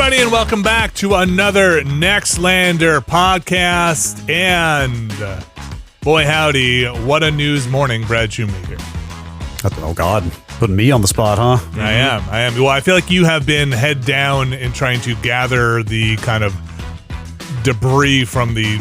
everybody, and welcome back to another Nextlander podcast. And boy, howdy, what a news morning, Brad Shoemaker. Oh, God. Putting me on the spot, huh? I am. Well, I feel like you have been head down in trying to gather the kind of debris from the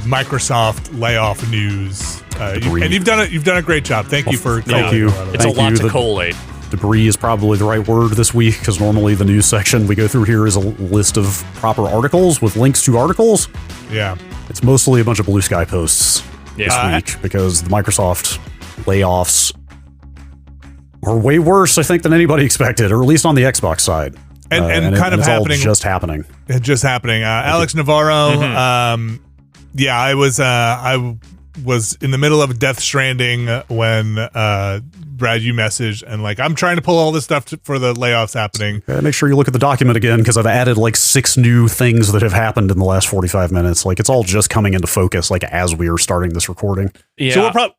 Microsoft layoff news. And you've done a great job. Thank you for thank you. It's Thank a lot you. to collate. Debris is probably the right word this week, because normally the news section we go through here is a list of proper articles with links to articles. Yeah. It's mostly a bunch of blue sky posts this week, because the Microsoft layoffs are way worse, I think, than anybody expected, or at least on the Xbox side. And kind of it's happening. All just happening. It's just happening. Alex Navarro. I was in the middle of Death Stranding when Brad, you messaged, and I'm trying to pull all this stuff for the layoffs happening. Make sure you look at the document again, because I've added 6 new things that have happened in the last 45 minutes. It's all just coming into focus as we are starting this recording. Yeah. So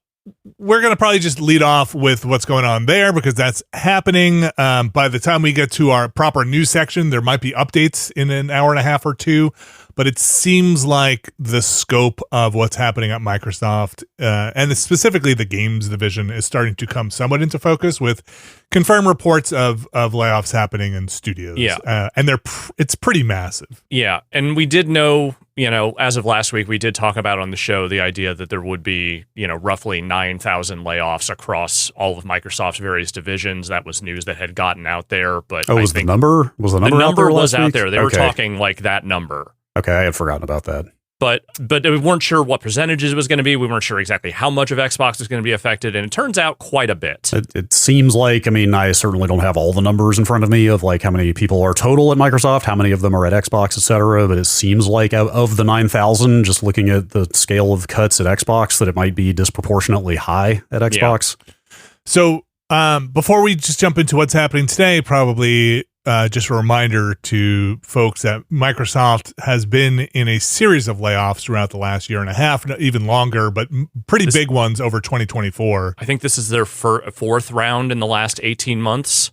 we're going to probably just lead off with what's going on there, because that's happening. By the time we get to our proper news section, there might be updates in an hour and a half or two, but it seems like the scope of what's happening at Microsoft, and specifically the games division, is starting to come somewhat into focus with confirmed reports of layoffs happening in studios. Yeah. And it's pretty massive. Yeah. And we did know, as of last week, we did talk about on the show the idea that there would be, roughly 9,000 layoffs across all of Microsoft's various divisions. That was news that had gotten out there. But was the number out there last was out week? there. They were talking that number. Okay, I had forgotten about that. But we weren't sure what percentages it was going to be. We weren't sure exactly how much of Xbox was going to be affected, and it turns out quite a bit. It seems like, I certainly don't have all the numbers in front of me of how many people are total at Microsoft, how many of them are at Xbox, etc. But it seems like of the 9,000, just looking at the scale of cuts at Xbox, that it might be disproportionately high at Xbox. Yeah. So before we just jump into what's happening today, probably just a reminder to folks that Microsoft has been in a series of layoffs throughout the last year and a half, even longer, but pretty big ones over 2024. I think this is their fourth round in the last 18 months.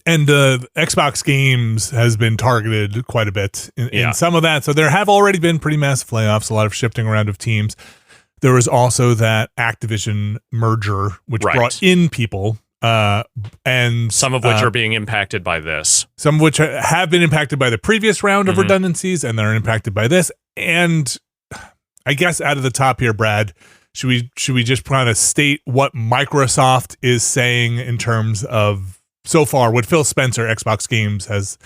And Xbox games has been targeted quite a bit in some of that. So there have already been pretty massive layoffs, a lot of shifting around of teams. There was also that Activision merger, which brought in people. And some of which are being impacted by this. Some of which have been impacted by the previous round of redundancies, and they're impacted by this. And I guess out of the top here, Brad, should we just kind of state what Microsoft is saying in terms of so far what Phil Spencer, Xbox Games, has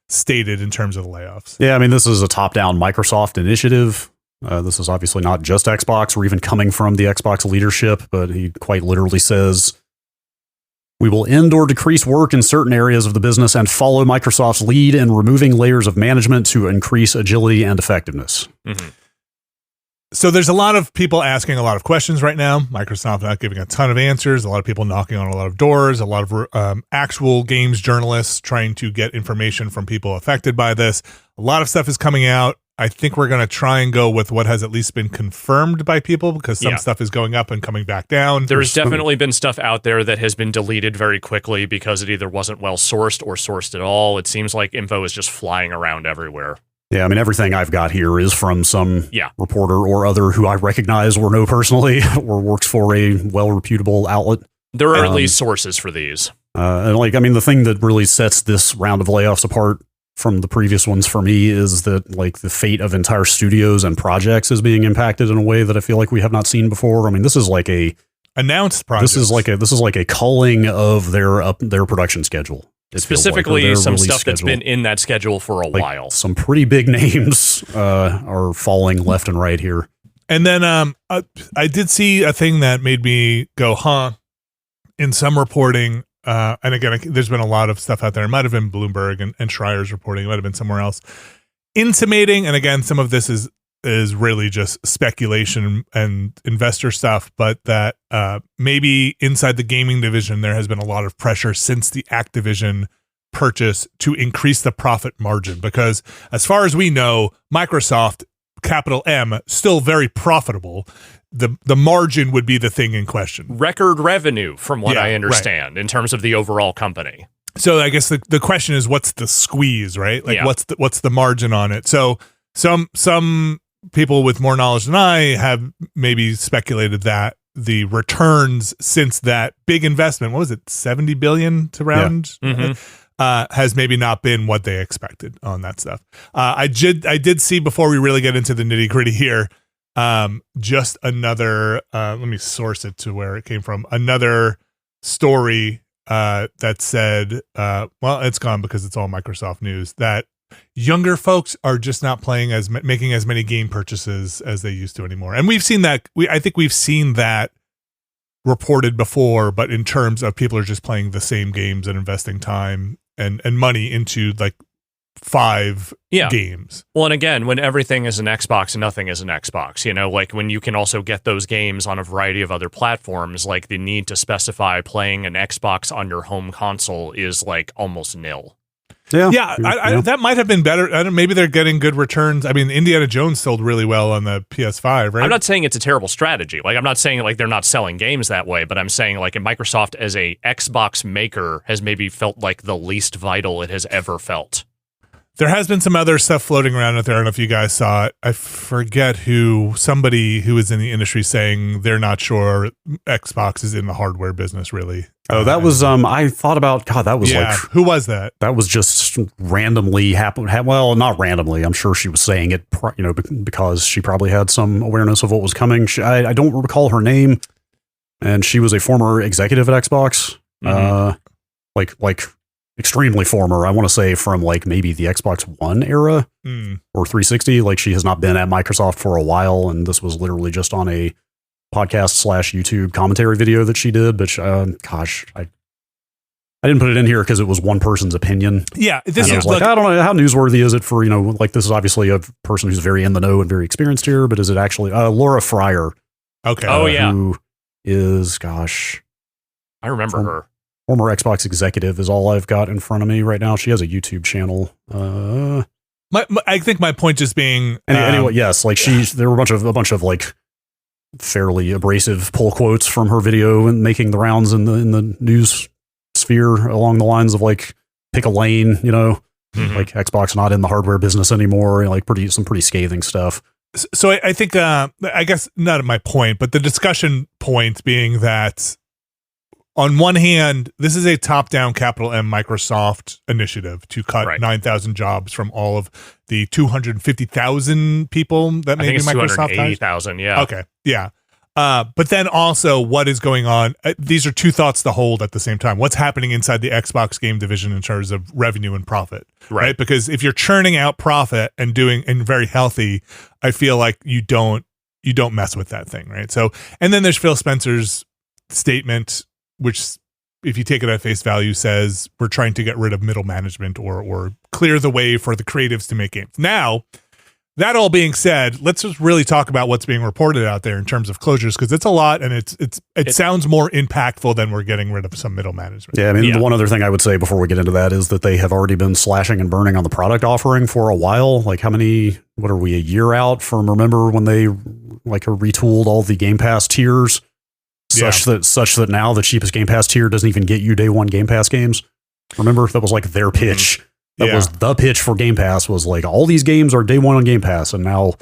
stated in terms of the layoffs? Yeah, this is a top-down Microsoft initiative. This is obviously not just Xbox or even coming from the Xbox leadership, but he quite literally says, "We will end or decrease work in certain areas of the business and follow Microsoft's lead in removing layers of management to increase agility and effectiveness." Mm-hmm. So there's a lot of people asking a lot of questions right now. Microsoft not giving a ton of answers. A lot of people knocking on a lot of doors. A lot of actual games journalists trying to get information from people affected by this. A lot of stuff is coming out. I think we're going to try and go with what has at least been confirmed by people, because some stuff is going up and coming back down. There's definitely been stuff out there that has been deleted very quickly because it either wasn't well sourced or sourced at all. It seems like info is just flying around everywhere. Yeah, everything I've got here is from some reporter or other who I recognize or know personally or works for a well-reputable outlet. There are at least sources for these. And the thing that really sets this round of layoffs apart from the previous ones for me is that the fate of entire studios and projects is being impacted in a way that I feel like we have not seen before. This is a announced project. This is like a culling of their production schedule. Specifically, some stuff that's been in that schedule for a while. Some pretty big names are falling left and right here. And then I did see a thing that made me go, huh, in some reporting. And again, there's been a lot of stuff out there. It might have been Bloomberg and Schreier's reporting. It might have been somewhere else. Intimating, and again, some of this is really just speculation and investor stuff, but that maybe inside the gaming division, there has been a lot of pressure since the Activision purchase to increase the profit margin. Because as far as we know, Microsoft, capital M, still very profitable. The margin would be the thing in question. Record revenue, from what I understand, in terms of the overall company. So I guess the question is, what's the squeeze, right? Like, what's the margin on it? So some people with more knowledge than I have maybe speculated that the returns since that big investment, what was it, 70 billion to round, has maybe not been what they expected on that stuff. I did see, before we really get into the nitty gritty here, just another, let me source it to where it came from. Another story that said, well, it's gone because it's all Microsoft news, that younger folks are just not making as many game purchases as they used to anymore. And we've seen that. I think we've seen that reported before, but in terms of people are just playing the same games and investing time and money into like 5 games. Well, and again, when everything is an Xbox, nothing is an Xbox, you know, like when you can also get those games on a variety of other platforms, like the need to specify playing an Xbox on your home console is like almost nil. Yeah, that might have been better. Maybe they're getting good returns. I mean, Indiana Jones sold really well on the PS5, right? I'm not saying it's a terrible strategy. Like, I'm not saying like they're not selling games that way, but I'm saying like Microsoft as a Xbox maker has maybe felt like the least vital it has ever felt. There has been some other stuff floating around out there. I don't know if you guys saw it. I forget somebody who is in the industry saying they're not sure Xbox is in the hardware business, really. Oh, that was, I thought about, God, that was like. Who was that? That was just randomly happened. Well, not randomly. I'm sure she was saying it, because she probably had some awareness of what was coming. I don't recall her name. And she was a former executive at Xbox. Like extremely former. I want to say from like maybe the Xbox One era or 360. Like, she has not been at Microsoft for a while, and this was literally just on a podcast / YouTube commentary video that she did. But gosh, I didn't put it in here because it was one person's opinion. Yeah, this is like, I don't know how newsworthy is it for, you know, like, this is obviously a person who's very in the know and very experienced here, but is it actually Laura Fryer? Okay. Who is, gosh, I remember her. Former Xbox executive is all I've got in front of me right now. She has a YouTube channel. I think my point just being anyway, yes, like there were a bunch of like fairly abrasive pull quotes from her video and making the rounds in the news sphere along the lines of like, pick a lane, you know, like Xbox not in the hardware business anymore, and like some pretty scathing stuff. So I think I guess not my point, but the discussion point being that, on one hand, this is a top-down capital M Microsoft initiative to cut 9,000 jobs from all of the 250,000 people that maybe Microsoft has. 280,000, yeah. Okay, yeah. But then also, what is going on? These are two thoughts to hold at the same time. What's happening inside the Xbox game division in terms of revenue and profit, right? Because if you're churning out profit and very healthy, I feel like you don't mess with that thing, right? So, and then there's Phil Spencer's statement, which, if you take it at face value, says we're trying to get rid of middle management or clear the way for the creatives to make games. Now, that all being said, let's just really talk about what's being reported out there in terms of closures, because it's a lot, and it sounds more impactful than we're getting rid of some middle management. Yeah, I mean, the one other thing I would say before we get into that is that they have already been slashing and burning on the product offering for a while. Like, what are we, a year out from, remember when they like retooled all the Game Pass tiers? Such that now the cheapest Game Pass tier doesn't even get you day one Game Pass games. Remember, that was like their pitch. That was the pitch for Game Pass, was like, all these games are day one on Game Pass, and now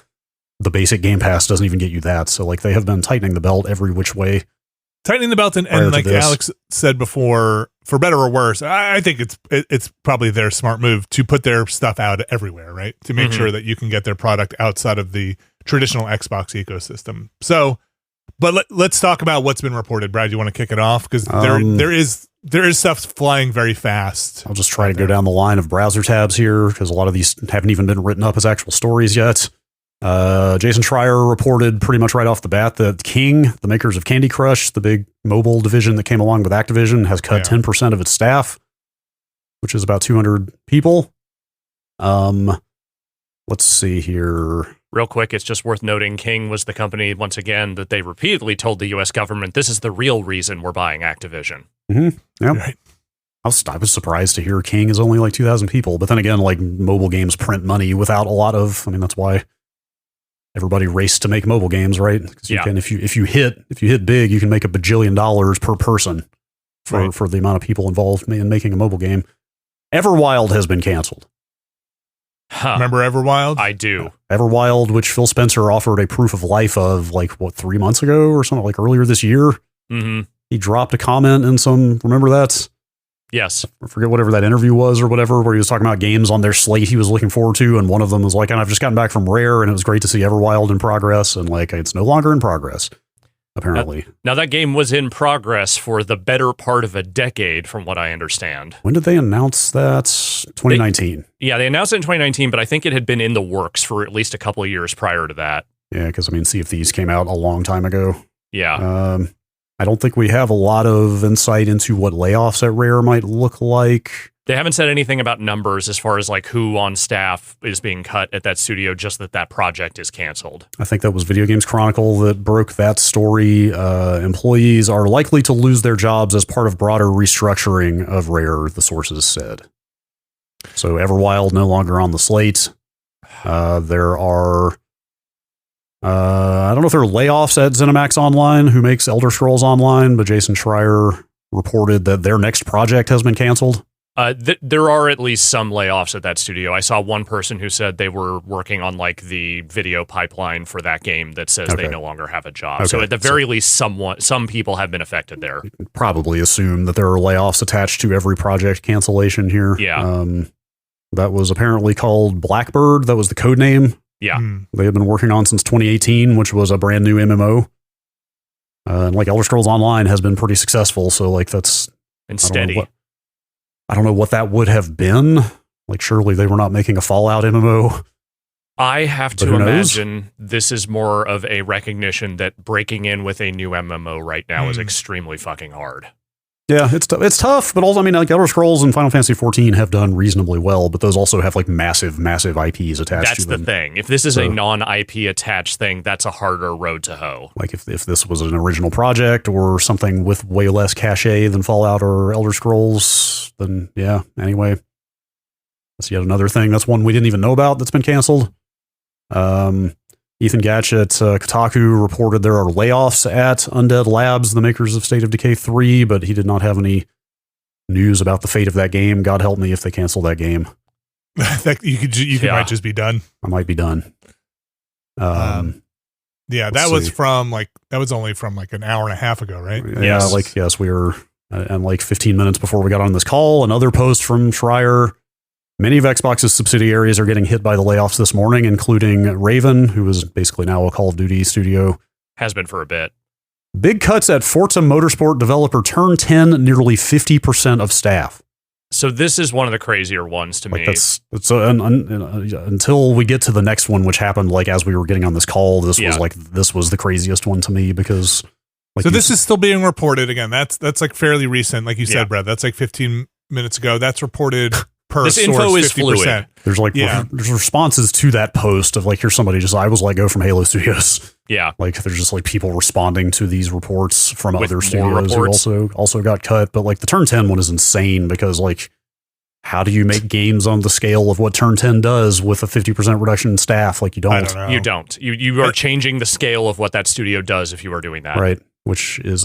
the basic Game Pass doesn't even get you that. So like, they have been tightening the belt every which way. Tightening the belt, and like Alex said before, for better or worse, I think it's probably their smart move to put their stuff out everywhere, right? To make sure that you can get their product outside of the traditional Xbox ecosystem. So, but let's talk about what's been reported. Brad, you want to kick it off? Because there is stuff flying very fast. I'll just try to go down the line of browser tabs here, because a lot of these haven't even been written up as actual stories yet. Jason Schreier reported pretty much right off the bat that King, the makers of Candy Crush, the big mobile division that came along with Activision, has cut 10% of its staff, which is about 200 people. Let's see here. Real quick, it's just worth noting King was the company, once again, that they repeatedly told the U.S. government, this is the real reason we're buying Activision. Yeah. Right. I was surprised to hear King is only like 2,000 people. But then again, like, mobile games print money without a lot of, I mean, that's why everybody raced to make mobile games, right? Because you can, if you hit big, you can make $1 bajillion per person for the amount of people involved in making a mobile game. Everwild has been canceled. Huh. Remember Everwild? I do. Everwild, which Phil Spencer offered a proof of life of 3 months ago or something, like earlier this year. Mm-hmm. He dropped a comment in remember that? Yes. I forget whatever that interview was or whatever, where he was talking about games on their slate he was looking forward to. And one of them was like, and I've just gotten back from Rare and it was great to see Everwild in progress. And it's no longer in progress, apparently. Now that game was in progress for the better part of a decade, from what I understand. When did they announce that? 2019. They announced it in 2019, but I think it had been in the works for at least a couple of years prior to that. Yeah, because Sea of Thieves came out a long time ago. Yeah. I don't think we have a lot of insight into what layoffs at Rare might look like. They haven't said anything about numbers as far as who on staff is being cut at that studio, just that project is canceled. I think that was Video Games Chronicle that broke that story. Employees are likely to lose their jobs as part of broader restructuring of Rare, the sources said. So Everwild no longer on the slate. There are... I don't know if there are layoffs at ZeniMax Online, who makes Elder Scrolls Online, but Jason Schreier reported that their next project has been canceled. There are at least some layoffs at that studio. I saw one person who said they were working on the video pipeline for that game that says they no longer have a job. Okay. So at the very least, some people have been affected there. Probably assume that there are layoffs attached to every project cancellation here. Yeah. That was apparently called Blackbird. That was the code name. Yeah. They had been working on since 2018, which was a brand new MMO. And Elder Scrolls Online has been pretty successful. So that's and steady. I don't know what that would have been. Surely they were not making a Fallout MMO. I have to imagine this is more of a recognition that breaking in with a new MMO right now is extremely fucking hard. Yeah, it's tough, but also, Elder Scrolls and Final Fantasy XIV have done reasonably well, but those also have massive IPs attached to them. That's the thing. If this is a non-IP attached thing, that's a harder road to hoe. If this was an original project or something with way less cachet than Fallout or Elder Scrolls, then yeah, anyway. That's yet another thing. That's one we didn't even know about that's been canceled. Ethan Gatch at Kotaku reported there are layoffs at Undead Labs, the makers of State of Decay 3, but he did not have any news about the fate of that game. God help me if they cancel that game. you might just be done. I might be done. That was only from an hour and a half ago, right? Yeah, yes, we were, and 15 minutes before we got on this call, another post from Schreier. Many of Xbox's subsidiaries are getting hit by the layoffs this morning, including Raven, who is basically now a Call of Duty studio. Has been for a bit. Big cuts at Forza Motorsport developer Turn 10, nearly 50% of staff. So this is one of the crazier ones to me. Until we get to the next one, which happened as we were getting on this call, this was the craziest one to me because... this is still being reported again. That's fairly recent, like you said, Brad. That's 15 minutes ago. That's reported... This info is 50%. Fluid. There's responses to that post of here's somebody I was let go from Halo Studios. Yeah. There's just people responding to these reports from other studios who also got cut. But the Turn 10 one is insane because how do you make games on the scale of what Turn 10 does with a 50% reduction in staff? You don't. I don't know. You don't. You are changing the scale of what that studio does if you are doing that. Right. Which is,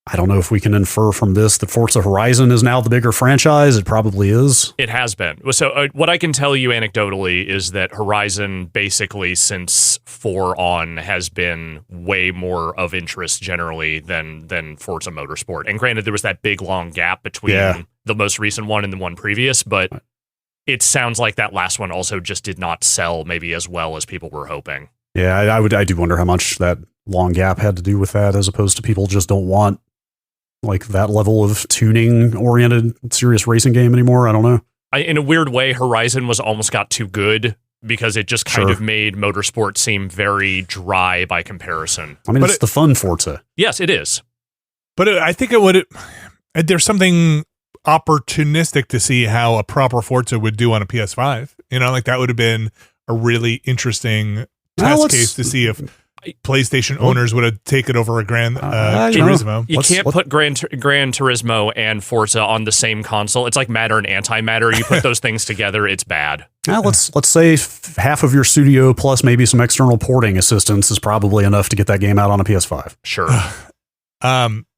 I don't know if we can infer from this that Forza Horizon is now the bigger franchise. It probably is. It has been. So what I can tell you anecdotally is that Horizon basically since 4 on has been way more of interest generally than Forza Motorsport. And granted, there was that big long gap between the most recent one and the one previous, but it sounds like that last one also just did not sell maybe as well as people were hoping. Yeah, I do wonder how much that long gap had to do with that as opposed to people just don't want that level of tuning-oriented serious racing game anymore. I don't know. In a weird way, Horizon almost got too good because it just kind of made Motorsport seem very dry by comparison. It's the fun Forza. Yes, it is. But I think there's something opportunistic to see how a proper Forza would do on a PS5. That would have been a really interesting test case to see if PlayStation owners would have taken over a Gran Turismo. You can't put Gran Turismo and Forza on the same console. It's like matter and antimatter. You put those things together, it's bad. Let's say half of your studio plus maybe some external porting assistance is probably enough to get that game out on a PS5. Sure.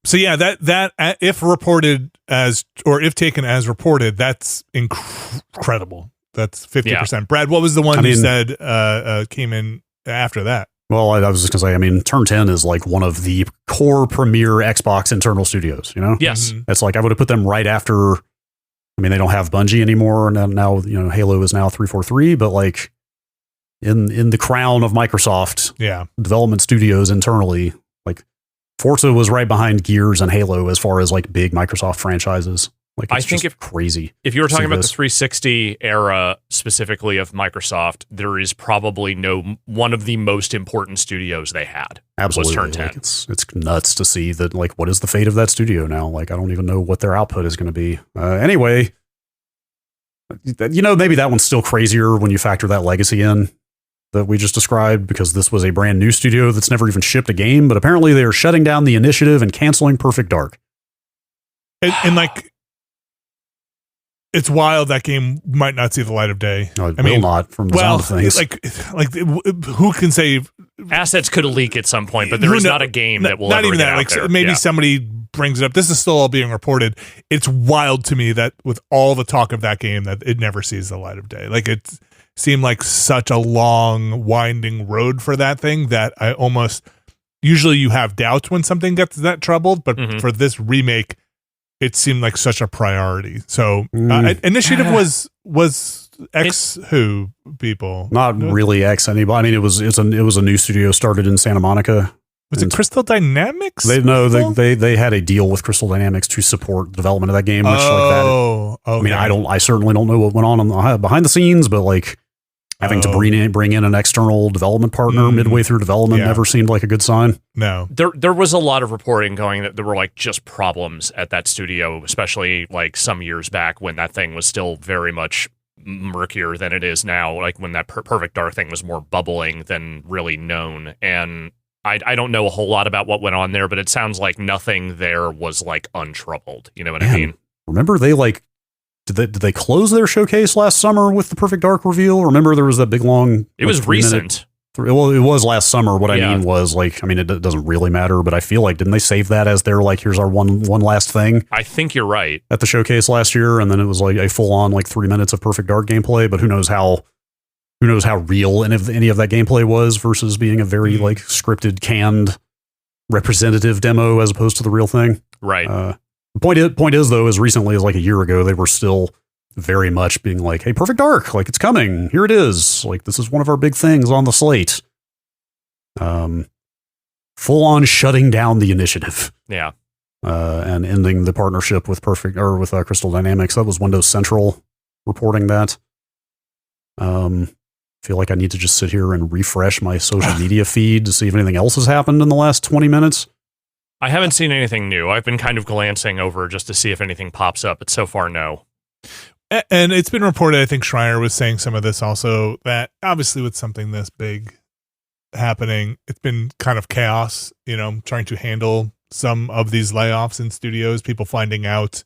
So yeah, that if reported as, or if taken as reported, that's incredible. That's 50%. Yeah. Brad, what was the one you said came in after that? Well, I was just going to say, I mean, Turn 10 is like one of the core premier Xbox internal studios, you know? Yes. Mm-hmm. It's like I would have put them right after. I mean, they don't have Bungie anymore. Now you know, Halo is now 343, but like in the crown of Microsoft development studios internally, like Forza was right behind Gears and Halo as far as like big Microsoft franchises. Like, I think crazy. If you were talking about the 360 era specifically of Microsoft, there is probably one of the most important studios they had. Absolutely. Was Turn 10. Like it's nuts to see that. Like, what is the fate of that studio now? Like, I don't even know what their output is going to be. Anyway, you know, maybe that one's still crazier when you factor that legacy in that we just described, because this was a brand new studio that's never even shipped a game, but apparently they are shutting down the initiative and canceling Perfect Dark. And like, it's wild that game might not see the light of day. No, it will not, from the sound of things. Like who can say assets could leak at some point, but there is not a game that will not ever even get that. out Like there. maybe somebody brings it up. This is still all being reported. It's wild to me that with all the talk of that game, that it never sees the light of day. Like, it seemed like such a long, winding road for that thing that I almost, usually you have doubts when something gets that troubled, but for this remake, it seemed like such a priority. So initiative was who people, not really X anybody. I mean, it was a new studio started in Santa Monica. Was it Crystal Dynamics? They had a deal with Crystal Dynamics to support the development of that game. Much like that. Okay. I mean, I certainly don't know what went on behind the scenes, but like having to bring in an external development partner midway through development never seemed like a good sign. No, there was a lot of reporting going that there were like just problems at that studio, especially like some years back when that thing was still very much murkier than it is now. Like when that Perfect Dark thing was more bubbling than really known. And I don't know a whole lot about what went on there, but it sounds like nothing there was like untroubled. You know what I mean? Remember they like, did they close their showcase last summer with the Perfect Dark reveal? Remember there was that big long... It was recent. Well, it was last summer. What I mean was like, I mean, it doesn't really matter, but I feel like, didn't they save that as their like, here's our one last thing? I think you're right. At the showcase last year, and then it was like a full on like 3 minutes of Perfect Dark gameplay, but who knows how real any of that gameplay was versus being a very like scripted, canned representative demo as opposed to the real thing. Right. The point is though, as recently as like a year ago, they were still very much being like, hey, Perfect Dark, like it's coming. Here it is. Like, this is one of our big things on the slate. Full on shutting down the initiative. Yeah. And ending the partnership with Crystal Dynamics. That was Windows Central reporting that. Feel like I need to just sit here and refresh my social media feed to see if anything else has happened in the last 20 minutes. I haven't seen anything new. I've been kind of glancing over just to see if anything pops up, but so far, no. And it's been reported, I think Schreier was saying some of this also, that obviously with something this big happening, it's been kind of chaos, you know, trying to handle some of these layoffs in studios, people finding out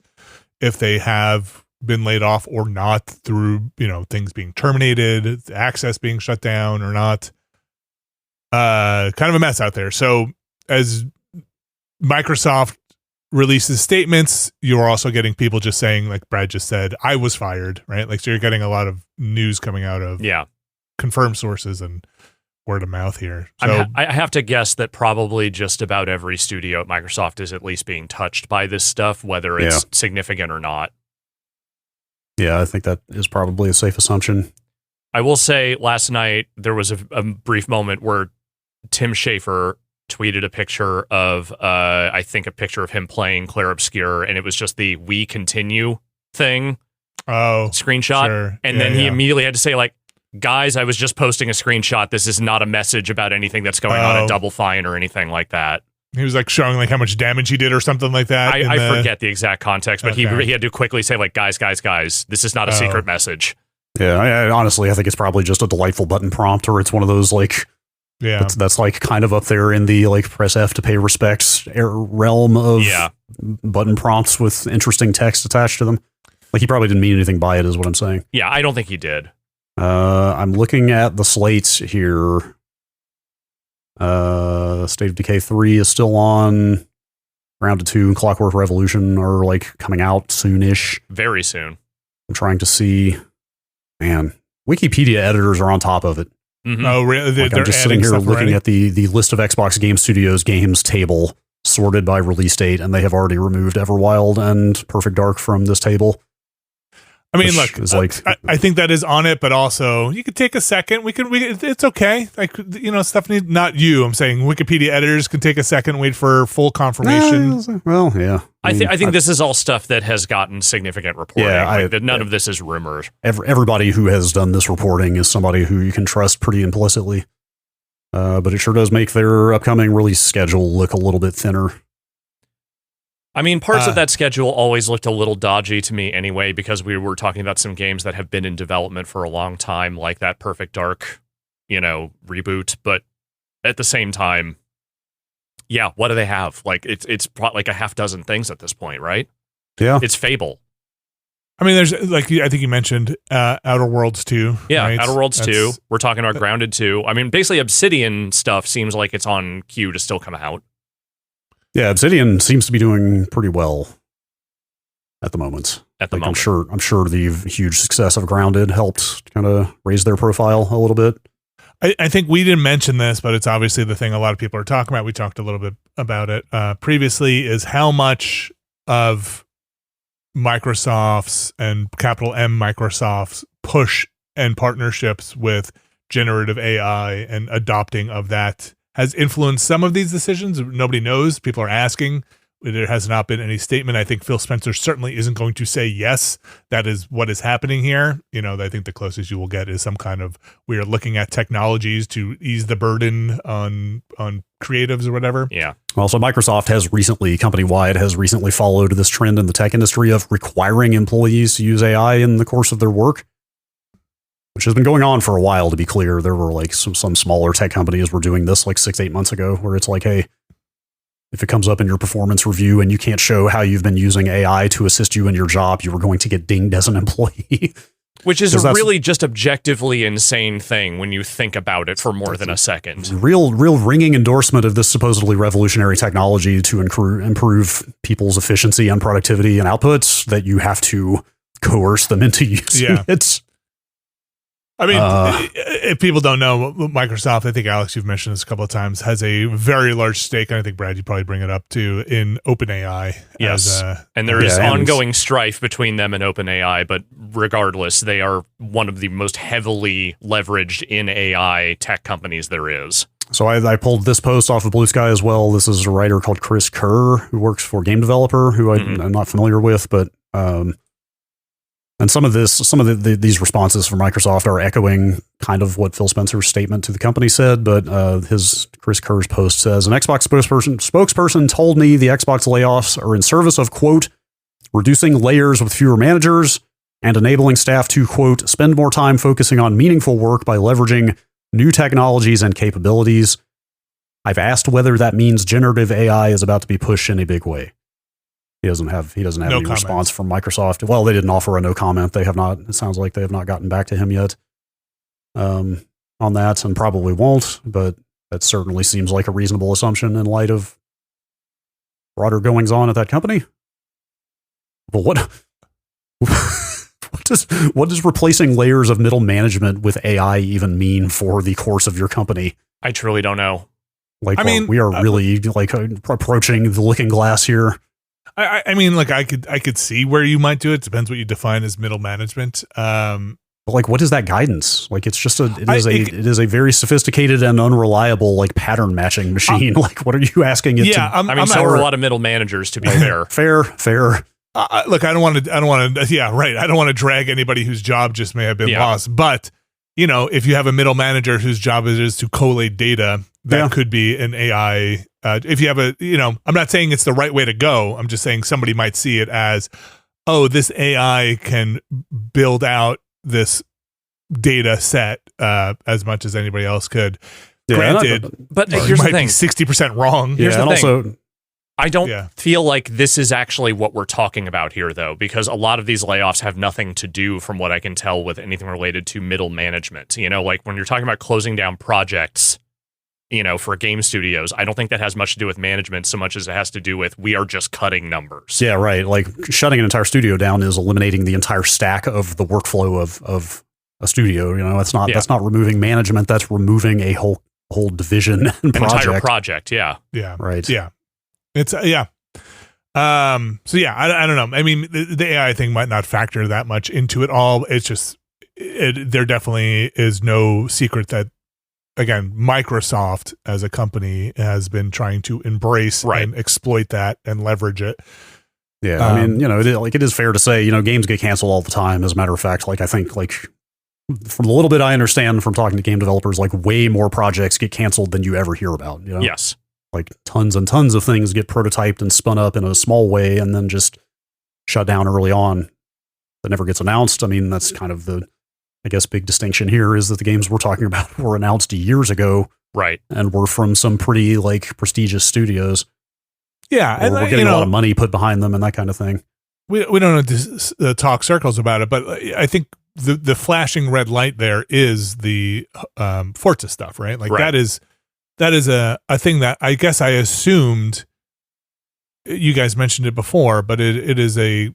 if they have been laid off or not through, you know, things being terminated, access being shut down or not. Kind of a mess out there. So as Microsoft releases statements, you're also getting people just saying, like Brad just said, I was fired, right? Like, so you're getting a lot of news coming out of confirmed sources and word of mouth here. So I have to guess that probably just about every studio at Microsoft is at least being touched by this stuff, whether it's significant or not. Yeah, I think that is probably a safe assumption. I will say last night there was a brief moment where Tim Schafer tweeted a picture of, I think a picture of him playing Clair Obscur, and it was just the "We Continue" thing screenshot. Sure. And then he immediately had to say, like, guys, I was just posting a screenshot. This is not a message about anything that's going on at Double Fine or anything like that. He was like showing like how much damage he did or something like that. I forget the exact context, but he had to quickly say, like, guys, this is not a secret message. Yeah, I honestly, I think it's probably just a delightful button prompt, or it's one of those like, that's like kind of up there in the like press F to pay respects realm of button prompts with interesting text attached to them. Like, he probably didn't mean anything by it, is what I'm saying. Yeah, I don't think he did. I'm looking at the slates here. State of Decay 3 is still on. Grounded 2 and Clockwork Revolution are like coming out soonish. Very soon. I'm trying to see. Man, Wikipedia editors are on top of it. Mhm. Oh, really? Like, I'm just sitting here looking at the list of Xbox Game Studios games table sorted by release date, and they have already removed Everwild and Perfect Dark from this table. I mean, which look, is like, I think that is on it, but also you could take a second. It's okay. Like, stuff needs, not you. I'm saying Wikipedia editors can take a second, wait for full confirmation. well, yeah. I think this is all stuff that has gotten significant reporting. Yeah, none of this is rumors. Everybody who has done this reporting is somebody who you can trust pretty implicitly. But it sure does make their upcoming release schedule look a little bit thinner. I mean, parts of that schedule always looked a little dodgy to me anyway, because we were talking about some games that have been in development for a long time, like that Perfect Dark, reboot. But at the same time, yeah, what do they have? Like, it's like a half dozen things at this point, right? Yeah. It's Fable. I mean, there's, like, I think you mentioned Outer Worlds 2. Yeah, right? Outer Worlds 2. We're talking about Grounded 2. I mean, basically, Obsidian stuff seems like it's on queue to still come out. Yeah, Obsidian seems to be doing pretty well at the moment. I'm sure the huge success of Grounded helped kind of raise their profile a little bit. I think we didn't mention this, but it's obviously the thing a lot of people are talking about. We talked a little bit about it previously, is how much of Microsoft's and capital M Microsoft's push and partnerships with generative AI and adopting of that has influenced some of these decisions. Nobody knows. People are asking. There has not been any statement. I think Phil Spencer certainly isn't going to say, yes, that is what is happening here. I think the closest you will get is some kind of, we are looking at technologies to ease the burden on creatives or whatever. Yeah. Well, so Microsoft company-wide has recently followed this trend in the tech industry of requiring employees to use AI in the course of their work, which has been going on for a while, to be clear. There were like some smaller tech companies were doing this like 6-8 months ago, where it's like, hey, if it comes up in your performance review and you can't show how you've been using AI to assist you in your job, you are going to get dinged as an employee. Which is a really just objectively insane thing when you think about it for more than a second. Real ringing endorsement of this supposedly revolutionary technology to improve people's efficiency and productivity and outputs, that you have to coerce them into using it. I mean, if people don't know, Microsoft, I think, Alex, you've mentioned this a couple of times, has a very large stake, and I think, Brad, you probably bring it up too, in OpenAI. Yes, and there is ongoing strife between them and OpenAI, but regardless, they are one of the most heavily leveraged in AI tech companies there is. So I pulled this post off of Blue Sky as well. This is a writer called Chris Kerr, who works for Game Developer, who I'm not familiar with, but... and some of these responses from Microsoft are echoing kind of what Phil Spencer's statement to the company said, but his Chris Kerr's post says, an Xbox spokesperson told me the Xbox layoffs are in service of, quote, reducing layers with fewer managers and enabling staff to, quote, spend more time focusing on meaningful work by leveraging new technologies and capabilities. I've asked whether that means generative AI is about to be pushed in a big way. He doesn't have any response from Microsoft. Well, they didn't offer a no comment. They have not. It sounds like they have not gotten back to him yet on that, and probably won't. But that certainly seems like a reasonable assumption in light of broader goings on at that company. But what does replacing layers of middle management with AI even mean for the course of your company? I truly don't know. Like, we are really approaching the looking glass here. I mean, like, I could see where you might do it. Depends what you define as middle management. But like, what is that guidance? Like, it's just it is a very sophisticated and unreliable like pattern matching machine. Like, what are you asking it to? So are a lot of middle managers, to be fair. Fair. Look, I don't want to. Yeah, right. I don't want to drag anybody whose job just may have been lost. But if you have a middle manager whose job is to collate data, that could be an AI. If you have I'm not saying it's the right way to go. I'm just saying somebody might see it as, oh, this AI can build out this data set as much as anybody else could. Yeah, granted, but here's the thing: 60% wrong. Here's the thing. Also, I don't feel like this is actually what we're talking about here, though, because a lot of these layoffs have nothing to do, from what I can tell, with anything related to middle management. Like when you're talking about closing down projects, for game studios. I don't think that has much to do with management so much as it has to do with we are just cutting numbers. Yeah, right. Like shutting an entire studio down is eliminating the entire stack of the workflow of a studio. That's not removing management. That's removing a whole division and project. Entire project. Yeah. Yeah. Right. Yeah. It's yeah. So yeah, I don't know. I mean, the AI thing might not factor that much into it all. It's just there definitely is no secret that, again, Microsoft as a company has been trying to embrace and exploit that and leverage it. Yeah, I mean, it is fair to say, games get canceled all the time. As a matter of fact, I think from the little bit I understand from talking to game developers, way more projects get canceled than you ever hear about. Yes. Tons and tons of things get prototyped and spun up in a small way and then just shut down early on. That never gets announced. I mean, that's kind of the, I guess, big distinction here is that the games we're talking about were announced years ago. Right. And were from some pretty prestigious studios. Yeah. And we're getting a lot of money put behind them and that kind of thing. We don't have to talk circles about it, but I think the flashing red light there is the Forza stuff, right? That is a thing that I guess I assumed you guys mentioned it before, but it is a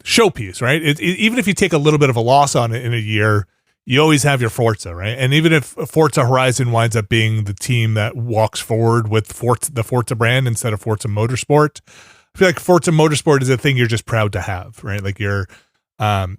showpiece, right? Even if you take a little bit of a loss on it in a year, you always have your Forza, right? And even if Forza Horizon winds up being the team that walks forward with the Forza brand instead of Forza Motorsport, I feel like Forza Motorsport is a thing you're just proud to have, right? Like you're, but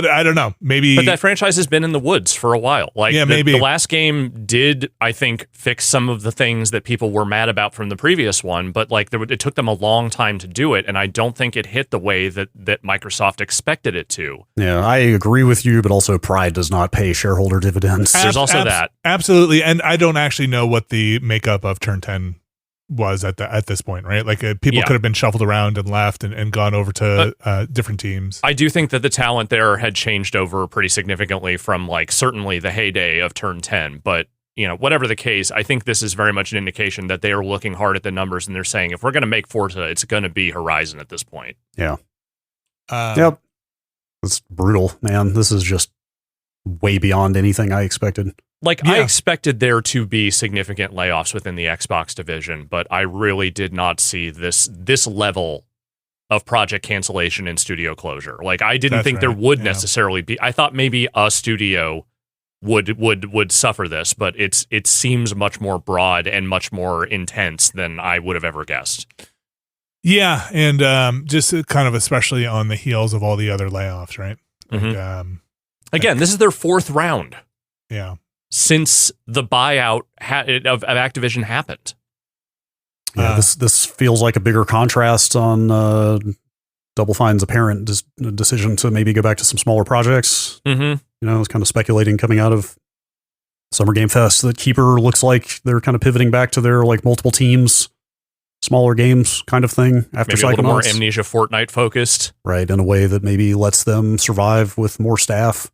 I don't know. Maybe, but that franchise has been in the woods for a while. Maybe the last game did, I think, fix some of the things that people were mad about from the previous one. But it took them a long time to do it, and I don't think it hit the way that Microsoft expected it to. Yeah, I agree with you, but also pride does not pay shareholder dividends. There's also that. Absolutely, and I don't actually know what the makeup of Turn 10 was at this point, right? People could have been shuffled around and left and gone over to different teams. I do think that the talent there had changed over pretty significantly from certainly the heyday of Turn 10. But whatever the case, I think this is very much an indication that they are looking hard at the numbers and they're saying if we're going to make Forza, it's going to be Horizon at this point. Yeah. Yep. It's brutal, man. This is just way beyond anything I expected. I expected there to be significant layoffs within the Xbox division, but I really did not see this level of project cancellation and studio closure. I didn't think there would necessarily be. I thought maybe a studio would suffer this, but it seems much more broad and much more intense than I would have ever guessed. Yeah, and just kind of especially on the heels of all the other layoffs, right? Mm-hmm. Again, this is their fourth round. Yeah. Since the buyout of Activision happened. Yeah, this feels like a bigger contrast on Double Fine's apparent decision to maybe go back to some smaller projects. Mm-hmm. I was kind of speculating coming out of Summer Game Fest that Keeper looks like they're kind of pivoting back to their multiple teams, smaller games kind of thing after maybe a little more Amnesia Fortnite focused. Right, in a way that maybe lets them survive with more staff.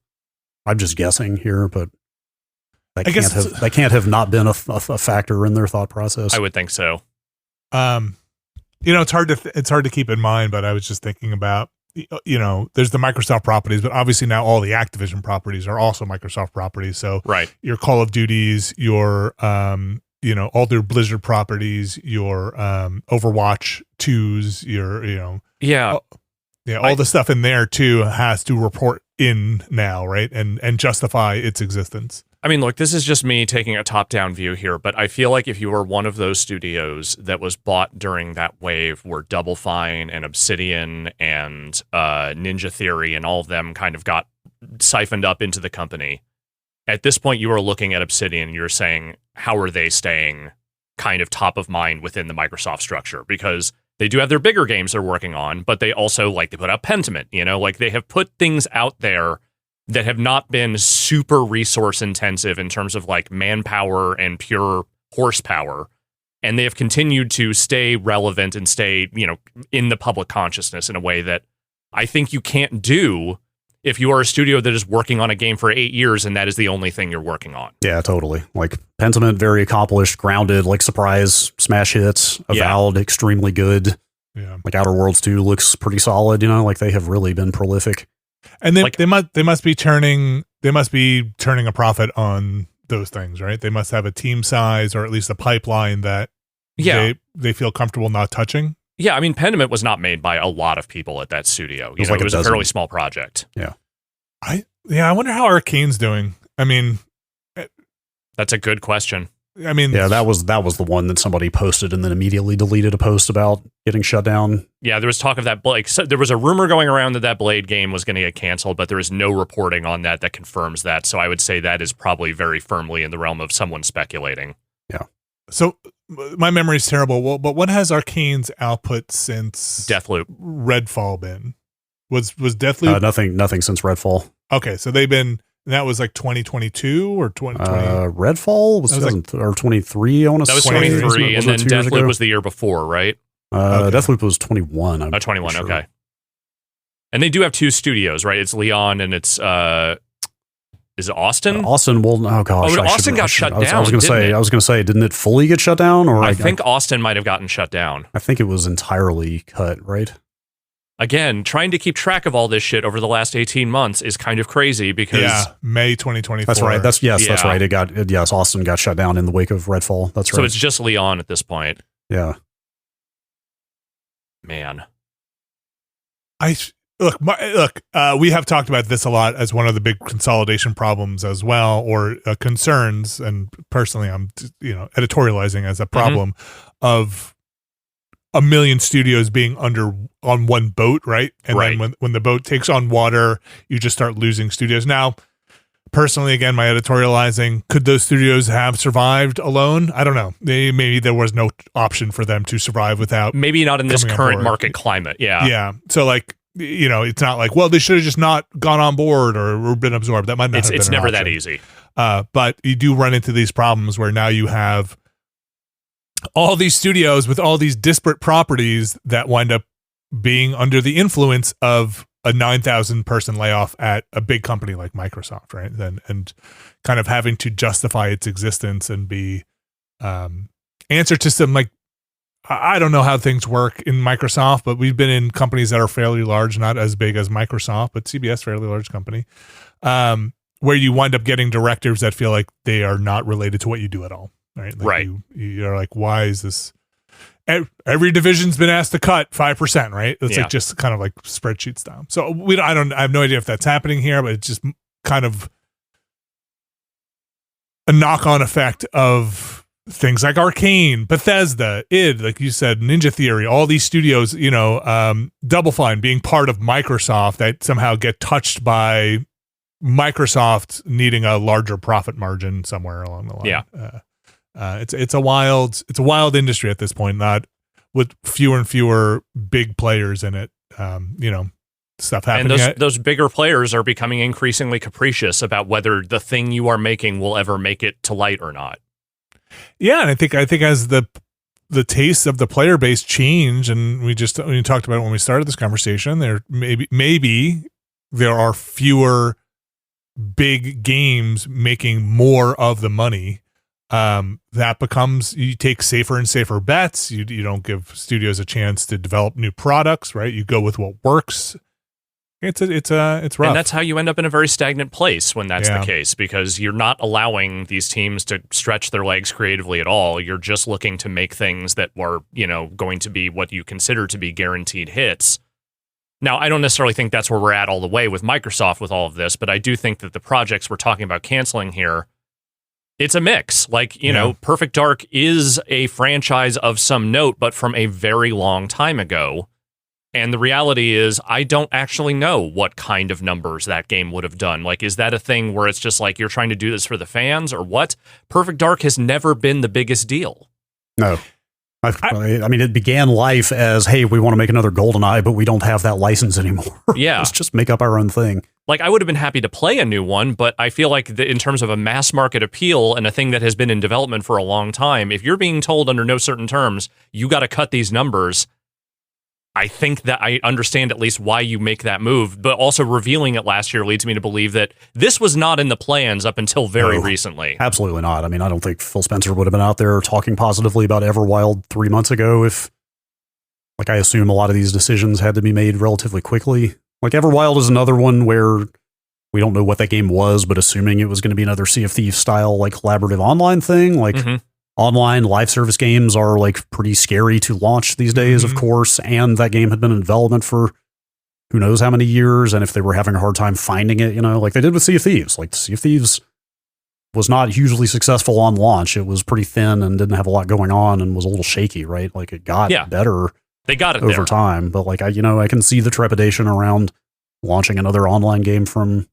I'm just guessing here, but that can't have not been a factor in their thought process. I would think so. It's hard to keep in mind, but I was just thinking about, there's the Microsoft properties, but obviously now all the Activision properties are also Microsoft properties. So your Call of Duties, your, all their Blizzard properties, your Overwatch 2s, your, all the stuff in there too has to report in now, right? And justify its existence. I mean, look, this is just me taking a top-down view here, but I feel like if you were one of those studios that was bought during that wave where Double Fine and Obsidian and Ninja Theory and all of them kind of got siphoned up into the company, at this point you are looking at Obsidian and you're saying, how are they staying kind of top of mind within the Microsoft structure? Because they do have their bigger games they're working on, but they also, they put out Pentiment, they have put things out there that have not been super resource intensive in terms of manpower and pure horsepower. And they have continued to stay relevant and stay, in the public consciousness in a way that I think you can't do if you are a studio that is working on a game for 8 years and that is the only thing you're working on. Yeah, totally. Pentiment, very accomplished, grounded, surprise smash hits, Avowed, extremely good. Yeah. Outer Worlds 2 looks pretty solid, they have really been prolific. And they must be turning a profit on those things, right? They must have a team size or at least a pipeline that they feel comfortable not touching. Yeah, I mean, Pentiment was not made by a lot of people at that studio. It was a fairly small project. Yeah. I wonder how Arcane's doing. I mean, that's a good question. I mean, yeah, that was the one that somebody posted and then immediately deleted a post about getting shut down. Yeah, there was talk of that. Like, so there was a rumor going around that Blade game was going to get canceled, but there is no reporting on that confirms that. So I would say that is probably very firmly in the realm of someone speculating. Yeah. So my memory's terrible. Well, but what has Arcane's output since Deathloop Redfall been? Was Deathloop nothing since Redfall? Okay, so they've been. That was like 2022 or 2020. Redfall was or 23. I want to say that was 23, and then Deathloop was the year before, right? Okay. Deathloop was 21. 21. Sure. Okay. And they do have two studios, right? It's Leon and it's is it Austin? Austin. Well, oh gosh, Austin got shut down. I was going to say, didn't it fully get shut down? Or I think Austin might have gotten shut down. I think it was entirely cut, right? Again, trying to keep track of all this shit over the last 18 months is kind of crazy because May 2024. That's right. That's right. Austin got shut down in the wake of Redfall. That's right. So it's just Leon at this point. Yeah. Man. We have talked about this a lot as one of the big consolidation problems as well, or concerns. And personally, I'm editorializing as a problem of a million studios being on one boat, right? And then when the boat takes on water, you just start losing studios. Now, personally, again, my editorializing, could those studios have survived alone? I don't know. Maybe there was no option for them to survive without. Maybe not in this current market climate. Yeah. Yeah. So it's not like, well, they should have just not gone on board or been absorbed. That might not have been It's an never option. That easy. But you do run into these problems where now you have all these studios with all these disparate properties that wind up being under the influence of a 9,000 person layoff at a big company like Microsoft, right? And kind of having to justify its existence and be answer to some, like, I don't know how things work in Microsoft, but we've been in companies that are fairly large, not as big as Microsoft, but CBS, fairly large company, where you wind up getting directors that feel like they are not related to what you do at all. Right. Right. You're like, why is this? Every division's been asked to cut 5%, right? It's like just kind of like spreadsheet style. So I have no idea if that's happening here, but it's just kind of a knock-on effect of things like Arcane, Bethesda, id, like you said, Ninja Theory, all these studios, Double Fine being part of Microsoft that somehow get touched by Microsoft needing a larger profit margin somewhere along the line. Yeah. It's a wild industry at this point, not with fewer and fewer big players in it. Stuff happening. And those bigger players are becoming increasingly capricious about whether the thing you are making will ever make it to light or not. Yeah, and I think as the tastes of the player base change, and we talked about it when we started this conversation, there maybe there are fewer big games making more of the money. That becomes, you take safer and safer bets. You don't give studios a chance to develop new products, right? You go with what works. It's rough. And that's how you end up in a very stagnant place when that's the case, because you're not allowing these teams to stretch their legs creatively at all. You're just looking to make things that are, going to be what you consider to be guaranteed hits. Now, I don't necessarily think that's where we're at all the way with Microsoft with all of this, but I do think that the projects we're talking about canceling here, it's a mix. Like, Perfect Dark is a franchise of some note, but from a very long time ago. And the reality is, I don't actually know what kind of numbers that game would have done. Like, is that a thing where it's just like, you're trying to do this for the fans or what? Perfect Dark has never been the biggest deal. No. I mean, it began life as, hey, we want to make another GoldenEye, but we don't have that license anymore. Yeah. Let's just make up our own thing. Like, I would have been happy to play a new one, but I feel like in terms of a mass market appeal and a thing that has been in development for a long time, if you're being told under no certain terms, you got to cut these numbers, I think that I understand at least why you make that move, but also revealing it last year leads me to believe that this was not in the plans up until very recently. Absolutely not. I mean, I don't think Phil Spencer would have been out there talking positively about Everwild 3 months ago if, like, I assume a lot of these decisions had to be made relatively quickly. Like, Everwild is another one where we don't know what that game was, but assuming it was going to be another Sea of Thieves style, like collaborative online thing, like online live service games are like pretty scary to launch these days, of course. And that game had been in development for who knows how many years. And if they were having a hard time finding it, like they did with Sea of Thieves, like Sea of Thieves was not hugely successful on launch. It was pretty thin and didn't have a lot going on and was a little shaky, right? Like it got better. They got it over there. time, but like I can see the trepidation around launching another online game from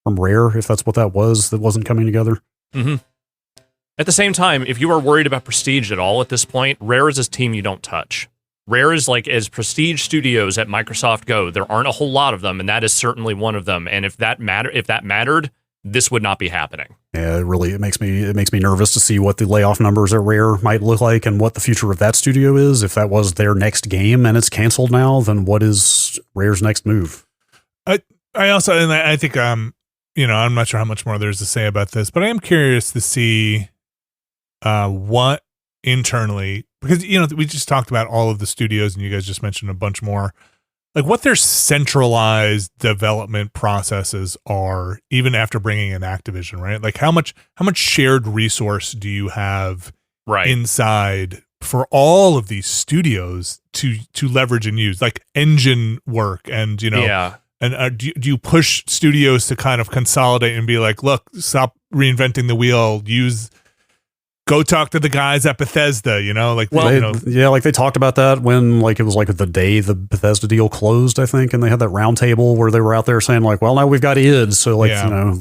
Rare, if that's what that wasn't coming together. At the same time, if you are worried about prestige at all at this point, Rare is a team you don't touch. Rare is like, as prestige studios at Microsoft go, there aren't a whole lot of them, and that is certainly one of them. And if that mattered, this would not be happening. Yeah, it makes me nervous to see what the layoff numbers at Rare might look like and what the future of that studio is. If that was their next game and it's canceled now, then what is Rare's next move? I think I'm not sure how much more there's to say about this, but I am curious to see what internally, because we just talked about all of the studios and you guys just mentioned a bunch more, like what their centralized development processes are, even after bringing in Activision, right? Like how much shared resource do you have inside for all of these studios to leverage and use, like engine work and and do you push studios to kind of consolidate and be like, look, stop reinventing the wheel, go talk to the guys at Bethesda, like, like they talked about that when like it was like the day the Bethesda deal closed, I think. And they had that round table where they were out there saying like, well, now we've got id. So like,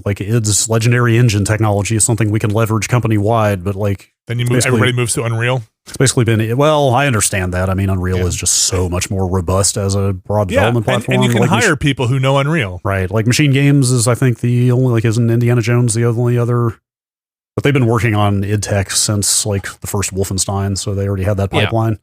like id's legendary engine technology is something we can leverage company wide, but like then everybody moves to Unreal. It's basically been, well, I understand that. I mean, Unreal is just so much more robust as a broad development platform. And you can hire people who know Unreal. Right. Like Machine Games is, I think, the only, like, isn't Indiana Jones the only other, but they've been working on id Tech since like the first Wolfenstein, so they already had that pipeline.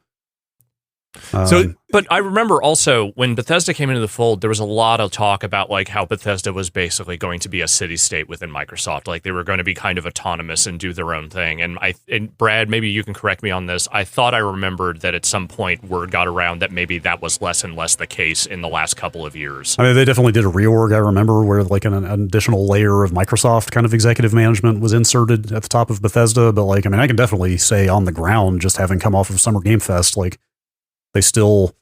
But I remember also when Bethesda came into the fold, there was a lot of talk about like how Bethesda was basically going to be a city state within Microsoft. Like they were going to be kind of autonomous and do their own thing. And Brad, maybe you can correct me on this. I thought I remembered that at some point word got around that maybe that was less and less the case in the last couple of years. I mean, they definitely did a reorg. I remember where like an additional layer of Microsoft kind of executive management was inserted at the top of Bethesda. But like, I mean, I can definitely say on the ground, just having come off of Summer Game Fest, like they still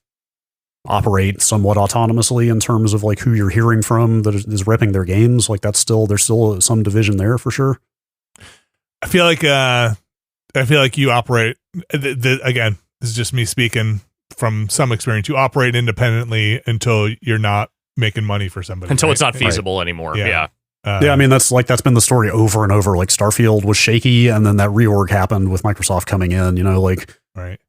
operate somewhat autonomously in terms of like who you're hearing from that is repping their games. Like there's still some division there for sure. I feel like you operate again, this is just me speaking from some experience. You operate independently until you're not making money for somebody. Until it's not feasible anymore. Yeah. I mean, that's been the story over and over. Like Starfield was shaky and then that reorg happened with Microsoft coming in, right.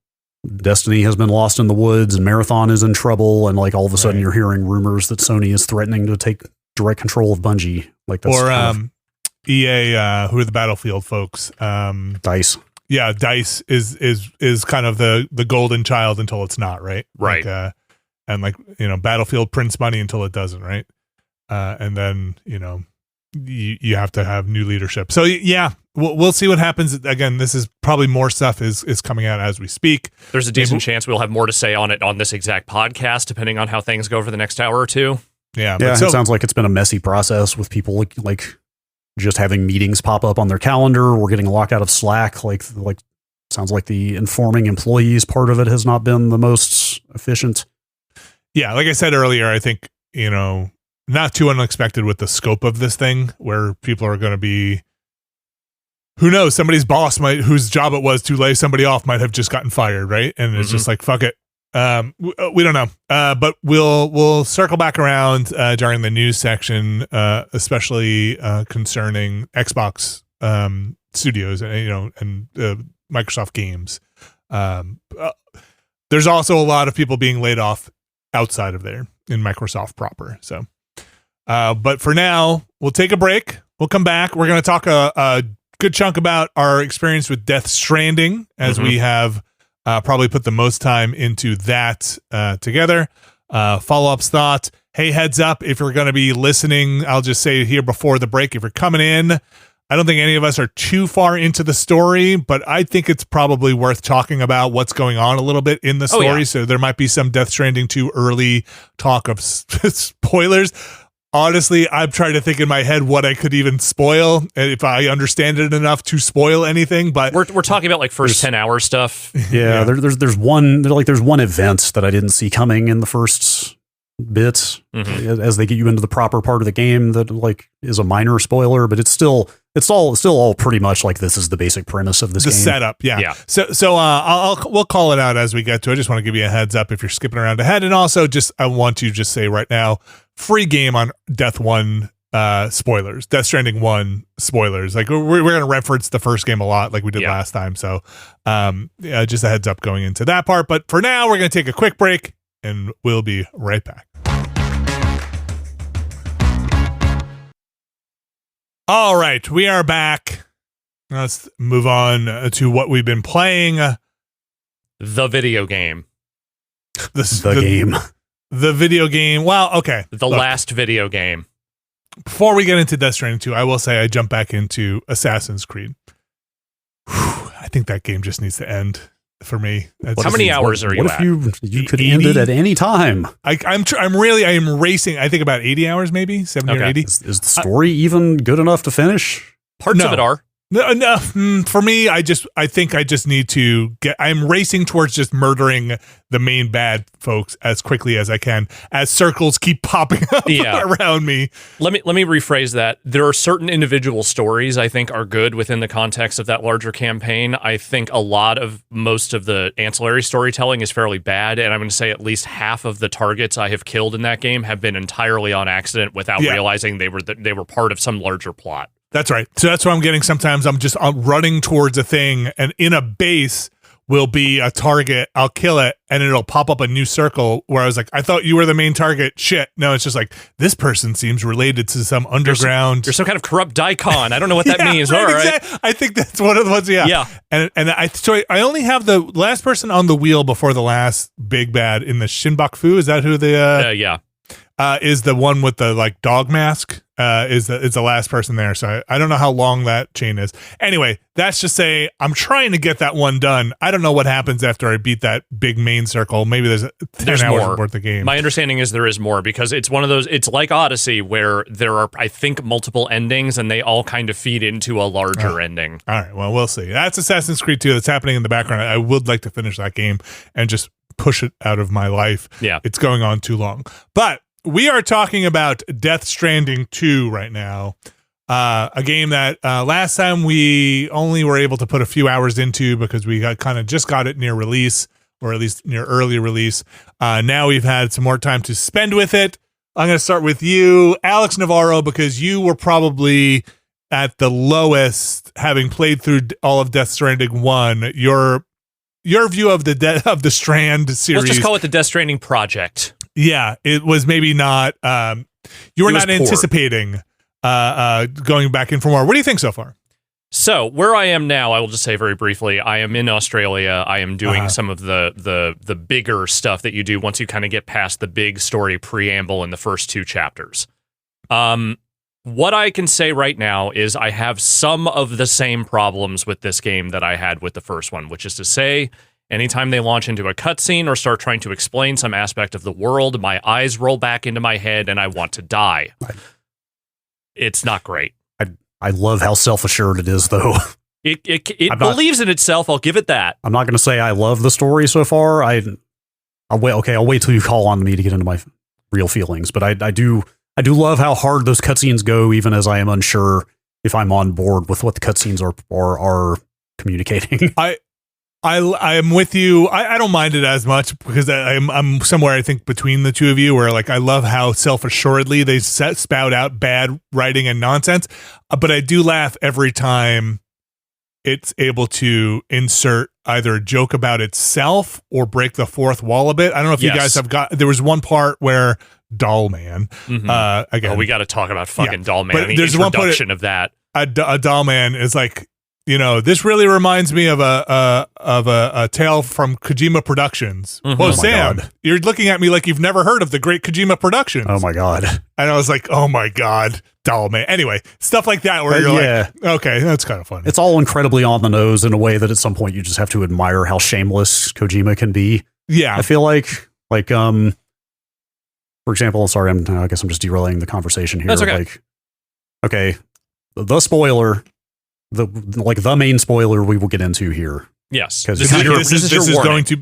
Destiny has been lost in the woods and Marathon is in trouble. And like all of a sudden you're hearing rumors that Sony is threatening to take direct control of Bungie. Like that's EA, who are the Battlefield folks? DICE. Yeah. DICE is kind of the golden child until it's not, right? Right. Like, and like, Battlefield prints money until it doesn't. Right. And then, you have to have new leadership. So yeah, we'll see what happens. Again, this is probably more stuff is coming out as we speak. There's a decent chance we'll have more to say on it on this exact podcast, depending on how things go for the next hour or two. Yeah. It sounds like it's been a messy process with people like just having meetings pop up on their calendar. We're getting locked out of Slack. Like sounds like the informing employees part of it has not been the most efficient. Yeah. Like I said earlier, I think, not too unexpected with the scope of this thing where people are going to be, who knows, somebody's boss whose job it was to lay somebody off might have just gotten fired. Right. And it's just like, fuck it. We don't know. But we'll circle back around, during the news section, especially, concerning Xbox, studios and Microsoft games. There's also a lot of people being laid off outside of there in Microsoft proper. So, but for now, we'll take a break. We'll come back. We're going to talk a good chunk about our experience with Death Stranding, as we have probably put the most time into that together. Follow-ups thoughts. Hey, heads up, if you're going to be listening, I'll just say here before the break, if you're coming in, I don't think any of us are too far into the story, but I think it's probably worth talking about what's going on a little bit in the story. So there might be some Death Stranding 2 early talk of spoilers. honestly, I'm trying to think in my head what I could even spoil, and if I understand it enough to spoil anything. But we're talking about like first 10-hour stuff. Yeah, there's one event that I didn't see coming in the first bit as they get you into the proper part of the game that like is a minor spoiler, but it's still all pretty much like this is the basic premise of this game. The setup, yeah. So we'll call it out as we get to it. I just want to give you a heads up if you're skipping around ahead, and also I want to just say right now, free game on Death 1 spoilers, Death Stranding 1 spoilers. Like we're going to reference the first game a lot, like we did last time. So just a heads up going into that part. But for now, we're going to take a quick break, and we'll be right back. All right, we are back. Let's move on to what we've been playing. The video game. The game. The video game. Well, okay. Last video game. Before we get into Death Stranding 2, I will say I jumped back into Assassin's Creed. I think that game just needs to end for me. How many hours are you at? What if you could end it at any time? I am racing. I think about 80 hours, maybe 70 or 80. Is the story even good enough to finish? Parts of it are. No, for me, I think I just need to I'm racing towards just murdering the main bad folks as quickly as I can as circles keep popping up around me. Let me rephrase that. There are certain individual stories I think are good within the context of that larger campaign. I think most of the ancillary storytelling is fairly bad, and I'm going to say at least half of the targets I have killed in that game have been entirely on accident without realizing they were part of some larger plot. That's right. So that's what I'm getting. Sometimes I'm just running towards a thing, and in a base will be a target. I'll kill it, and it'll pop up a new circle where I was like, I thought you were the main target. Shit. No, it's just like, this person seems related to some underground. You're some kind of corrupt daikon. I don't know what that means. Right, all right. Exactly. I think that's one of the ones. Yeah. And I only have the last person on the wheel before the last big bad in the Shinbaku. Is that who is the one with the like dog mask? Is the last person there. So I don't know how long that chain is. Anyway, that's just say I'm trying to get that one done. I don't know what happens after I beat that big main circle. Maybe there's 10 hours worth of game. My understanding is there is more because it's one of those, it's like Odyssey where there are, I think, multiple endings and they all kind of feed into a larger ending. All right. Well, we'll see. That's Assassin's Creed 2 that's happening in the background. I would like to finish that game and just push it out of my life. Yeah. It's going on too long. But we are talking about Death Stranding 2 right now, a game that last time we only were able to put a few hours into because we just got it near release, or at least near early release. Now we've had some more time to spend with it. I'm going to start with you, Alex Navarro, because you were probably at the lowest, having played through all of Death Stranding 1. Your view of the Strand series. Let's just call it the Death Stranding project. Yeah, it was maybe not. You were not anticipating going back in for more. What do you think so far? So where I am now, I will just say very briefly, I am in Australia. I am doing some of the bigger stuff that you do once you kind of get past the big story preamble in the first 2 chapters. What I can say right now is I have some of the same problems with this game that I had with the first one, which is to say, anytime they launch into a cutscene or start trying to explain some aspect of the world, my eyes roll back into my head and I want to die. It's not great. I love how self-assured it is, though. It believes in itself. I'll give it that. I'm not going to say I love the story so far. I'll wait till you call on me to get into my real feelings. But I do love how hard those cutscenes go, even as I am unsure if I'm on board with what the cutscenes are communicating. I am with you. I don't mind it as much because I'm somewhere, I think, between the two of you, where like I love how self-assuredly they spout out bad writing and nonsense, but I do laugh every time it's able to insert either a joke about itself or break the fourth wall a bit. I don't know if you guys have there was one part where Doll Man, again, we got to talk about fucking Doll Man. But there's one part of that. A Doll Man is like, you know, this really reminds me of a tale from Kojima Productions. Mm-hmm. Well, Sam, you're looking at me like you've never heard of the great Kojima Productions. Oh my God. And I was like, oh my God, Doll Man. Anyway, stuff like that where you're like, okay, that's kind of funny. It's all incredibly on the nose in a way that at some point you just have to admire how shameless Kojima can be. Yeah. I feel like For example, sorry, I guess I'm just derailing the conversation here. That's okay. Like, okay, the spoiler, the main spoiler we will get into here. Yes. Because This is going to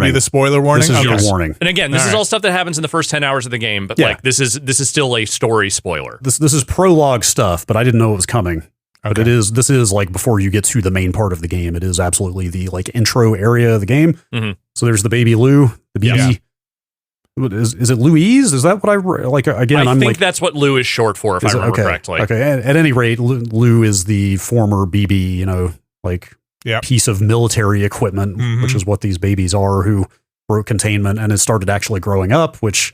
be the spoiler warning. This is your warning. And again, this is all stuff that happens in the first 10 hours of the game, but like this is still a story spoiler. This is prologue stuff, but I didn't know it was coming. But this is like before you get to the main part of the game. It is absolutely the like intro area of the game. Mm-hmm. So there's the baby Lou, the BB. Yeah. Is it Louise? Is that what I like? Again, I I'm think like, that's what Lou is short for, if I remember correctly. Okay. At any rate, Lou is the former BB, piece of military equipment, which is what these babies are, who broke containment and has started actually growing up, which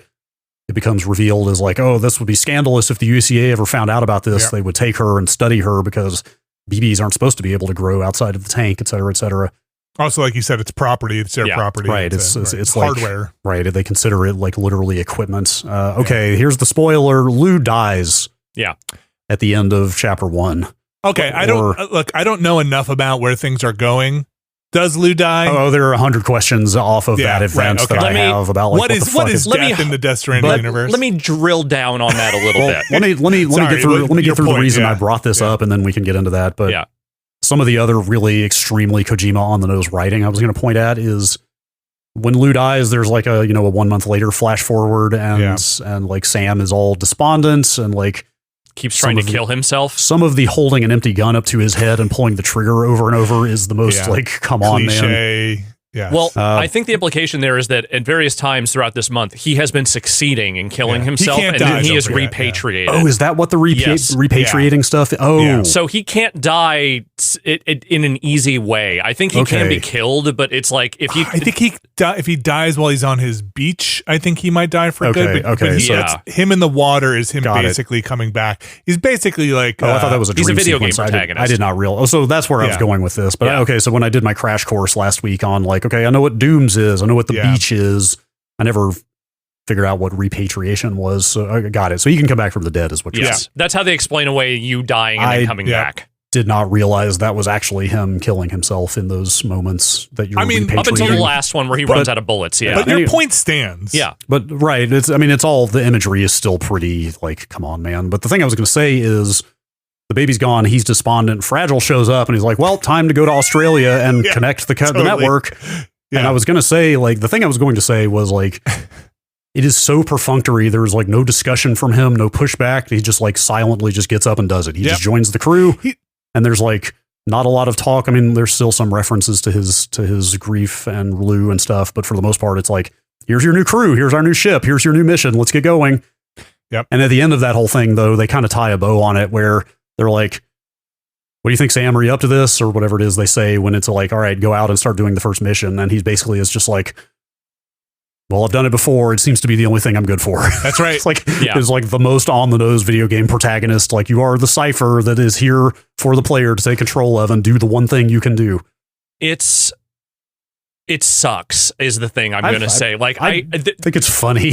it becomes revealed as like, oh, this would be scandalous if the UCA ever found out about this. They would take her and study her because BBs aren't supposed to be able to grow outside of the tank, et cetera, et cetera. Also, like you said, it's property. It's their property. Right. It's like hardware. Right. They consider it like literally equipment. Here's the spoiler. Lou dies. Yeah. At the end of chapter 1. Okay. I don't know enough about where things are going. Does Lou die? Oh, there are 100 questions off of that event that I have about like what is death in the Death Stranding universe? Let me drill down on that a little bit. Let me get through the reason I brought this up, and then we can get into that. But some of the other really extremely Kojima on the nose writing I was going to point at is when Lou dies, there's like a 1 month later flash forward, and like Sam is all despondent and like keeps trying to kill himself. Some of the holding an empty gun up to his head and pulling the trigger over and over is the most like, come cliche. On, man. Yeah. Well, I think the implication there is that at various times throughout this month, he has been succeeding in killing himself, and he is repatriated. Oh, is that what the repatriating stuff? Oh, so he can't die in an easy way. I think he can be killed, but it's like if he dies while he's on his beach, I think he might die for good. But so him in the water is him basically coming back. He's basically like I thought that was a dream video game sequence. protagonist. I did not realize. Oh, so that's where I was going with this. But so when I did my crash course last week on like, okay, I know what Dooms is. I know what the beach is. I never figured out what repatriation was. So I got it. So you can come back from the dead is what you're saying. That's how they explain away you dying and then coming back. Did not realize that was actually him killing himself in those moments that you're repatriating. Up until the last one where he runs out of bullets. Yeah. But your point stands. Yeah. But right. It's all the imagery is still pretty like, come on, man. But the thing I was going to say is the baby's gone. He's despondent. Fragile shows up and he's like, well, time to go to Australia and connect the network. Yeah. And I was going to say, like, the thing I was going to say was, like, it is so perfunctory. There's, like, no discussion from him, no pushback. He just, like, silently just gets up and does it. He just joins the crew, and there's, like, not a lot of talk. I mean, there's still some references to his grief and Lou and stuff, but for the most part, it's like, here's your new crew, here's our new ship, here's your new mission, let's get going. Yep. And at the end of that whole thing, though, they kind of tie a bow on it where they're like, what do you think, Sam? Are you up to this? Or whatever it is they say when it's like, all right, go out and start doing the first mission. And he's basically is just like, well, I've done it before. It seems to be the only thing I'm good for. That's right. It's like, it's like the most on the nose video game protagonist. Like you are the cipher that is here for the player to take control of and do the one thing you can do. It sucks is the thing I'm going to say. Like I think it's funny.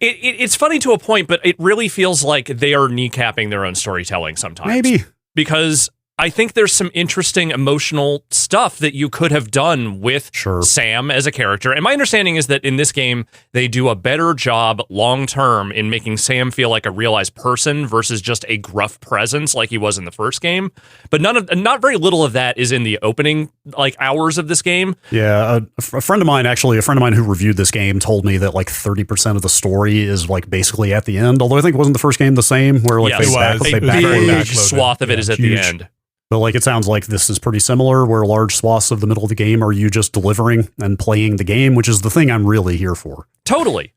It's funny to a point, but it really feels like they are kneecapping their own storytelling sometimes. Maybe. Because I think there's some interesting emotional stuff that you could have done with Sam as a character. And my understanding is that in this game, they do a better job long term in making Sam feel like a realized person versus just a gruff presence like he was in the first game. But not very little of that is in the opening like hours of this game. Yeah, a friend of mine who reviewed this game told me that like 30% of the story is like basically at the end. Although I think wasn't the first game the same where like a big swath of it is at the end. But like it sounds like this is pretty similar, where large swaths of the middle of the game are you just delivering and playing the game, which is the thing I'm really here for. Totally.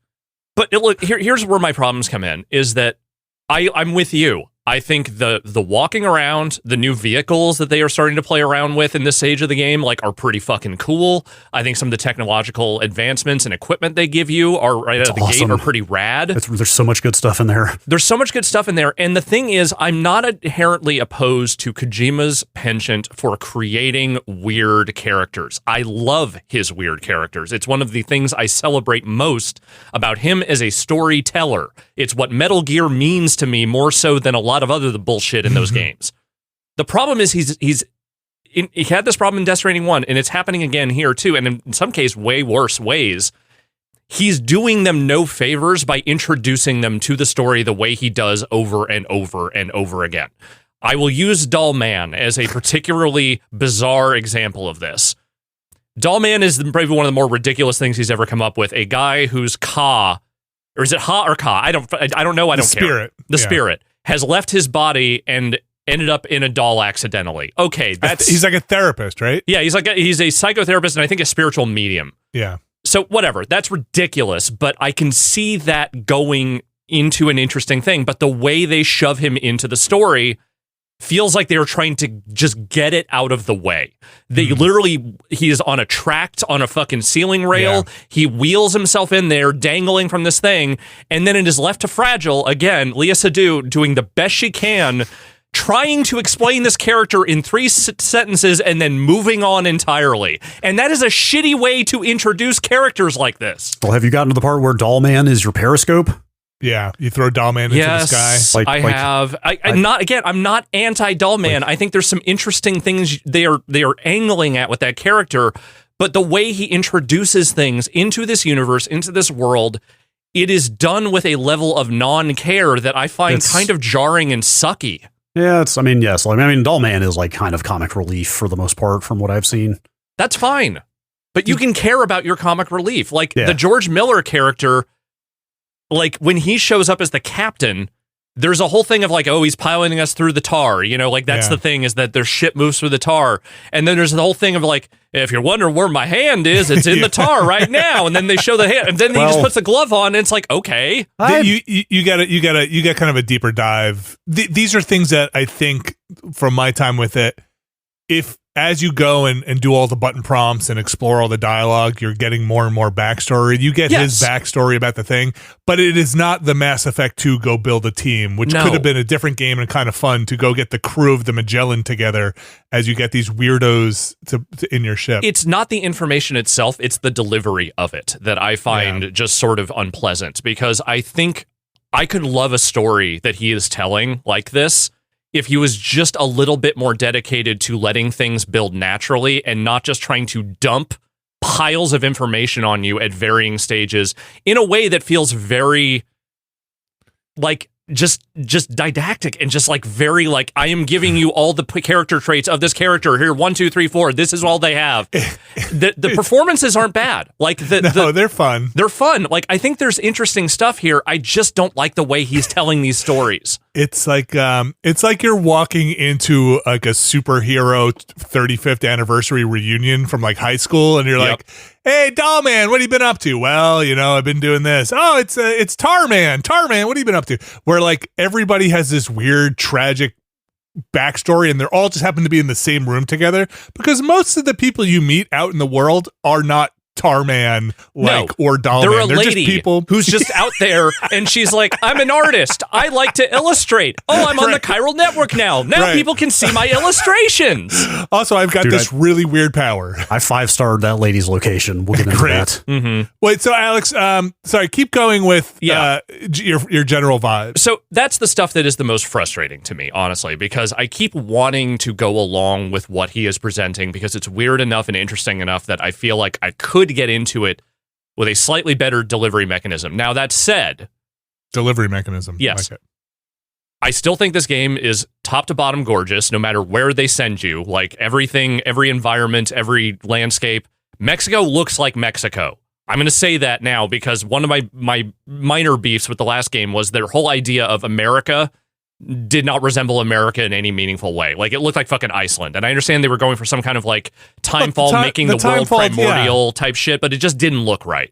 But look, here's where my problems come in, is that I'm with you. I think the walking around, the new vehicles that they are starting to play around with in this stage of the game, like, are pretty fucking cool. I think some of the technological advancements and equipment they give you are right out of the gate are pretty rad. There's so much good stuff in there. There's so much good stuff in there. And the thing is, I'm not inherently opposed to Kojima's penchant for creating weird characters. I love his weird characters. It's one of the things I celebrate most about him as a storyteller. It's what Metal Gear means to me more so than a lot of other bullshit in those games. The problem is he had this problem in Death Stranding 1, and it's happening again here too, and in some case way worse ways. he's doing them no favors by introducing them to the story the way he does over and over and over again. I will use Doll Man as a particularly bizarre example of this. Doll Man is probably one of the more ridiculous things he's ever come up with. A guy whose Ka, or is it Ha or Ka? I don't know. I don't care. The spirit has left his body and ended up in a doll accidentally. Okay, he's like a therapist, right? Yeah, he's a psychotherapist and I think a spiritual medium. Yeah. So whatever, that's ridiculous, but I can see that going into an interesting thing. But the way they shove him into the story feels like they were trying to just get it out of the way. They literally, he is on a tract on a fucking ceiling rail. Yeah. He wheels himself in there, dangling from this thing, and then it is left to Fragile, again, Leah Sadu doing the best she can, trying to explain this character in 3 sentences and then moving on entirely. And that is a shitty way to introduce characters like this. Well, have you gotten to the part where Doll Man is your periscope? Yeah, you throw Doll Man into the sky. I have. I'm not anti Doll Man. I think there's some interesting things they are angling at with that character, but the way he introduces things into this universe, into this world, it is done with a level of non-care that I find kind of jarring and sucky. Yeah, yes. Doll Man is like kind of comic relief for the most part from what I've seen. That's fine. But you can care about your comic relief. Like the George Miller character, like when he shows up as the captain, there's a whole thing of like, oh, he's piloting us through the tar. You know, like that's the thing is that their ship moves through the tar. And then there's the whole thing of like, if you're wondering where my hand is, it's in the tar right now. And then they show the hand, and then he just puts the glove on, and it's like, okay. You got kind of a deeper dive. These are things that I think from my time with it, if as you go and do all the button prompts and explore all the dialogue, you're getting more and more backstory. You get his backstory about the thing, but it is not the Mass Effect 2 go build a team, which could have been a different game and kind of fun to go get the crew of the Magellan together as you get these weirdos to in your ship. It's not the information itself, it's the delivery of it that I find just sort of unpleasant, because I think I could love a story that he is telling like this if he was just a little bit more dedicated to letting things build naturally and not just trying to dump piles of information on you at varying stages in a way that feels very like just didactic and just like very like, I am giving you all the character traits of this character here, 1, 2, 3, 4. This is all they have. The performances aren't bad. Like they're fun. They're fun. Like I think there's interesting stuff here. I just don't like the way he's telling these stories. It's like you're walking into like a superhero 35th anniversary reunion from like high school, and you're like, "Hey, Doll Man, what have you been up to?" "Well, I've been doing this." "Oh, it's Tar Man. Tar Man, what have you been up to?" Where like everybody has this weird, tragic backstory, and they're all just happen to be in the same room together, because most of the people you meet out in the world are not Tarman or Doll Man. They're a lady just people who's just out there, and she's like, I'm an artist. I like to illustrate. Oh, I'm on the Chiral Network now. Now people can see my illustrations. Also, I've got this really weird power. I 5-starred that lady's location. We'll get into that. Mm-hmm. Wait, so Alex, sorry, keep going with your general vibe. So that's the stuff that is the most frustrating to me, honestly, because I keep wanting to go along with what he is presenting because it's weird enough and interesting enough that I feel like I could get into it with a slightly better delivery mechanism. Now, that said... Delivery mechanism. Yes. Like it. I still think this game is top to bottom gorgeous, no matter where they send you. Like, everything, every environment, every landscape. Mexico looks like Mexico. I'm going to say that now because one of my minor beefs with the last game was their whole idea of America did not resemble America in any meaningful way. Like, it looked like fucking Iceland. And I understand they were going for some kind of, like, timefall, making the world primordial type shit, but it just didn't look right.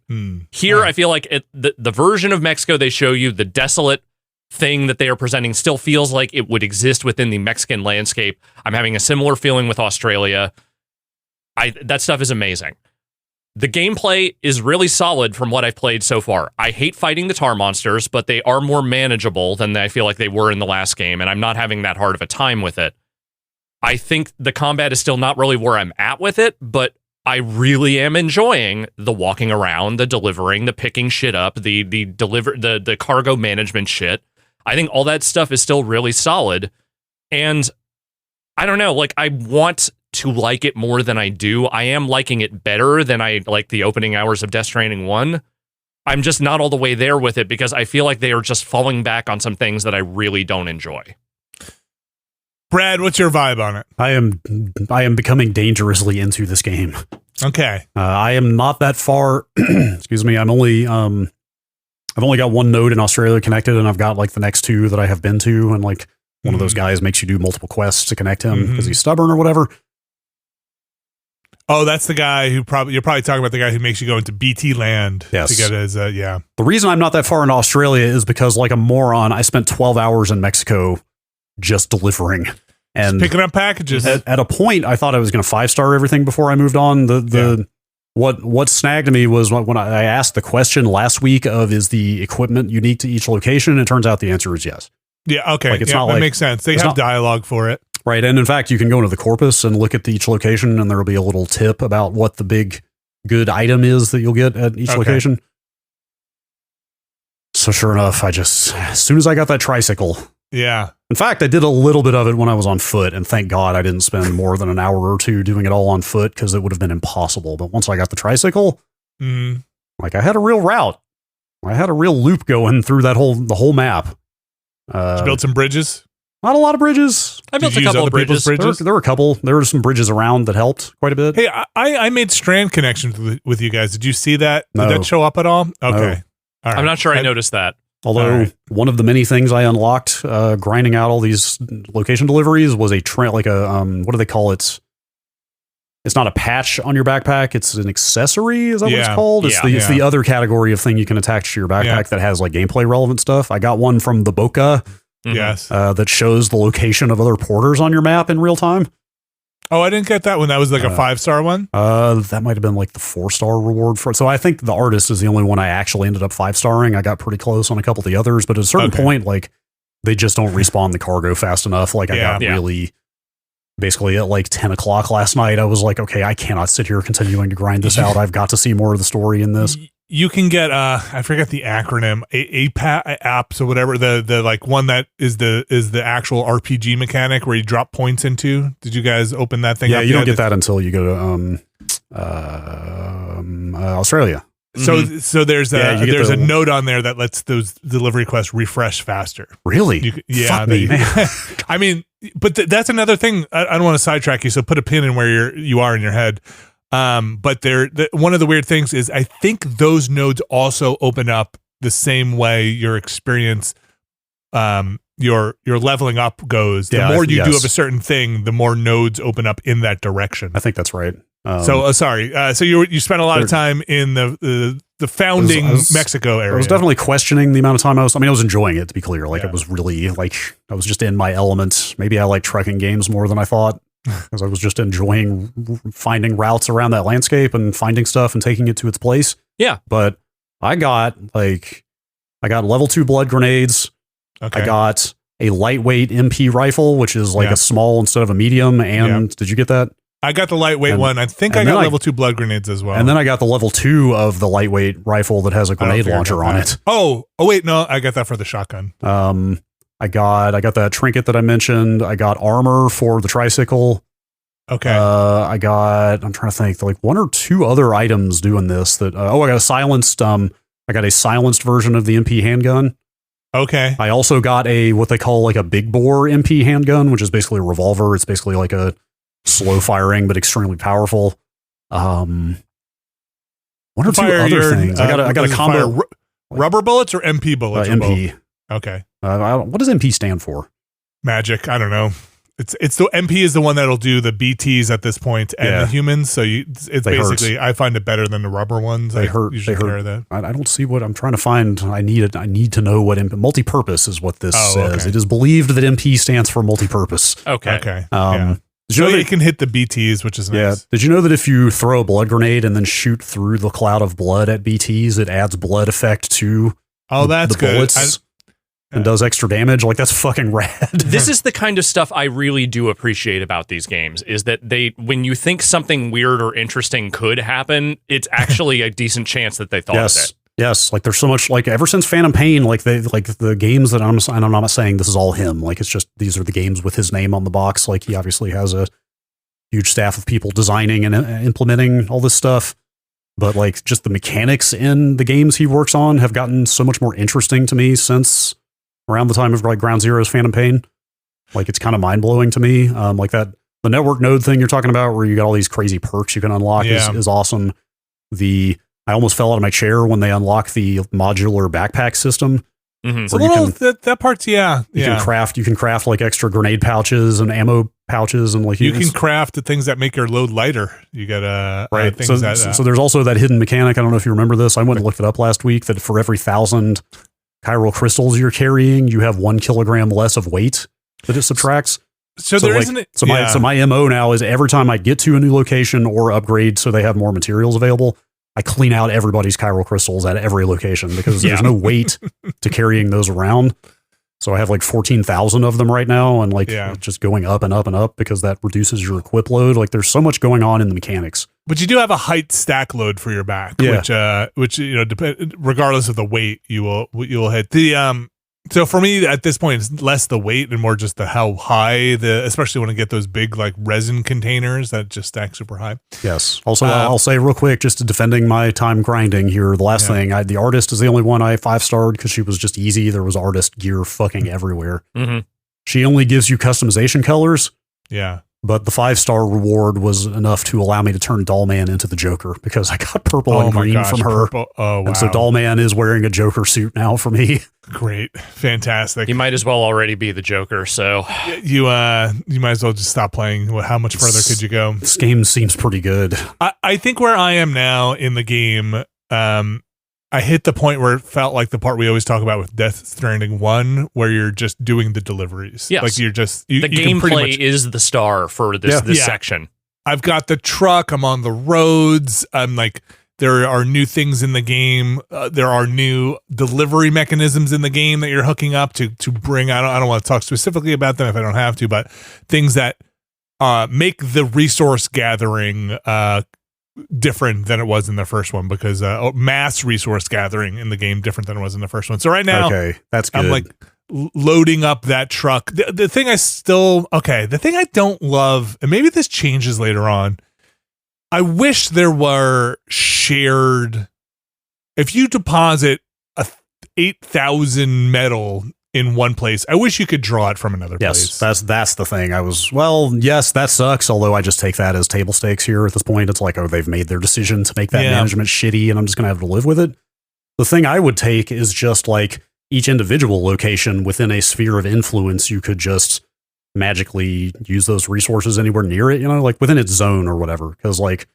Here, I feel like the version of Mexico they show you, the desolate thing that they are presenting, still feels like it would exist within the Mexican landscape. I'm having a similar feeling with Australia. That stuff is amazing. The gameplay is really solid from what I've played so far. I hate fighting the tar monsters, but they are more manageable than I feel like they were in the last game, and I'm not having that hard of a time with it. I think the combat is still not really where I'm at with it, but I really am enjoying the walking around, the delivering, the picking shit up, the cargo management shit. I think all that stuff is still really solid, and I don't know, like, I want to like it more than I do. I am liking it better than I like the opening hours of Death Stranding 1, I'm just not all the way there with it because I feel like they are just falling back on some things that I really don't enjoy. Brad, what's your vibe on it? I am becoming dangerously into this game. Okay. I am not that far. Excuse me. I've only got one node in Australia connected, and I've got like the next two that I have been to, and like one of those guys makes you do multiple quests to connect him because he's stubborn or whatever. Oh, that's the guy who you're probably talking about the guy who makes you go into BT land to get his, yeah. The reason I'm not that far in Australia is because, like a moron, I spent 12 hours in Mexico just delivering. And just picking up packages. At a point, I thought I was going to 5-star everything before I moved on. What snagged me was when I asked the question last week of is the equipment unique to each location? It turns out the answer is yes. Yeah, okay. Like, it's yeah, not that like, makes sense. They have dialogue for it. Right. And in fact, you can go into the corpus and look at each location, and there will be a little tip about what the big good item is that you'll get at each location. So sure enough, as soon as I got that tricycle. Yeah. In fact, I did a little bit of it when I was on foot, and thank God I didn't spend more than an hour or two doing it all on foot because it would have been impossible. But once I got the tricycle, like I had a real route. I had a real loop going through the whole map. Did you build some bridges? Not a lot of bridges. I built a couple of bridges. There were a couple. There were some bridges around that helped quite a bit. Hey, I made strand connections with you guys. Did you see that? No. Did that show up at all? Okay. No. All right. I'm not sure I noticed that. Although one of the many things I unlocked grinding out all these location deliveries was what do they call it? It's not a patch on your backpack. It's an accessory. Is that what it's called? It's the other category of thing you can attach to your backpack that has like gameplay relevant stuff. I got one from the Boca. Yes. That shows the location of other porters on your map in real time. Oh, I didn't get that one. That was like a 5-star one? That might have been like the 4-star reward for it. So I think the artist is the only one I actually ended up 5-starring. I got pretty close on a couple of the others, but at a certain point, like they just don't respawn the cargo fast enough. Like I got really basically at like 10 o'clock last night, I was like, okay, I cannot sit here continuing to grind this out. I've got to see more of the story in this. You can get I forget the acronym, apps or whatever, the like one that is the actual RPG mechanic where you drop points into. Did you guys open that thing up? Yeah, you don't get that until you go to Australia. So there's a note on there that lets those delivery quests refresh faster. Really? Fuck me, man. I mean, but that's another thing. I don't want to sidetrack you, so put a pin in where you are in your head. But one of the weird things is I think those nodes also open up the same way your experience, your leveling up goes. The more you do of a certain thing, the more nodes open up in that direction. I think that's right. So you spent a lot of time in the founding Mexico area. I was definitely questioning the amount of time I was enjoying it, to be clear. Like it was really like, I was just in my element. Maybe I like trucking games more than I thought. Because I was just enjoying finding routes around that landscape and finding stuff and taking it to its place. Yeah. But I got level 2 blood grenades. Okay. I got a lightweight MP rifle, which is like a small instead of a medium. And did you get that? I got the lightweight one. I think I got level 2 blood grenades as well. And then I got the level 2 of the lightweight rifle that has a grenade launcher on it. Oh, wait, no, I got that for the shotgun. I got that trinket that I mentioned. I got armor for the tricycle. Okay. I'm trying to think, like 1 or 2 other items doing this I got a silenced version of the MP handgun. Okay. I also got what they call like a big bore MP handgun, which is basically a revolver. It's basically like a slow firing, but extremely powerful. 1 or 2 other things. I got a combo. Rubber bullets or MP bullets? MP. Okay. What does MP stand for? Magic. I don't know. It's the MP is the one that'll do the BTs at this point and the humans. So it's basically I find it better than the rubber ones. They hurt. Carry that. I don't see what I'm trying to find. I need to know what multi-purpose is what this says. Okay. It is believed that MP stands for multi-purpose. Okay. Okay. Did you know that it can hit the BTs, which is nice. Yeah. Did you know that if you throw a blood grenade and then shoot through the cloud of blood at BTs, it adds blood effect to that's the bullets? And does extra damage? Like, that's fucking rad. This is the kind of stuff I really do appreciate about these games, is that when you think something weird or interesting could happen, it's actually a decent chance that they thought of it. Yes, like there's so much, like ever since Phantom Pain, like the games that I'm not saying this is all him. Like it's just, these are the games with his name on the box. Like he obviously has a huge staff of people designing and implementing all this stuff. but like just the mechanics in the games he works on have gotten so much more interesting to me since around the time of like Ground Zero's Phantom Pain. Like it's kind of mind blowing to me. Like that, the network node thing you're talking about where you got all these crazy perks you can unlock is awesome. I almost fell out of my chair when they unlock the modular backpack system. Mm-hmm. So that part's you can craft like extra grenade pouches and ammo pouches, and like you can craft the things that make your load lighter. You got right. Things so there's also that hidden mechanic. I don't know if you remember this. I went and looked it up last week. That for every 1,000 chiral crystals you're carrying, you have 1 kilogram less of weight that it subtracts. So there isn't. So my MO now is every time I get to a new location or upgrade, so they have more materials available, I clean out everybody's chiral crystals at every location because there's no weight to carrying those around. So I have like 14,000 of them right now, and like just going up and up and up because that reduces your equip load. Like there's so much going on in the mechanics. But you do have a height stack load for your back, which regardless of the weight, you will hit the. So for me, at this point, it's less the weight and more just how high especially when I get those big like resin containers that just stack super high. Yes. Also, I'll say real quick, just defending my time grinding here. The last thing, the artist is the only one I 5-starred because she was just easy. There was artist gear fucking everywhere. Mm-hmm. She only gives you customization colors. Yeah. But the 5-star reward was enough to allow me to turn Dollman into the Joker because I got purple and green from her. Purple. Oh, wow. And so Dollman is wearing a Joker suit now for me. Great. Fantastic. You might as well already be the Joker, so you might as well just stop playing. How much further could you go? This game seems pretty good. I think where I am now in the game, I hit the point where it felt like the part we always talk about with Death Stranding 1, where you're just doing the deliveries. Yes. Like you're just... the gameplay is the star for this section. I've got the truck. I'm on the roads. I'm like... There are new things in the game. There are new delivery mechanisms in the game that you're hooking up to bring. I don't want to talk specifically about them if I don't have to, but things that make the resource gathering different than it was in the first one, because mass resource gathering in the game different than it was in the first one. So right now, that's good. I'm like loading up that truck. The thing I don't love, and maybe this changes later on, I wish there were shared. If you deposit 8,000 metal in one place, I wish you could draw it from another place. Yes, that's the thing. Yes, that sucks. Although I just take that as table stakes here at this point. It's like, they've made their decision to make that management shitty, and I'm just gonna have to live with it. The thing I would take is just like each individual location within a sphere of influence. You could just magically use those resources anywhere near it, like within its zone or whatever. Because like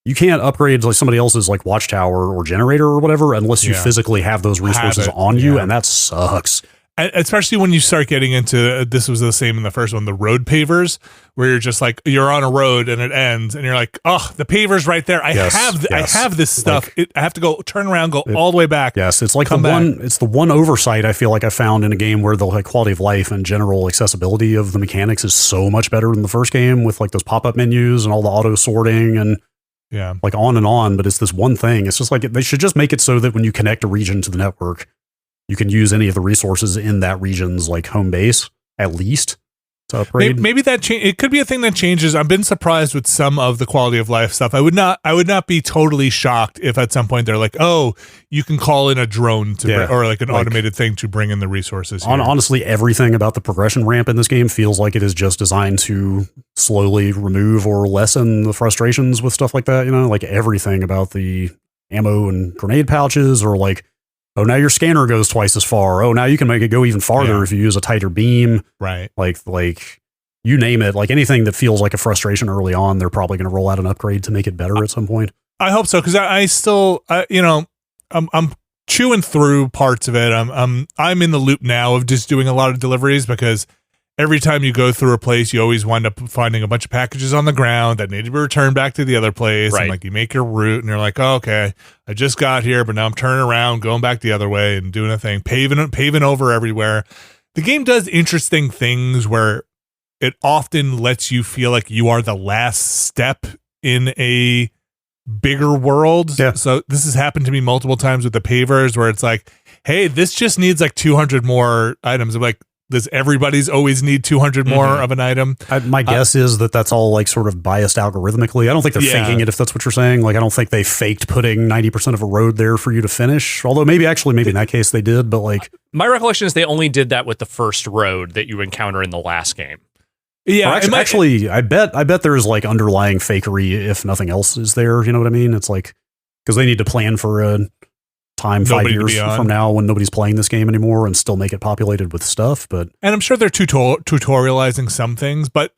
you can't upgrade like somebody else's like watchtower or generator or whatever unless you physically have those resources on you, and that sucks. Especially when you start getting into, this was the same in the first one, the road pavers, where you're just like, you're on a road and it ends and you're like, oh, the paver's right there. I have this stuff. I have to go turn around, all the way back. Yes. It's like it's the one oversight I feel like I found in a game where the like quality of life and general accessibility of the mechanics is so much better than the first game, with like those pop-up menus and all the auto sorting and like on and on. But it's this one thing. It's just like, they should just make it so that when you connect a region to the network, you can use any of the resources in that region's like home base, at least, to upgrade. Maybe that it could be a thing that changes. I've been surprised with some of the quality of life stuff. I would not be totally shocked if at some point they're like, oh, you can call in a drone or like an automated thing to bring in the resources. Honestly, everything about the progression ramp in this game feels like it is just designed to slowly remove or lessen the frustrations with stuff like that. Like everything about the ammo and grenade pouches, or like, oh, now your scanner goes twice as far. Oh, now you can make it go even farther if you use a tighter beam. Right. Like you name it. Like anything that feels like a frustration early on, they're probably going to roll out an upgrade to make it better at some point. I hope so, because I still, I'm chewing through parts of it. I'm in the loop now of just doing a lot of deliveries, because every time you go through a place, you always wind up finding a bunch of packages on the ground that need to be returned back to the other place. Right. And like you make your route and you're like, oh, okay, I just got here, but now I'm turning around, going back the other way and doing a thing, paving over everywhere. The game does interesting things where it often lets you feel like you are the last step in a bigger world. Yeah. So this has happened to me multiple times with the pavers, where it's like, hey, this just needs like 200 more items. I'm like, Does everybody's always need 200 more of an item? My guess is that that's all like sort of biased algorithmically. I don't think they're faking it, if that's what you're saying. Like, I don't think they faked putting 90% of a road there for you to finish. Although maybe in that case they did, but like, my recollection is they only did that with the first road that you encounter in the last game. Yeah, actually, I bet there's like underlying fakery if nothing else is there. You know what I mean? It's like, because they need to plan for a time 5 years from now when nobody's playing this game anymore and still make it populated with stuff. And I'm sure they're tutorializing some things, but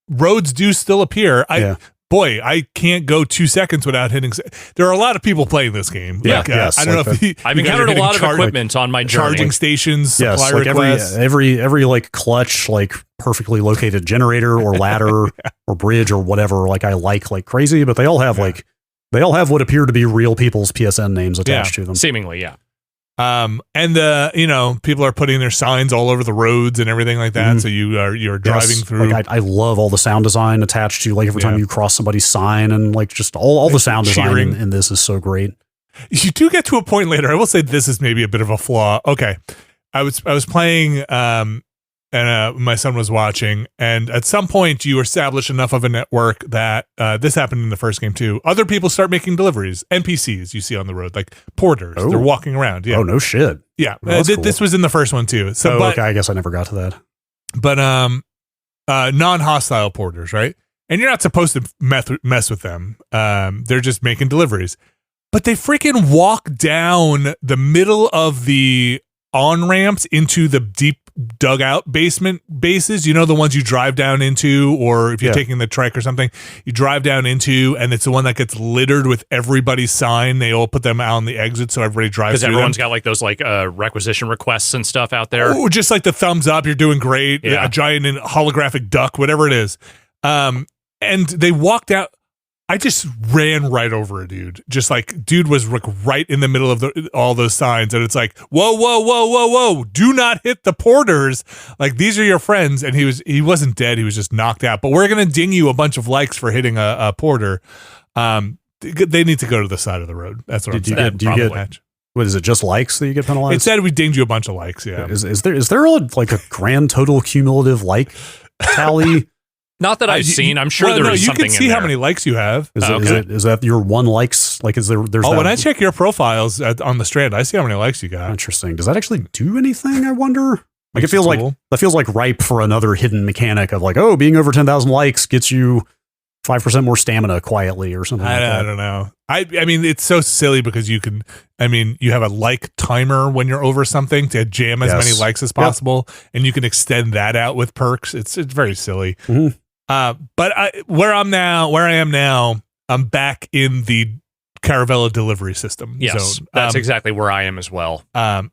roads do still appear. Boy, I can't go 2 seconds without hitting. There are a lot of people playing this game. Yeah, yes, I don't know if I've encountered a lot of equipment on my journey. Charging stations, yes, supply like requests. every like clutch, like perfectly located generator or ladder or bridge or whatever. Like I like crazy, but they all have what appear to be real people's PSN names attached to them. Seemingly, yeah. And people are putting their signs all over the roads and everything like that. So you're driving through. Like I love all the sound design attached to, like, every time you cross somebody's sign, and like just all the sound design in this is so great. You do get to a point later. I will say this is maybe a bit of a flaw. Okay, I was playing and my son was watching, and at some point you establish enough of a network that this happened in the first game too. Other people start making deliveries, NPCs you see on the road, like porters. They're walking around. Yeah. Oh, no shit. Yeah, cool. This was in the first one too. So, okay, I guess I never got to that. But non-hostile porters, right? And you're not supposed to mess with them. They're just making deliveries, but they freaking walk down the middle of the on ramps into the deep dugout basement bases, the ones you drive down into, or if you're taking the trike or something, you drive down into, and it's the one that gets littered with everybody's sign. They all put them out on the exit so everybody drives through. Because everyone's got like those requisition requests and stuff out there. Oh, just like the thumbs up, you're doing great, a giant and holographic duck, whatever it is. And they walked out. I just ran right over a dude. Just like, dude was like right in the middle of all those signs. And it's like, whoa. Do not hit the porters. Like, these are your friends. And he wasn't dead. He was just knocked out. But we're going to ding you a bunch of likes for hitting a porter. They need to go to the side of the road. That's what I'm saying. Do you get, what is it, just likes that you get penalized? It said we dinged you a bunch of likes, yeah. Is there a grand total cumulative like tally? Not that I've seen. I'm sure there is something in there. You can see how many likes you have. Is that your one likes? Like, is there? There's when I check your profiles on the Strand, I see how many likes you got. Interesting. Does that actually do anything? I wonder. Like, it feels like ripe for another hidden mechanic of like, being over 10,000 likes gets you 5% more stamina quietly or something. I don't know. I mean, it's so silly because you have a like timer when you're over something to jam as many likes as possible, and you can extend that out with perks. It's very silly. Mm-hmm. But where I am now, I'm back in the Caravella delivery system. Yes, that's exactly where I am as well. I'm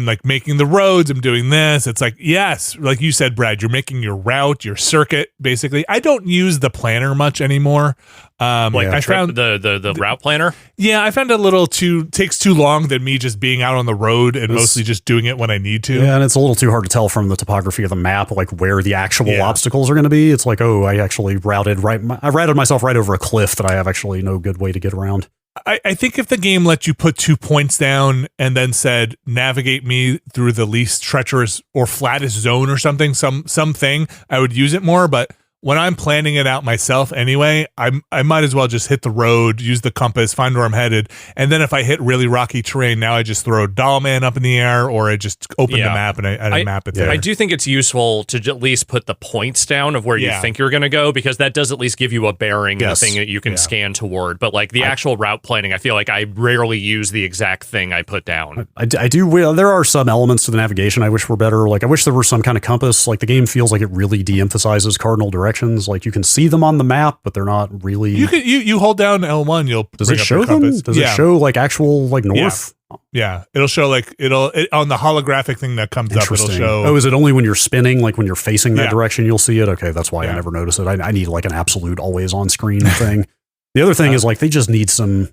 like making the roads. I'm doing this. It's like, yes, like you said, Brad, you're making your route, your circuit. Basically, I don't use the planner much anymore. I found the route planner. Yeah, I found it takes too long than me just being out on the road and mostly just doing it when I need to. Yeah, and it's a little too hard to tell from the topography of the map, like where the actual obstacles are going to be. It's like, I actually routed myself right over a cliff that I have actually no good way to get around. I think if the game let you put 2 points down and then said, navigate me through the least treacherous or flattest zone or something, something, I would use it more. But when I'm planning it out myself anyway, I might as well just hit the road, use the compass, find where I'm headed. And then if I hit really rocky terrain, now I just throw Doll Man up in the air, or I just open the map and I map it there. I do think it's useful to at least put the points down of where you think you're going to go, because that does at least give you a bearing and a thing that you can scan toward. But like the actual route planning, I feel like I rarely use the exact thing I put down. I do. Well, there are some elements to the navigation I wish were better. Like, I wish there were some kind of compass. Like, the game feels like it really de-emphasizes cardinal directions. Like, you can see them on the map, but they're not really. You hold down L1. Does it show them? Does it show like actual like north? Yeah, it'll show like on the holographic thing that comes up. It'll show. Oh, is it only when you're spinning, like when you're facing that direction, you'll see it? Okay, that's why I never notice it. I need like an absolute always on screen thing. The other thing is like they just need some.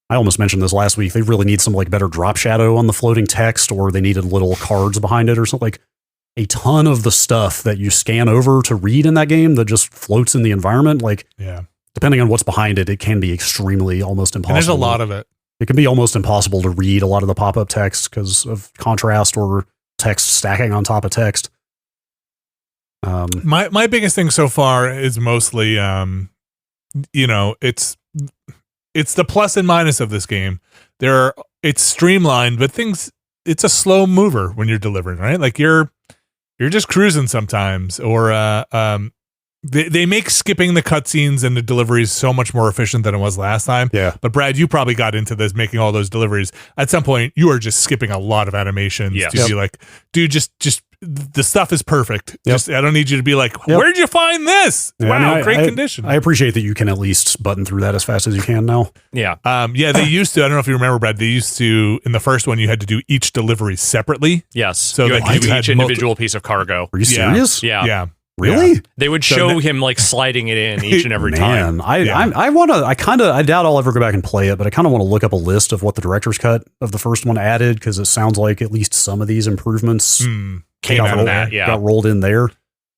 I almost mentioned this last week. They really need some like better drop shadow on the floating text, or they needed little cards behind it or something. Like, a ton of the stuff that you scan over to read in that game that just floats in the environment, like, depending on what's behind it, it can be extremely almost impossible. And there's a lot of it. It can be almost impossible to read a lot of the pop-up text because of contrast or text stacking on top of text. My biggest thing so far is mostly, it's the plus and minus of this game. It's streamlined, but it's a slow mover when you're delivering, right? Like you're just cruising sometimes, or they make skipping the cutscenes and the deliveries so much more efficient than it was last time. Yeah. But Brad, you probably got into this making all those deliveries. At some point, you are just skipping a lot of animations to be like, dude, just the stuff is perfect. Yep. I don't need you to be like, where'd you find this? Yeah, wow, great condition. I appreciate that you can at least button through that as fast as you can now. Yeah. They used to, I don't know if you remember, Brad, they used to, in the first one, you had to do each delivery separately. Yes. So you like had to do you each had individual piece of cargo. Are you serious? Yeah. Yeah. Really? Yeah. They would show him like sliding it in each and every time. Man, I doubt I'll ever go back and play it, but I kind of want to look up a list of what the director's cut of the first one added, because it sounds like at least some of these improvements Came out of that, got rolled in there.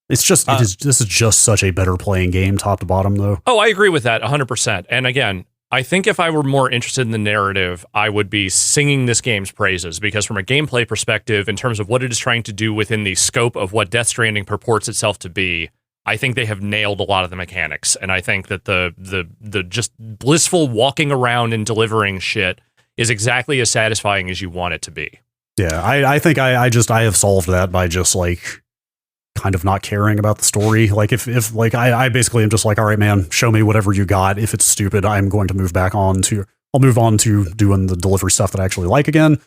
It's just, this is just such a better playing game, top to bottom, though. Oh, I agree with that 100%. And again, I think if I were more interested in the narrative, I would be singing this game's praises, because from a gameplay perspective, in terms of what it is trying to do within the scope of what Death Stranding purports itself to be, I think they have nailed a lot of the mechanics. And I think that the just blissful walking around and delivering shit is exactly as satisfying as you want it to be. Yeah, I think I have solved that by just like kind of not caring about the story. Like if like I basically am just like, all right, man, show me whatever you got. If it's stupid, I'm going to move on to doing the delivery stuff that I actually like again.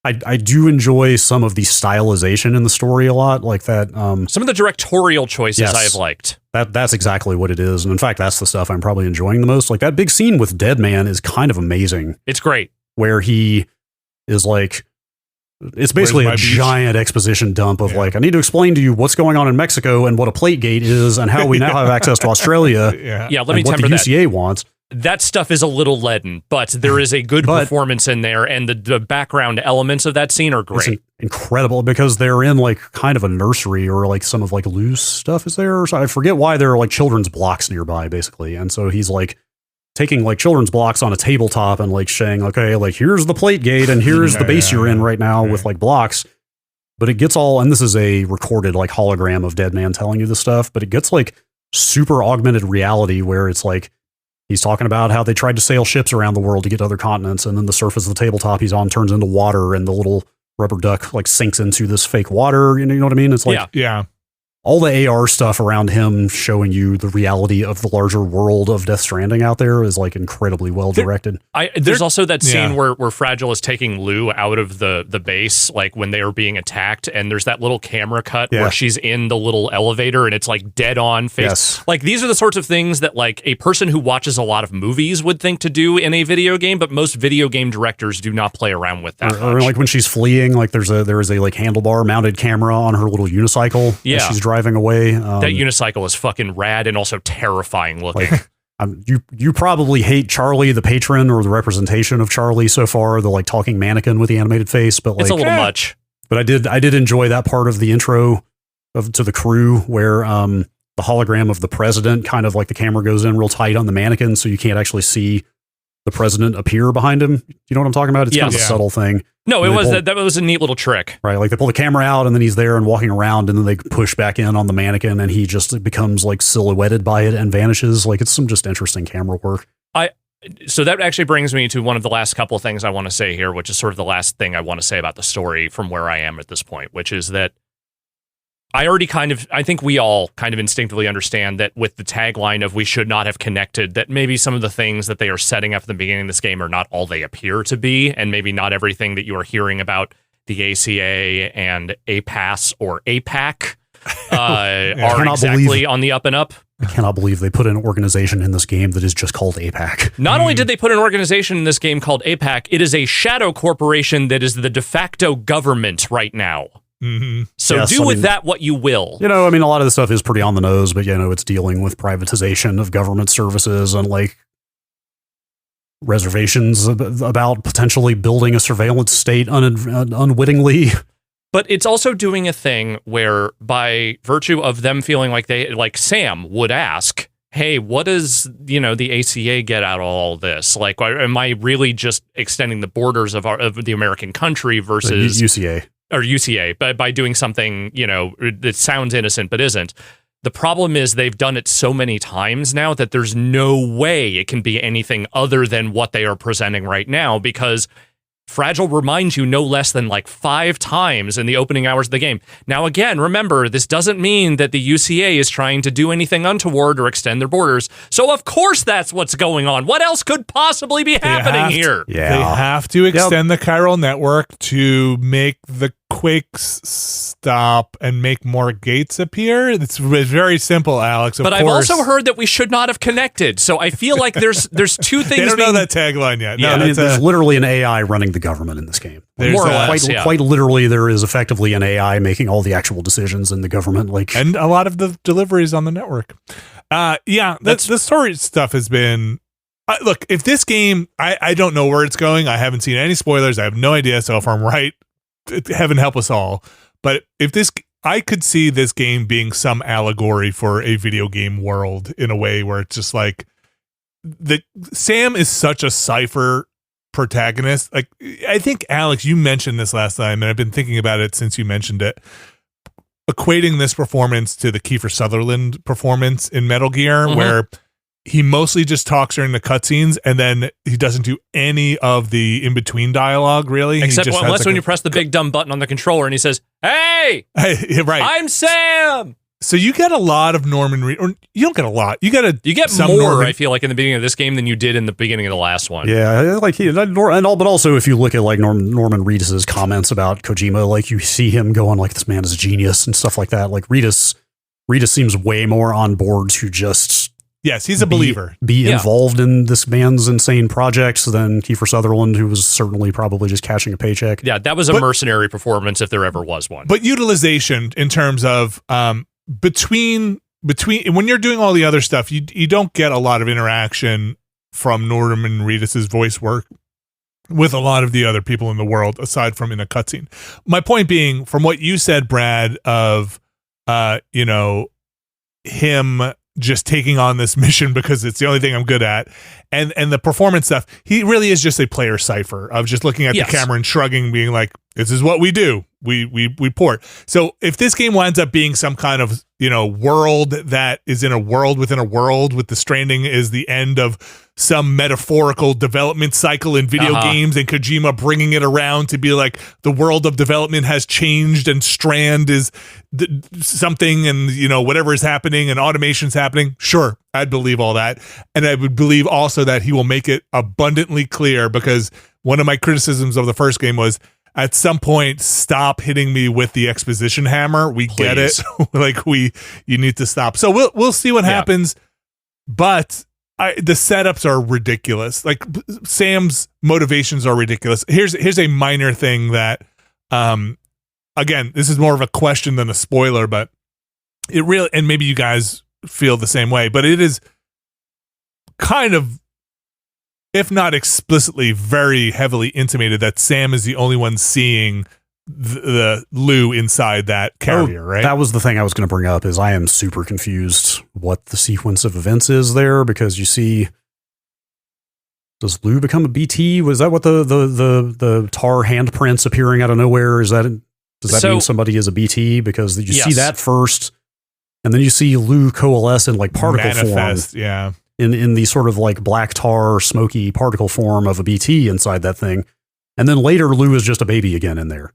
I do enjoy some of the stylization in the story a lot, like that. Some of the directorial choices I have liked. That's exactly what it is. And in fact, that's the stuff I'm probably enjoying the most. Like that big scene with Dead Man is kind of amazing. It's great. Where he is like, it's basically a giant exposition dump of like, I need to explain to you what's going on in Mexico and what a plate gate is and how we now have access to Australia. Let me temper what the UCA wants. That stuff is a little leaden, but there is a good performance in there, and the background elements of that scene are great. It's incredible, because they're in like kind of a nursery, or like some of like loose stuff is there. So I forget why there are like children's blocks nearby, basically. And so he's like taking like children's blocks on a tabletop and like saying, okay, like here's the plate gate and here's the base you're in right now with like blocks. But it gets all, and this is a recorded like hologram of Dead Man telling you this stuff, but it gets like super augmented reality, where it's like, he's talking about how they tried to sail ships around the world to get to other continents, and then the surface of the tabletop he's on turns into water, and the little rubber duck like sinks into this fake water. You know what I mean? It's like all the AR stuff around him showing you the reality of the larger world of Death Stranding out there is like incredibly well directed. There's also that scene where Fragile is taking Lou out of the base, like when they are being attacked, and there's that little camera cut where she's in the little elevator and it's like dead on face. Yes. Like these are the sorts of things that like a person who watches a lot of movies would think to do in a video game, but most video game directors do not play around with that. Or like when she's fleeing, like there is a like handlebar mounted camera on her little unicycle as she's driving away. That unicycle is fucking rad and also terrifying looking. Like, you probably hate Charlie the patron, or the representation of Charlie so far, the like talking mannequin with the animated face, but like it's a little much. But I did enjoy that part of the intro to the crew, where the hologram of the president, kind of like the camera goes in real tight on the mannequin, so you can't actually see the president appear behind him. You know what I'm talking about? It's kind of a subtle thing. No, that was a neat little trick. Right, like they pull the camera out and then he's there and walking around, and then they push back in on the mannequin and he just becomes like silhouetted by it and vanishes. Like it's some just interesting camera work. So that actually brings me to one of the last couple of things I want to say here, which is sort of the last thing I want to say about the story from where I am at this point, which is that I think we all kind of instinctively understand that with the tagline of "we should not have connected," that maybe some of the things that they are setting up at the beginning of this game are not all they appear to be, and maybe not everything that you are hearing about the ACA and APAS or APAC are exactly on the up and up. I cannot believe they put an organization in this game that is just called APAC. Not only did they put an organization in this game called APAC, it is a shadow corporation that is the de facto government right now. Mm-hmm. So do with that what you will. You know, I mean, a lot of this stuff is pretty on the nose, but, you know, it's dealing with privatization of government services and, like, reservations about potentially building a surveillance state unwittingly. But it's also doing a thing where, by virtue of them feeling like like Sam would ask, hey, what does, the ACA get out of all this? Like, am I really just extending the borders of the American country versus UCA? or UCA, by doing something, that sounds innocent but isn't. The problem is they've done it so many times now that there's no way it can be anything other than what they are presenting right now, because Fragile reminds you no less than like 5 times in the opening hours of the game. Now, again, remember, this doesn't mean that the UCA is trying to do anything untoward or extend their borders. So, of course, that's what's going on. What else could possibly be happening here? They have to extend the chiral network to make the quakes stop and make more gates appear. It's very simple, Alex. But I've also heard that we should not have connected. So I feel like there's 2 things. They don't know that tagline yet. No, there's literally an AI running the government in this game. More or less, quite literally, there is effectively an AI making all the actual decisions in the government, and a lot of the deliveries on the network. The story stuff has been. Look, if this game, I don't know where it's going. I haven't seen any spoilers. I have no idea. So if I'm right, heaven help us all. But I could see this game being some allegory for a video game world in a way where it's just like Sam is such a cipher protagonist. Like, I think, Alex, you mentioned this last time, and I've been thinking about it since you mentioned it, equating this performance to the Kiefer Sutherland performance in Metal Gear, where he mostly just talks during the cutscenes, and then he doesn't do any of the in-between dialogue, really. Except unless when you press the big dumb button on the controller and he says, "Hey, right, I'm Sam." So you get a lot of Norman Reed, or you don't get a lot. You get some more. Norman, I feel like, in the beginning of this game than you did in the beginning of the last one. Yeah, but also if you look at like Norman Reedus's comments about Kojima, like you see him going like, "This man is a genius" and stuff like that. Like Reedus seems way more on board to just. Yes, he's a believer. Be involved in this man's insane projects than Kiefer Sutherland, who was certainly probably just cashing a paycheck. Yeah, that was a mercenary performance if there ever was one. But utilization in terms of between when you're doing all the other stuff, you don't get a lot of interaction from Norman Reedus's voice work with a lot of the other people in the world, aside from in a cutscene. My point being, from what you said, Brad, of him just taking on this mission because it's the only thing I'm good at, and the performance stuff, he really is just a player cipher of just looking at the camera and shrugging, being like, "This is what we do. We port." So if this game winds up being some kind of world that is in a world within a world, with the Stranding is the end of some metaphorical development cycle in video games, and Kojima bringing it around to be like, the world of development has changed and Strand is something, and whatever is happening and automation's happening, sure, I'd believe all that. And I would believe also that he will make it abundantly clear, because one of my criticisms of the first game was, at some point, stop hitting me with the exposition hammer. We get it. You need to stop. So we'll see what happens. But the setups are ridiculous. Like, Sam's motivations are ridiculous. Here's a minor thing that, again, this is more of a question than a spoiler, but it really, and maybe you guys feel the same way, but it is kind of, if not explicitly, very heavily intimated that Sam is the only one seeing the Lou inside that carrier, right? That was the thing I was going to bring up, is I am super confused what the sequence of events is there, because you see, does Lou become a BT? Was that what the tar handprints appearing out of nowhere? Does that mean somebody is a BT? Because you see that first, and then you see Lou coalesce in like particle manifest, form. In the sort of like black tar, smoky particle form of a BT inside that thing. And then later, Lou is just a baby again in there.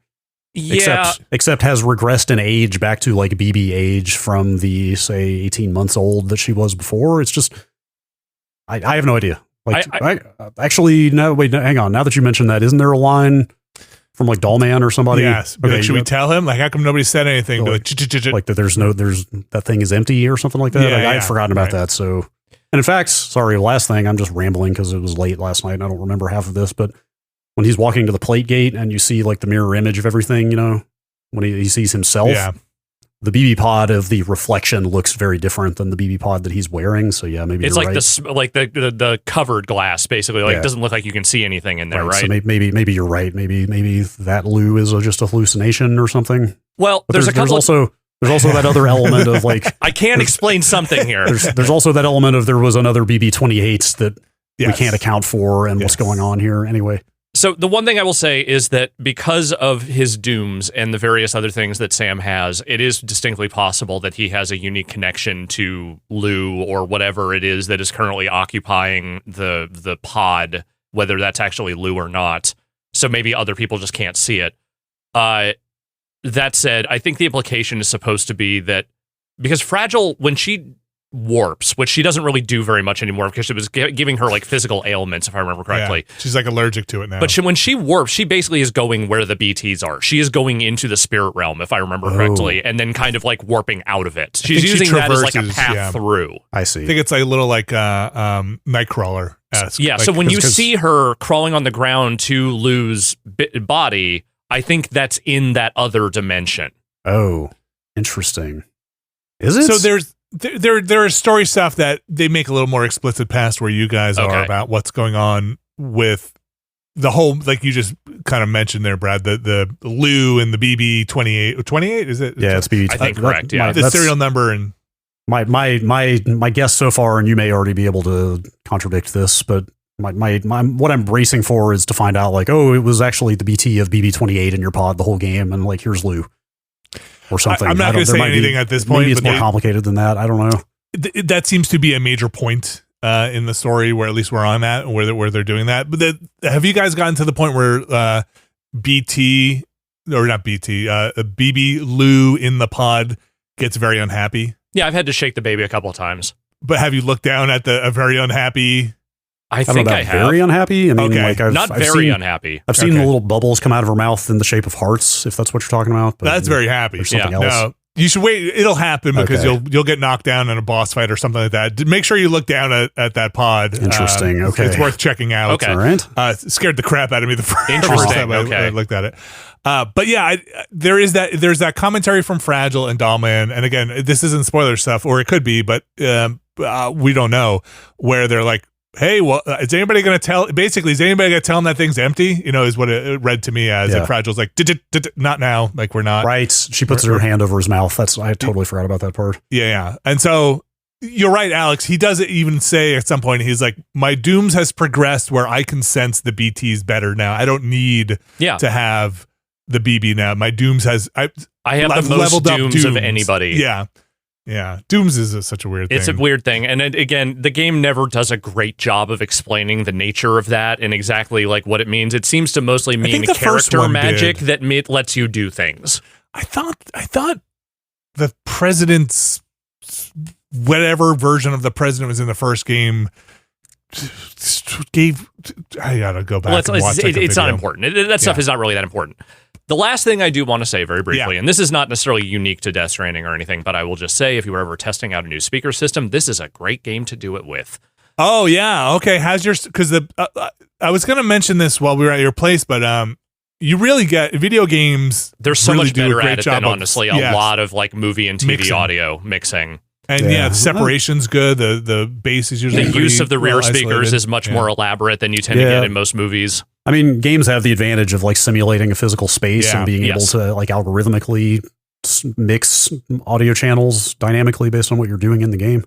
Yeah. Except has regressed in age back to like BB age from the, say, 18 months old that she was before. It's just, I have no idea. Like, actually, no, wait, no, hang on. Now that you mentioned that, isn't there a line from like Dollman or somebody? Yes. Okay, like, should we tell him? Like, how come nobody said anything? Like that that thing is empty or something like that? Yeah, I'd forgotten about that. So, and in fact, sorry, last thing, I'm just rambling because it was late last night and I don't remember half of this, but when he's walking to the plate gate and you see like the mirror image of everything, when he sees himself, the BB pod of the reflection looks very different than the BB pod that he's wearing. So yeah, maybe it's you're like right. the covered glass, basically. Like, it doesn't look like you can see anything in there, right? So maybe you're right. Maybe that Lou is just a hallucination or something. Well, but there's also that other element of like, I can't explain something here. There's also that element of there was another BB-28 that we can't account for, and what's going on here anyway. So the one thing I will say is that because of his dooms and the various other things that Sam has, it is distinctly possible that he has a unique connection to Lou or whatever it is that is currently occupying the pod, whether that's actually Lou or not. So maybe other people just can't see it. That said, I think the implication is supposed to be that because Fragile, when she warps, which she doesn't really do very much anymore because it was giving her like physical ailments, if I remember correctly. Yeah, she's like allergic to it now. But when she warps, she basically is going where the BTs are. She is going into the spirit realm, if I remember correctly, and then kind of like warping out of it. She's using that as like a path through. I see. I think it's like a little like Nightcrawler-esque. Yeah, like, so when you see her crawling on the ground to Lou's body, I think that's in that other dimension. Oh, interesting. Is it? So there is story stuff that they make a little more explicit past where you guys are about what's going on with the whole, like you just kind of mentioned there, Brad, the Lou and the BB-28. 28, is it? Yeah, it's BB. I think correct, yeah. The serial number and... My guess so far, and you may already be able to contradict this, but my what I'm bracing for is to find out, like, oh, it was actually the BT of BB-28 in your pod the whole game, and like, here's Lou. Or something. I'm not going to say anything at this point. Maybe it's more complicated than that. I don't know. That seems to be a major point in the story, where at least where I'm at, where they're doing that. But have you guys gotten to the point where BT or not BT, BB Lou in the pod gets very unhappy? Yeah, I've had to shake the baby a couple of times. But have you looked down at a very unhappy? I think I have. Very unhappy? I mean, like I've very unhappy. I've seen the little bubbles come out of her mouth in the shape of hearts, if that's what you're talking about. But that's very happy. Or something else. No, you should wait. It'll happen because you'll get knocked down in a boss fight or something like that. Make sure you look down at that pod. Interesting. Okay. It's worth checking out. Okay. All right. It scared the crap out of me the first time I looked at it. But yeah, there's that commentary from Fragile and Dollman, and again, this isn't spoiler stuff, or it could be, but we don't know, where they're like, hey, well, is anybody going to tell? Basically, is anybody going to tell them that thing's empty? You know, is what it read to me as. And Fragile's like, not now. Like, we're not. Right. She puts her hand over his mouth. I totally forgot about that part. Yeah. And so you're right, Alex. He does even say at some point, he's like, my dooms has progressed where I can sense the BTs better now. I don't need to have the BB now. My dooms has. I have the most dooms of anybody. Yeah. Yeah, Dooms is such a weird thing. It's a weird thing. And again, the game never does a great job of explaining the nature of that and exactly like what it means. It seems to mostly mean character magic that lets you do things. I thought the president's, whatever version of the president was in the first game, I gotta go back and watch it's not important. That stuff is not really that important. The last thing I do want to say very briefly, and this is not necessarily unique to Death Stranding or anything, but I will just say, if you were ever testing out a new speaker system, this is a great game to do it with. Oh yeah, okay. How's your? Because I was going to mention this while we were at your place, but you really get video games. They're so really much better at it than honestly a yes, lot of like movie and TV audio mixing. And the separation's good. The bass is usually the use of the rear speakers is much more elaborate than you tend to get in most movies. I mean, games have the advantage of like simulating a physical space and being able to like algorithmically mix audio channels dynamically based on what you're doing in the game.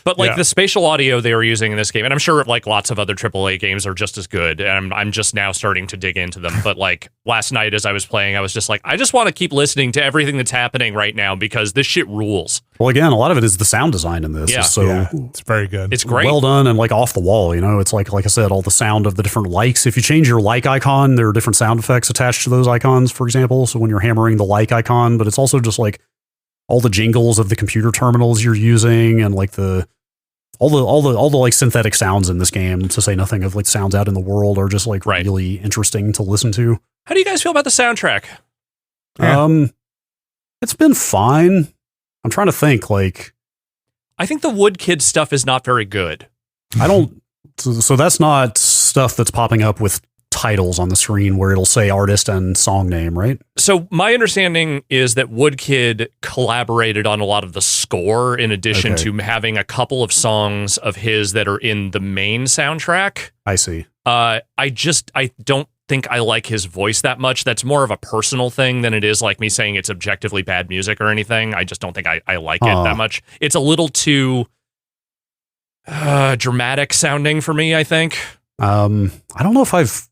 But like the spatial audio they were using in this game, and I'm sure like lots of other AAA games are just as good, and I'm just now starting to dig into them. But like last night as I was playing, I was just like, I just want to keep listening to everything that's happening right now because this shit rules. Well, again, a lot of it is the sound design in this. So it's very good. It's great. Well done and like off the wall, you know, it's like I said, all the sound of the different likes. If you change your like icon, there are different sound effects attached to those icons, for example. So when you're hammering the like icon, but it's also just like all the jingles of the computer terminals you're using and like all the like synthetic sounds in this game, to say nothing of like sounds out in the world, are just like really interesting to listen to. How do you guys feel about the soundtrack? It's been fine. I'm trying to think. Like, I think the Wood Kid stuff is not very good. I don't. So that's not stuff that's popping up with titles on the screen where it'll say artist and song name, right? So my understanding is that Wood Kid collaborated on a lot of the score in addition to having a couple of songs of his that are in the main soundtrack. I see. I don't think I like his voice that much. That's more of a personal thing than it is like me saying it's objectively bad music or anything. I just don't think I like it that much. It's a little too dramatic sounding for me, I think. I don't know if I've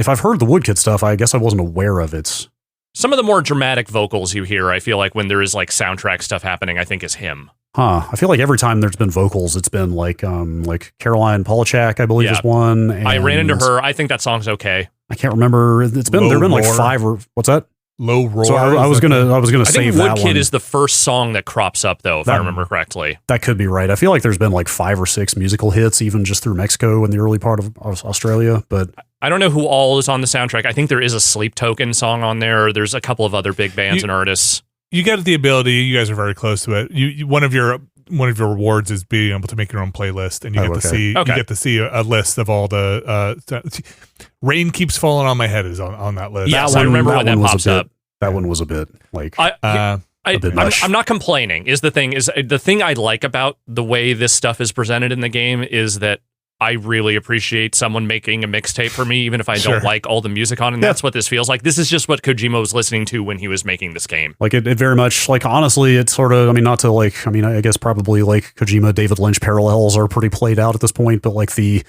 if I've heard the Woodkid stuff, I guess I wasn't aware of it. Some of the more dramatic vocals you hear, I feel like when there is like soundtrack stuff happening, I think is him. Huh. I feel like every time there's been vocals, it's been like Caroline Polachek, I believe, is one. And I ran into her. I think that song's okay. I can't remember. It's been there've been like 5 or what's that? Low Roar. So I was gonna I save think that one. Woodkid is the first song that crops up though, if I remember correctly. That could be right. I feel like there's been like 5 or 6 musical hits, even just through Mexico in the early part of Australia. But I don't know who all is on the soundtrack. I think there is a Sleep Token song on there. There's a couple of other big bands and artists. You get the ability. You guys are very close to it. You one of your rewards is being able to make your own playlist, and you get to see a list of all the. Rain Keeps Falling on My Head is on that list. Yes, I remember when that pops up. That one was a bit like I'm not complaining. The thing I like about the way this stuff is presented in the game is that I really appreciate someone making a mixtape for me, even if I don't like all the music on it. And that's what this feels like. This is just what Kojima was listening to when he was making this game. Like it very much, like, honestly, it's sort of, I guess probably like Kojima, David Lynch parallels are pretty played out at this point, but like the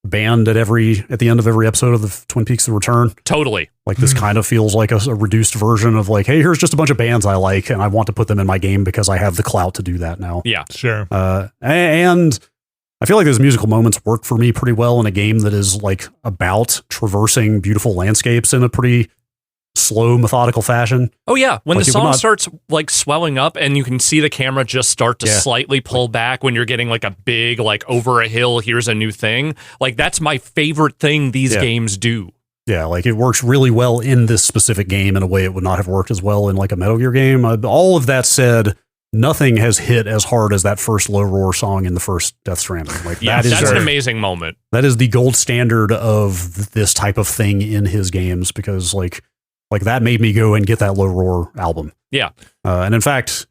band at the end of every episode of the Twin Peaks: The Return. Totally. Like this kind of feels like a reduced version of like, hey, here's just a bunch of bands I like, and I want to put them in my game because I have the clout to do that now. Yeah. Sure. And I feel like those musical moments work for me pretty well in a game that is like about traversing beautiful landscapes in a pretty slow, methodical fashion. Oh yeah, when the song starts like swelling up and you can see the camera just start to slightly pull back when you're getting like a big like over a hill, here's a new thing. Like that's my favorite thing these games do. Yeah, like it works really well in this specific game in a way it would not have worked as well in like a Metal Gear game. All of that said, nothing has hit as hard as that first Low Roar song in the first Death Stranding. Like that's an amazing moment. That is the gold standard of this type of thing in his games because like that made me go and get that Low Roar album. Yeah. And in fact,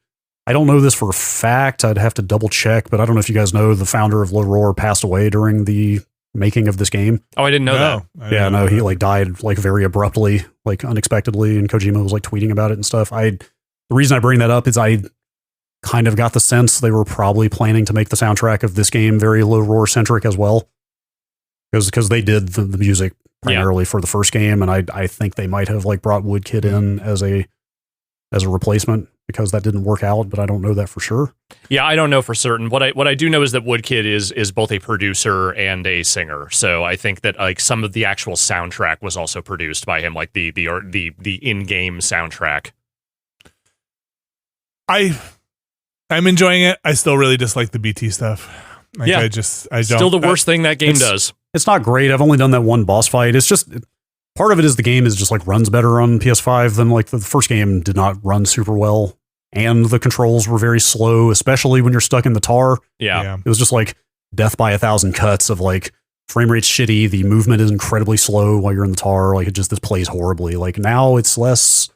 I don't know this for a fact. I'd have to double check, but I don't know if you guys know the founder of Low Roar passed away during the making of this game. Oh, I didn't know that. He like died like very abruptly, like unexpectedly, and Kojima was like tweeting about it and stuff. The reason I bring that up is I kind of got the sense they were probably planning to make the soundtrack of this game very Low Roar centric as well, because they did the music primarily for the first game, and I think they might have like brought Woodkid in as a replacement because that didn't work out, but I don't know that for sure. Yeah, I don't know for certain. What I do know is that Woodkid is both a producer and a singer. So I think that like some of the actual soundtrack was also produced by him, like the in-game soundtrack. I'm enjoying it. I still really dislike the BT stuff. Like, I don't. Still the worst thing that game does. It's not great. I've only done that one boss fight. It's just part of it is the game is just like runs better on PS5 than like the first game did not run super well, and the controls were very slow, especially when you're stuck in the tar. Yeah. It was just like death by 1,000 cuts of like frame rate's shitty. The movement is incredibly slow while you're in the tar. Like this plays horribly. Like now it's less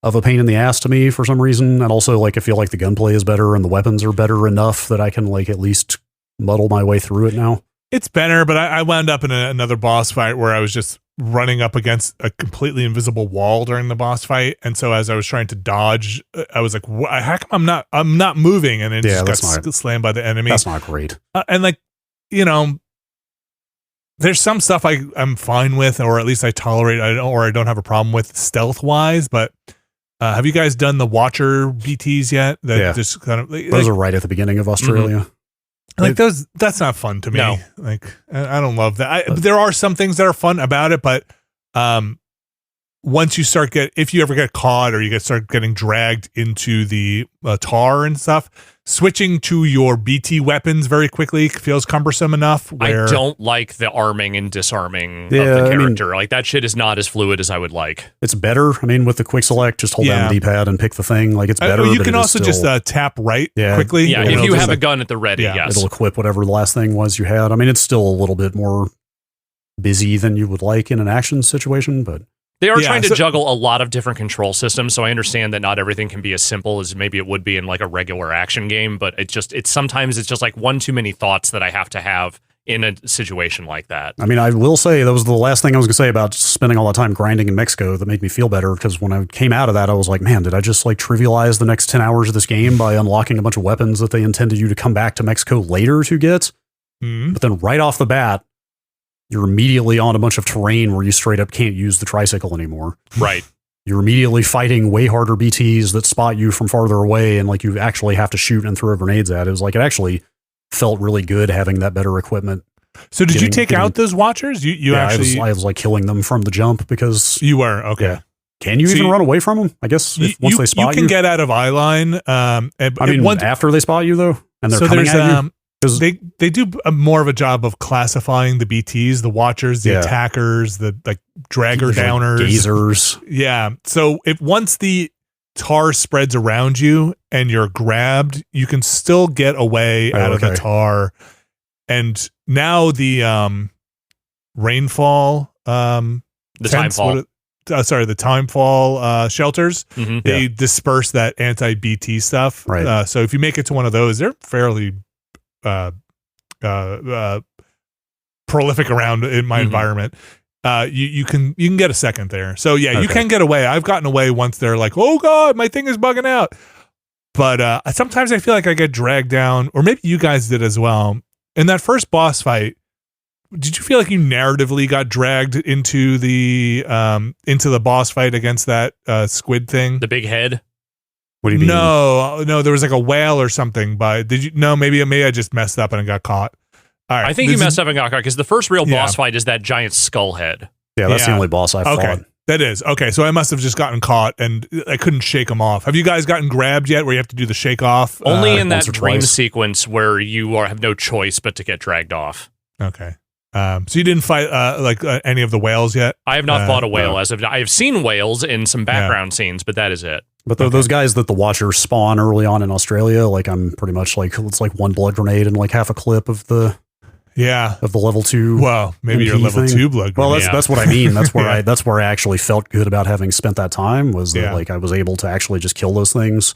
of a pain in the ass to me for some reason. And also like I feel like the gunplay is better and the weapons are better enough that I can like at least muddle my way through it now. It's better, but I wound up in another boss fight where I was just running up against a completely invisible wall during the boss fight, and so as I was trying to dodge, I was like, "How come I'm not moving?" And it just got slammed by the enemy. That's not great. And like, there's some stuff I'm fine with, or at least I tolerate. I don't have a problem with stealth wise. But have you guys done the Watcher BTs yet? That just kind of those are right at the beginning of Australia. Mm-hmm. Like those, that's not fun to me. No. Like I don't love that. There are some things that are fun about it, but once you if you ever get caught or you start getting dragged into the tar and stuff, switching to your BT weapons very quickly feels cumbersome enough. Where I don't like the arming and disarming of the character. Like that shit is not as fluid as I would like. It's better. I mean, with the quick select, just hold down the D-pad and pick the thing. Like it's better. You can also just tap right quickly. Yeah, if you have a gun at the ready, yes. It'll equip whatever the last thing was you had. I mean, it's still a little bit more busy than you would like in an action situation, but they are trying to juggle a lot of different control systems, so I understand that not everything can be as simple as maybe it would be in like a regular action game, but sometimes it's just like one too many thoughts that I have to have in a situation like that. I mean, I will say that was the last thing I was going to say about spending all that time grinding in Mexico that made me feel better, because when I came out of that, I was like, man, did I just like trivialize the next 10 hours of this game by unlocking a bunch of weapons that they intended you to come back to Mexico later to get? Mm-hmm. But then right off the bat, you're immediately on a bunch of terrain where you straight up can't use the tricycle anymore. Right. You're immediately fighting way harder BTs that spot you from farther away, and like you actually have to shoot and throw grenades at. It was like, it actually felt really good having that better equipment. So did you take out those watchers? You actually... I was like killing them from the jump because... You were, okay. Yeah. Can you even run away from them? I guess once they spot you. You can get out of eye line. After they spot you, though, and they're coming at you? They do more of a job of classifying the BTs, the watchers, the attackers, the like dragger downers, gazers. Yeah. So once the tar spreads around you and you're grabbed, you can still get away out of the tar. And now the rainfall, the timefall. The timefall shelters, they disperse that anti-BT stuff. Right. So if you make it to one of those, they're fairly prolific around in my environment. You can get a second there. So you can get away. I've gotten away once. They're like, oh god, my thing is bugging out. But sometimes I feel like I get dragged down, or maybe you guys did as well. In that first boss fight, did you feel like you narratively got dragged into the boss fight against that squid thing? The big head? What do you mean? No, there was like a whale or something. But did you? No, maybe I just messed up and got caught. All right, I think you messed up and got caught because the first real boss fight is that giant skull head. Yeah, that's the only boss I fought. That is okay. So I must have just gotten caught and I couldn't shake them off. Have you guys gotten grabbed yet? Where you have to do the shake off? Only in that dream sequence where you have no choice but to get dragged off. Okay. So you didn't fight any of the whales yet? I have not fought a whale I have seen whales in some background scenes, but that is it. But those guys that the Watchers spawn early on in Australia, like I'm pretty much like, it's like one blood grenade and like half a clip of the level 2. Well, maybe your level 2 blood grenade. Well, that's what I mean. That's where that's where I actually felt good about having spent that time, was that like I was able to actually just kill those things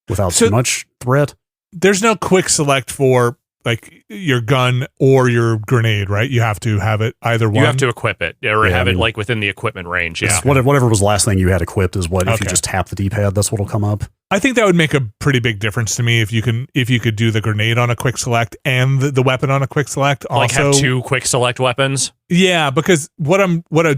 without too much threat. There's no quick select for like your gun or your grenade, right? You have to have it either one. You have to equip it or have it like within the equipment range. Yeah. Whatever was the last thing you had equipped is what, if you just tap the D-pad, that's what'll come up. I think that would make a pretty big difference to me if you could do the grenade on a quick select and the weapon on a quick select. Like have 2 quick select weapons. Yeah, because what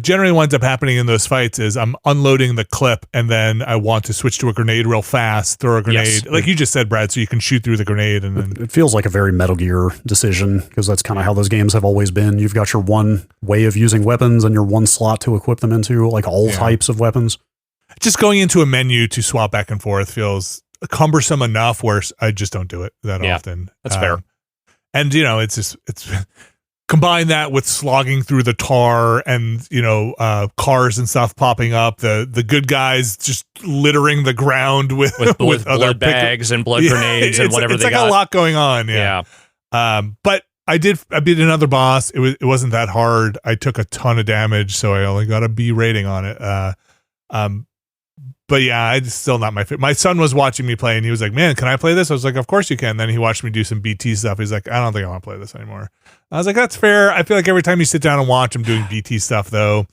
generally winds up happening in those fights is I'm unloading the clip and then I want to switch to a grenade real fast, throw a grenade, like you just said, Brad, so you can shoot through the grenade. And then it feels like a very Metal Gear decision, because that's kind of how those games have always been. You've got your one way of using weapons and your one slot to equip them into, like all types of weapons. Just going into a menu to swap back and forth feels cumbersome enough where I just don't do it that often. That's fair. And it's combine that with slogging through the tar and cars and stuff popping up, the good guys just littering the ground with other blood bags and blood grenades and whatever they got. It's like a lot going on. Yeah. But I beat another boss. It wasn't that hard. I took a ton of damage, so I only got a B rating on it. But yeah, it's still not my favorite. My son was watching me play and he was like, man, can I play this? I was like, of course you can. Then he watched me do some BT stuff. He's like, I don't think I want to play this anymore. I was like, that's fair. I feel like every time you sit down and watch, I'm doing BT stuff though.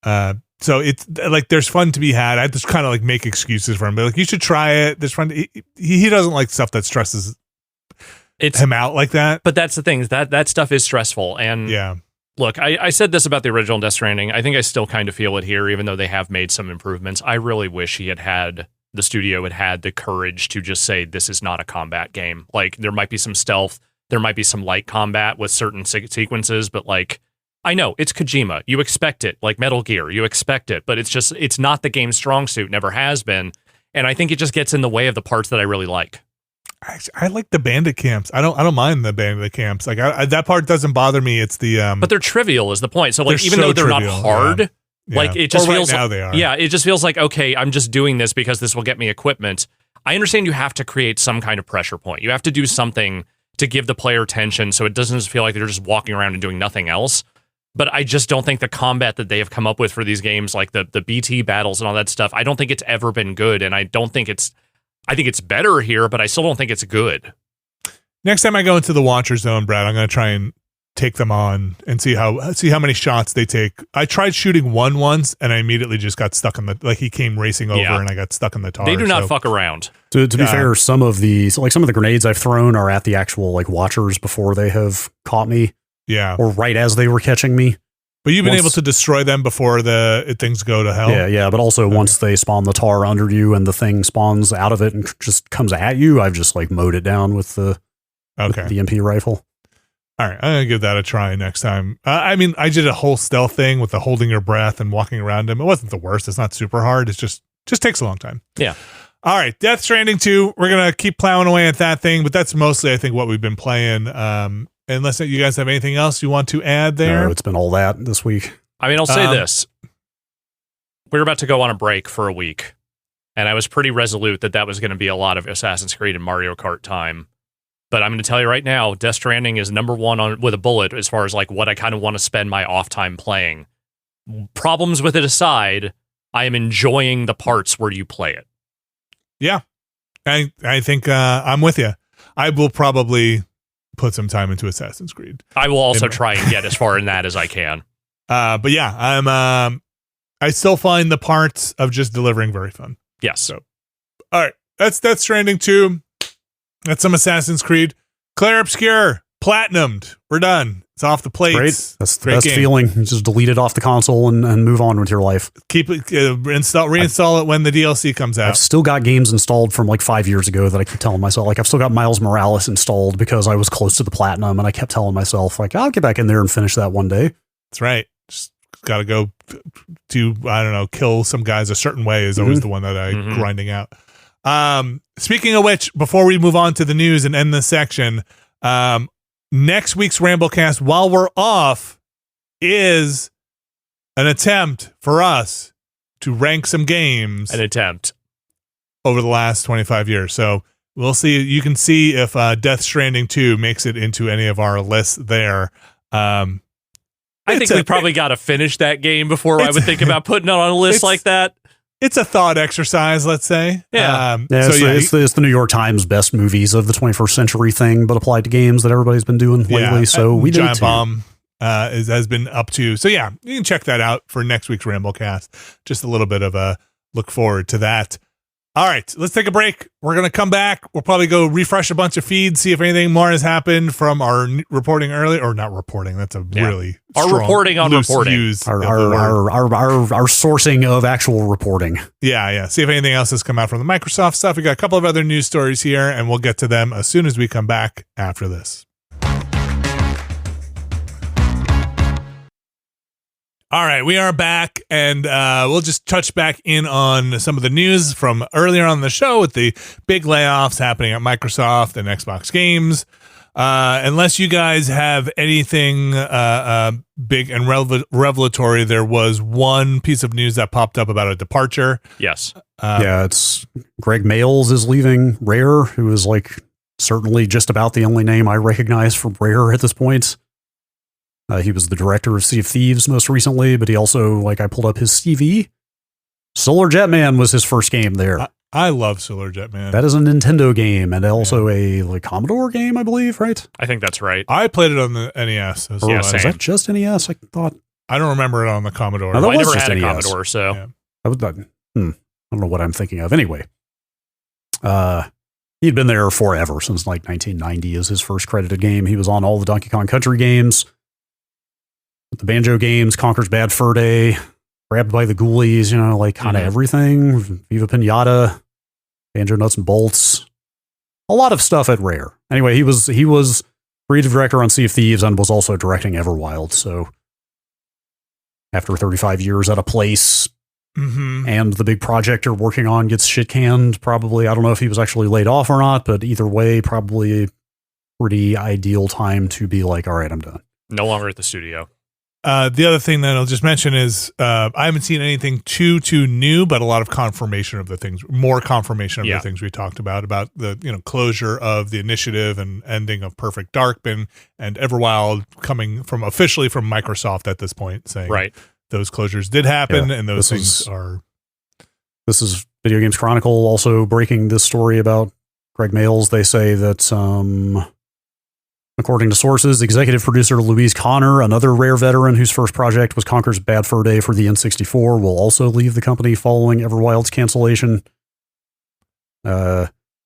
So it's like, there's fun to be had. I just kind of like make excuses for him, but like, you should try it. There's fun. He doesn't like stuff that stresses him out like that. But that's the thing, that stuff is stressful. And look, I said this about the original Death Stranding. I think I still kind of feel it here, even though they have made some improvements. I really wish the studio had the courage to just say, this is not a combat game. Like, there might be some stealth, there might be some light combat with certain sequences, but like, I know, it's Kojima. You expect it, like Metal Gear, you expect it, but it's not the game's strong suit, never has been. And I think it just gets in the way of the parts that I really like. I like the bandit camps. I don't mind the bandit camps. Like that part doesn't bother me. It's the but they're trivial is the point. So like even though they're not hard, like it just feels now they are. Yeah, it just feels like, okay, I'm just doing this because this will get me equipment. I understand you have to create some kind of pressure point. You have to do something to give the player tension so it doesn't just feel like they're just walking around and doing nothing else. But I just don't think the combat that they have come up with for these games, like the BT battles and all that stuff, I don't think it's ever been good, and I think it's better here, but I still don't think it's good. Next time I go into the Watcher Zone, Brad, I'm going to try and take them on and see how many shots they take. I tried shooting one once, and I immediately just got stuck in he came racing over, and I got stuck in the tar. They do not fuck around. To be fair, some of the grenades I've thrown are at the actual like Watchers before they have caught me. Yeah. or right as they were catching me. But you've been able to destroy them before things go to hell? Yeah. But also once they spawn the tar under you and the thing spawns out of it and just comes at you, I've just like mowed it down with the MP rifle. All right, I'm going to give that a try next time. I mean, I did a whole stealth thing with the holding your breath and walking around him. It wasn't the worst. It's not super hard. It's just takes a long time. Yeah. All right, Death Stranding 2. We're going to keep plowing away at that thing, but that's mostly, I think, what we've been playing. Unless you guys have anything else you want to add there? No, it's been all that this week. I mean, I'll say this. We're about to go on a break for a week, and I was pretty resolute that was going to be a lot of Assassin's Creed and Mario Kart time. But I'm going to tell you right now, Death Stranding is number one with a bullet as far as like what I kind of want to spend my off time playing. Problems with it aside, I am enjoying the parts where you play it. Yeah, I think I'm with you. I will probably put some time into Assassin's Creed. I will also try and get as far in that as I can. But yeah, I still find the parts of just delivering very fun. Yes. So, all right, that's Death Stranding 2. That's some Assassin's Creed. Claire Obscure, platinumed. We're done. It's off the plates. Great. That's the best feeling. Just delete it off the console and move on with your life. Keep it, reinstall it when the DLC comes out. I've still got games installed from like 5 years ago that I keep telling myself, like I've still got Miles Morales installed because I was close to the platinum, and I kept telling myself, like, I'll get back in there and finish that one day. That's right. Just got to go do, I don't know, kill some guys a certain way is always the one that I'm grinding out. Speaking of which, before we move on to the news and end this section, next week's Ramblecast, while we're off, is an attempt for us to rank some games. An attempt. Over the last 25 years. So we'll see. You can see if Death Stranding 2 makes it into any of our lists there. I think we probably got to finish that game before I would think about putting it on a list like that. It's a thought exercise, let's say. Yeah. It's the New York Times best movies of the 21st century thing, but applied to games that everybody's been doing lately. So we did Giant Bomb has been up to. So yeah, you can check that out for next week's Ramblecast. Just a little bit of a look forward to that. All right, let's take a break. We're going to come back. We'll probably go refresh a bunch of feeds, see if anything more has happened from our reporting earlier, or not reporting. That's a really our reporting on reporting. Our sourcing of actual reporting. Yeah. See if anything else has come out from the Microsoft stuff. We got a couple of other news stories here, and we'll get to them as soon as we come back after this. All right, we are back, and we'll just touch back in on some of the news from earlier on the show with the big layoffs happening at Microsoft and Xbox Games. Unless you guys have anything big and revelatory, there was one piece of news that popped up about a departure. Yes. It's Greg Mayles is leaving Rare, who is like certainly just about the only name I recognize from Rare at this point. He was the director of Sea of Thieves most recently, but he also, like, I pulled up his CV. Solar Jetman was his first game there. I love Solar Jetman. That is a Nintendo game and also a like Commodore game, I believe, right? I think that's right. I played it on the NES. Is that just NES? I thought. I don't remember it on the Commodore. I never had a Commodore, so. Yeah. I don't know what I'm thinking of. Anyway, he'd been there forever, since like 1990 is his first credited game. He was on all the Donkey Kong Country games. The Banjo games, Conker's Bad Fur Day, Grabbed by the Ghoulies, like kind of everything. Viva Pinata, Banjo Nuts and Bolts, a lot of stuff at Rare. Anyway, he was creative director on Sea of Thieves and was also directing Everwild. So after 35 years at a place and the big project you're working on gets shit canned, probably, I don't know if he was actually laid off or not, but either way, probably a pretty ideal time to be like, all right, I'm done. No longer at the studio. The other thing that I'll just mention is I haven't seen anything too new, but a lot of confirmation of the things, more confirmation of the things we talked about the closure of the initiative and ending of Perfect Dark and Everwild coming from officially from Microsoft at this point, saying those closures did happen and those things are. This is Video Games Chronicle also breaking this story about Greg Mayles. They say that according to sources, executive producer Louise Connor, another Rare veteran whose first project was Conker's Bad Fur Day for the N64, will also leave the company following Everwild's cancellation.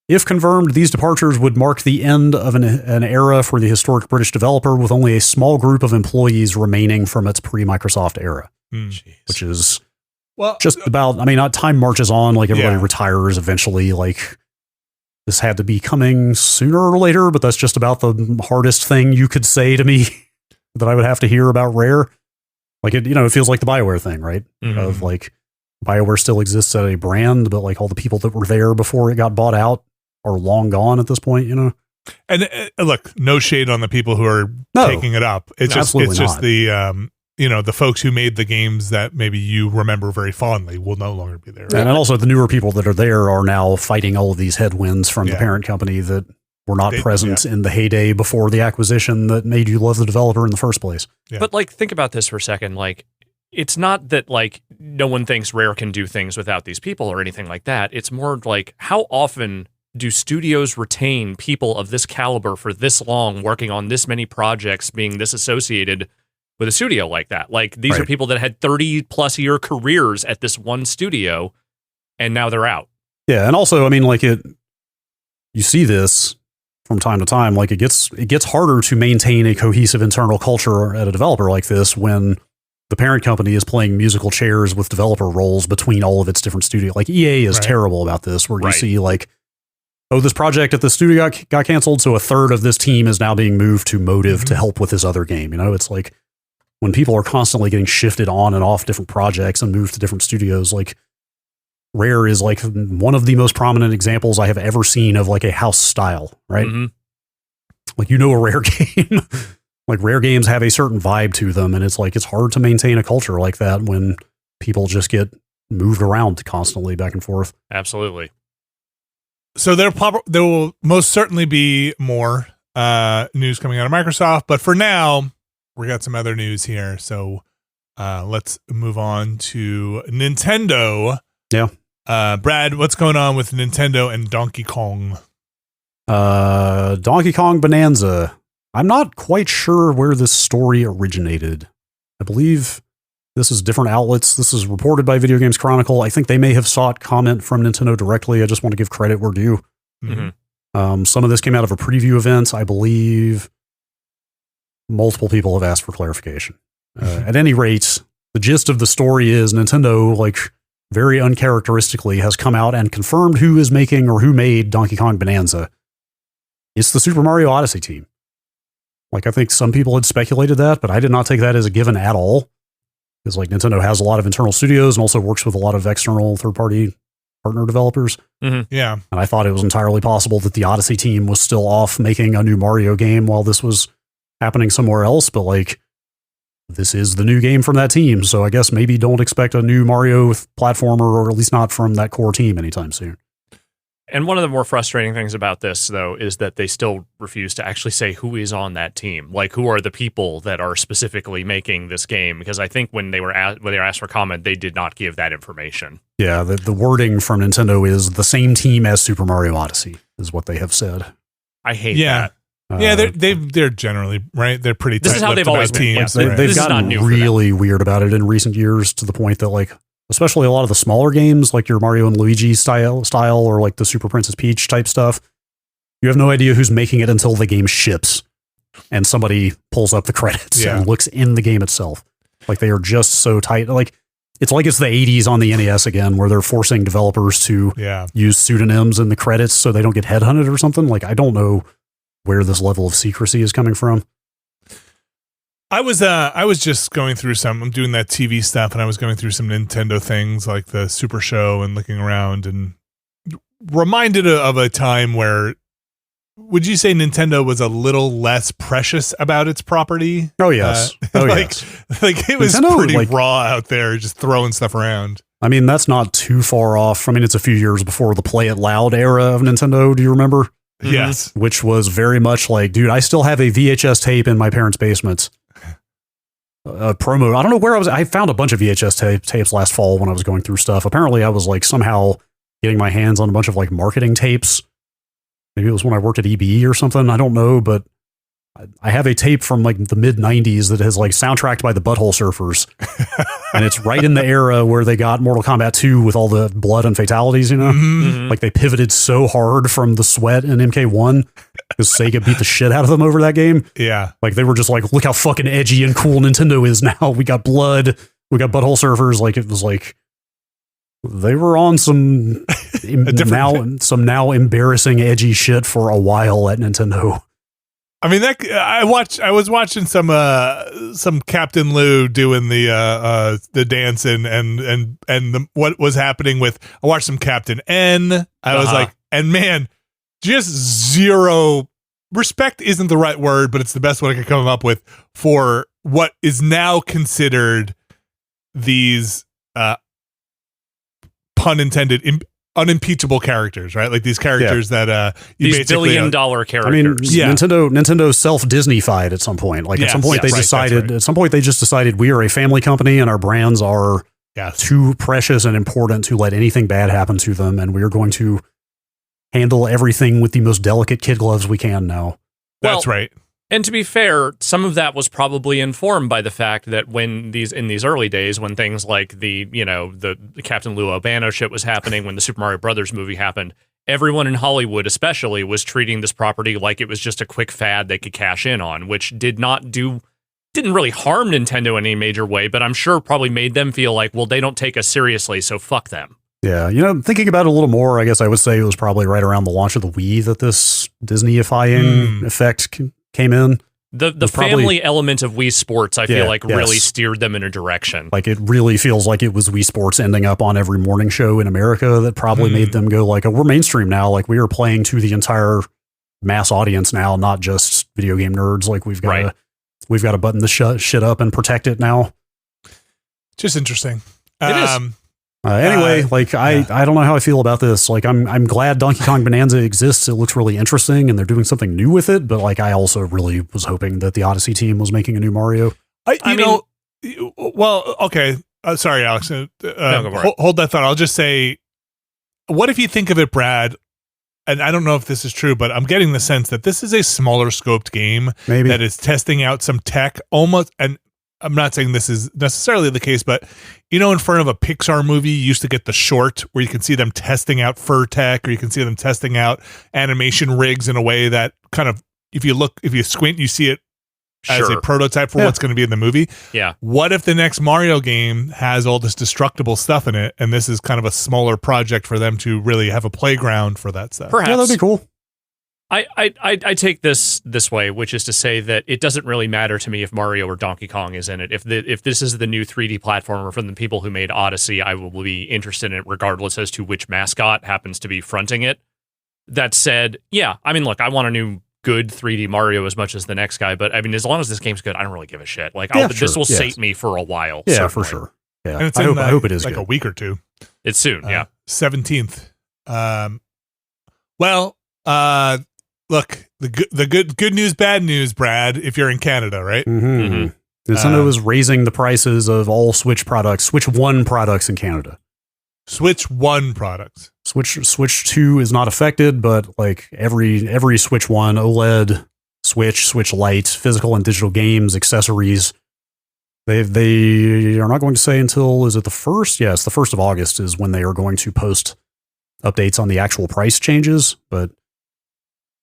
If confirmed, these departures would mark the end of an era for the historic British developer, with only a small group of employees remaining from its pre-Microsoft era, which is just about, I mean, time marches on, like everybody retires eventually, like this had to be coming sooner or later, but that's just about the hardest thing you could say to me that I would have to hear about Rare. Like it, it feels like the BioWare thing, right? Of like BioWare still exists as a brand, but like all the people that were there before it got bought out are long gone at this point, And look, no shade on the people who are taking it up. It's just the the folks who made the games that maybe you remember very fondly will no longer be there. Right? And also the newer people that are there are now fighting all of these headwinds from the parent company that were not present in the heyday before the acquisition that made you love the developer in the first place. Yeah. But like, think about this for a second. Like, it's not that like no one thinks Rare can do things without these people or anything like that. It's more like, how often do studios retain people of this caliber for this long, working on this many projects, being this associated with a studio like that? Like, these are people that had 30+ year careers at this one studio, and now they're out. Yeah, and also, I mean, like you see this from time to time. Like it gets harder to maintain a cohesive internal culture at a developer like this when the parent company is playing musical chairs with developer roles between all of its different studios. Like EA is terrible about this, where you see like, oh, this project at the studio got canceled, so a third of this team is now being moved to Motive to help with this other game. It's like when people are constantly getting shifted on and off different projects and moved to different studios, like Rare is like one of the most prominent examples I have ever seen of like a house style, right? Like, a Rare game, like Rare games have a certain vibe to them. And it's like, it's hard to maintain a culture like that when people just get moved around constantly back and forth. Absolutely. So there will most certainly be more news coming out of Microsoft, but for now, we got some other news here. So let's move on to Nintendo. Yeah. Brad, what's going on with Nintendo and Donkey Kong? Donkey Kong Bananza. I'm not quite sure where this story originated. I believe this is different outlets. This is reported by Video Games Chronicle. I think they may have sought comment from Nintendo directly. I just want to give credit where due. Some of this came out of a preview event. I believe multiple people have asked for clarification. At any rate, the gist of the story is Nintendo, like, very uncharacteristically, has come out and confirmed who is making or who made Donkey Kong Bananza. It's the Super Mario Odyssey team. Like, I think some people had speculated that, but I did not take that as a given at all. Because like Nintendo has a lot of internal studios and also works with a lot of external third-party partner developers. Yeah. And I thought it was entirely possible that the Odyssey team was still off making a new Mario game while this was happening somewhere else. But like, this is the new game from that team. So I guess maybe don't expect a new Mario platformer, or at least not from that core team anytime soon. And one of the more frustrating things about this, though, is that they still refuse to actually say who is on that team. Like, who are the people that are specifically making this game? Because I think when they were asked for comment, they did not give that information. Yeah, the wording from Nintendo is the same team as Super Mario Odyssey, is what they have said. I hate that. Yeah, they're generally, right? They're pretty tight. This is how they've always been. Teams. Yeah, they've gotten really weird about it in recent years, to the point that, like, especially a lot of the smaller games, like your Mario and Luigi style, or like the Super Princess Peach type stuff, you have no idea who's making it until the game ships and somebody pulls up the credits and looks in the game itself. Like, they are just so tight. Like, it's the 80s on the NES again, where they're forcing developers to use pseudonyms in the credits so they don't get headhunted or something. Like, I don't know where this level of secrecy is coming from. I was just going through I'm doing that TV stuff, and I was going through some Nintendo things like the Super Show and looking around, and reminded of a time where, would you say Nintendo was a little less precious about its property? Oh, yes. Like it was Nintendo, pretty raw out there, just throwing stuff around. I mean, that's not too far off. I mean, it's a few years before the Play It Loud era of Nintendo. Do you remember? Yes. Which was very much like, dude, I still have a VHS tape in my parents' basement. Promo. I don't know where I found a bunch of VHS tapes last fall when I was going through stuff. Apparently I was like somehow getting my hands on a bunch of like marketing tapes. Maybe it was when I worked at EB or something. I don't know, but I have a tape from like the mid 90s that is like soundtracked by the Butthole Surfers. And it's right in the era where they got Mortal Kombat 2 with all the blood and fatalities, you know? Mm-hmm. Like they pivoted so hard from the sweat in MK1 because Sega beat the shit out of them over that game. Yeah. Like they were just like, look how fucking edgy and cool Nintendo is now. We got blood. We got Butthole Surfers. Like it was like, they were on some now embarrassing edgy shit for a while at Nintendo. I mean, I was watching some Captain Lou doing the dance and what was happening with. I watched some Captain N. I was like, and man, just zero respect isn't the right word, but it's the best one I could come up with for what is now considered these pun intended unimpeachable characters, right? Like these characters that these billion-dollar characters. I mean, Nintendo self-Disney-fied at some point. Like at some point they decided. At some point they just decided we are a family company and our brands are too precious and important to let anything bad happen to them, and we are going to handle everything with the most delicate kid gloves we can now. That's right. And to be fair, some of that was probably informed by the fact that in these early days, when things like the Captain Lou Albano shit was happening, when the Super Mario Brothers movie happened, everyone in Hollywood especially was treating this property like it was just a quick fad they could cash in on, which didn't really harm Nintendo in any major way, but I'm sure probably made them feel like, well, they don't take us seriously, so fuck them. Yeah, thinking about it a little more, I guess I would say it was probably right around the launch of the Wii that this Disney-ifying effect came in. The family element of Wii Sports, I feel like, really steered them in a direction. Like, it really feels like it was Wii Sports ending up on every morning show in America that probably made them go like, oh, we're mainstream now. Like, we are playing to the entire mass audience now, not just video game nerds. Like, we've got to button the shit up and protect it now. Just interesting. It is. Anyway, I don't know how I feel about this. Like, I'm glad Donkey Kong Bananza exists. It looks really interesting, and they're doing something new with it. But like, I also really was hoping that the Odyssey team was making a new Mario. Well, okay. Sorry, Alex. Hold that thought. I'll just say, what if you think of it, Brad? And I don't know if this is true, but I'm getting the sense that this is a smaller scoped game that is testing out some tech almost. And I'm not saying this is necessarily the case, but in front of a Pixar movie, you used to get the short where you can see them testing out fur tech, or you can see them testing out animation rigs in a way that kind of, if you squint, you see it as a prototype for what's going to be in the movie. Yeah. What if the next Mario game has all this destructible stuff in it, and this is kind of a smaller project for them to really have a playground for that stuff? Perhaps. Yeah, that'd be cool. I take this way, which is to say that it doesn't really matter to me if Mario or Donkey Kong is in it. If this is the new 3D platformer from the people who made Odyssey, I will be interested in it regardless as to which mascot happens to be fronting it. That said, I mean, look, I want a new good 3D Mario as much as the next guy, but I mean, as long as this game's good, I don't really give a shit. Like, this will sate me for a while. Yeah, certainly. for sure. Yeah, and it's I hope it is like good. a week or two. It's soon, 17th. Look, the good news, bad news, Brad, if you're in Canada, right? Nintendo is raising the prices of all Switch products, Switch 1 products in Canada. Switch 1 products. Switch 2 is not affected, but like every Switch 1, OLED, Switch Lite, physical and digital games, accessories, they are not going to say until, is it the 1st? Yeah, it's the 1st of August is when they are going to post updates on the actual price changes, but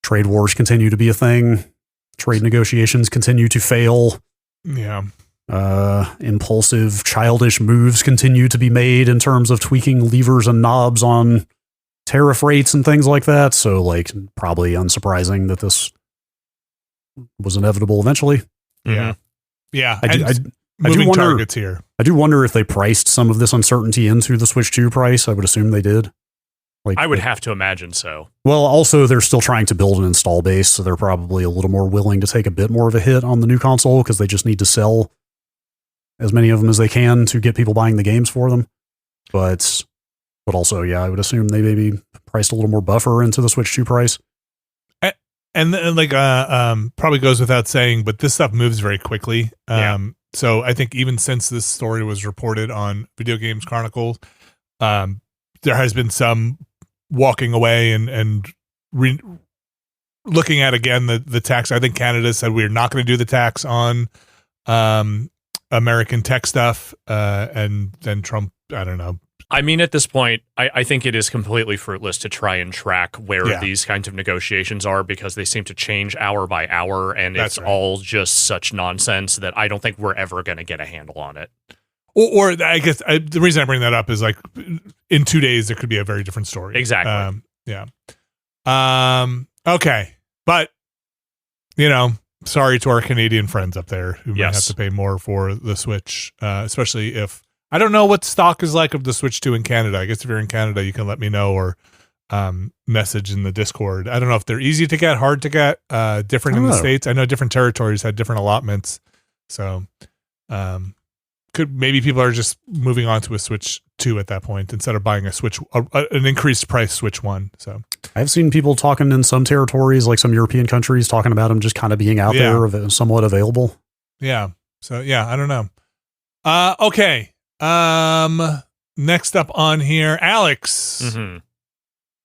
trade wars continue to be a thing. Trade negotiations continue to fail. Yeah. Impulsive, childish moves continue to be made in terms of tweaking levers and knobs on tariff rates and things like that. So, like, probably unsurprising that this was inevitable eventually. Yeah. Yeah. I moving do wonder, targets here. I do wonder if they priced some of this uncertainty into the Switch 2 price. I would assume they did. Like, I would have to imagine so. Well, also, they're still trying to build an install base, so they're probably a little more willing to take a bit more of a hit on the new console because they just need to sell as many of them as they can to get people buying the games for them. But also, I would assume they maybe priced a little more buffer into the Switch 2 price. And probably goes without saying, but this stuff moves very quickly. So I think even since this story was reported on Video Games Chronicles, there has been some walking away and looking at again the tax. I think Canada said we're not going to do the tax on American tech stuff, and then Trump, I don't know. I mean, at this point, I think it is completely fruitless to try and track where these kinds of negotiations are, because they seem to change hour by hour, and it's all just such nonsense that I don't think we're ever going to get a handle on it. Or I guess the reason I bring that up is like in 2 days there could be a very different story. Exactly. Okay, but sorry to our Canadian friends up there who might have to pay more for the Switch, especially if. I don't know what stock is like of the Switch 2 in Canada. I guess if you're in Canada, you can let me know or message in the Discord. I don't know if they're easy to get, hard to get, different in the States. I know different territories had different allotments. So maybe people are just moving on to a Switch 2 at that point instead of buying a Switch, an increased price Switch 1. So I've seen people talking in some territories, like some European countries, talking about them just kind of being out there, somewhat available. Yeah. So I don't know. Okay. Next up on here, Alex.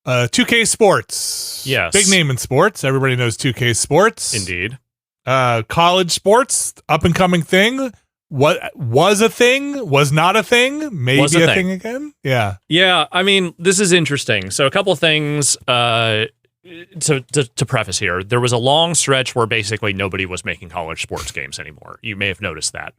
2K Sports. Yes. Big name in sports. Everybody knows 2K Sports. Indeed. College sports, up and coming thing. What was a thing? Was not a thing? Maybe a thing again? Yeah. Yeah. I mean, this is interesting. So a couple of things to preface here. There was a long stretch where basically nobody was making college sports games anymore. You may have noticed that.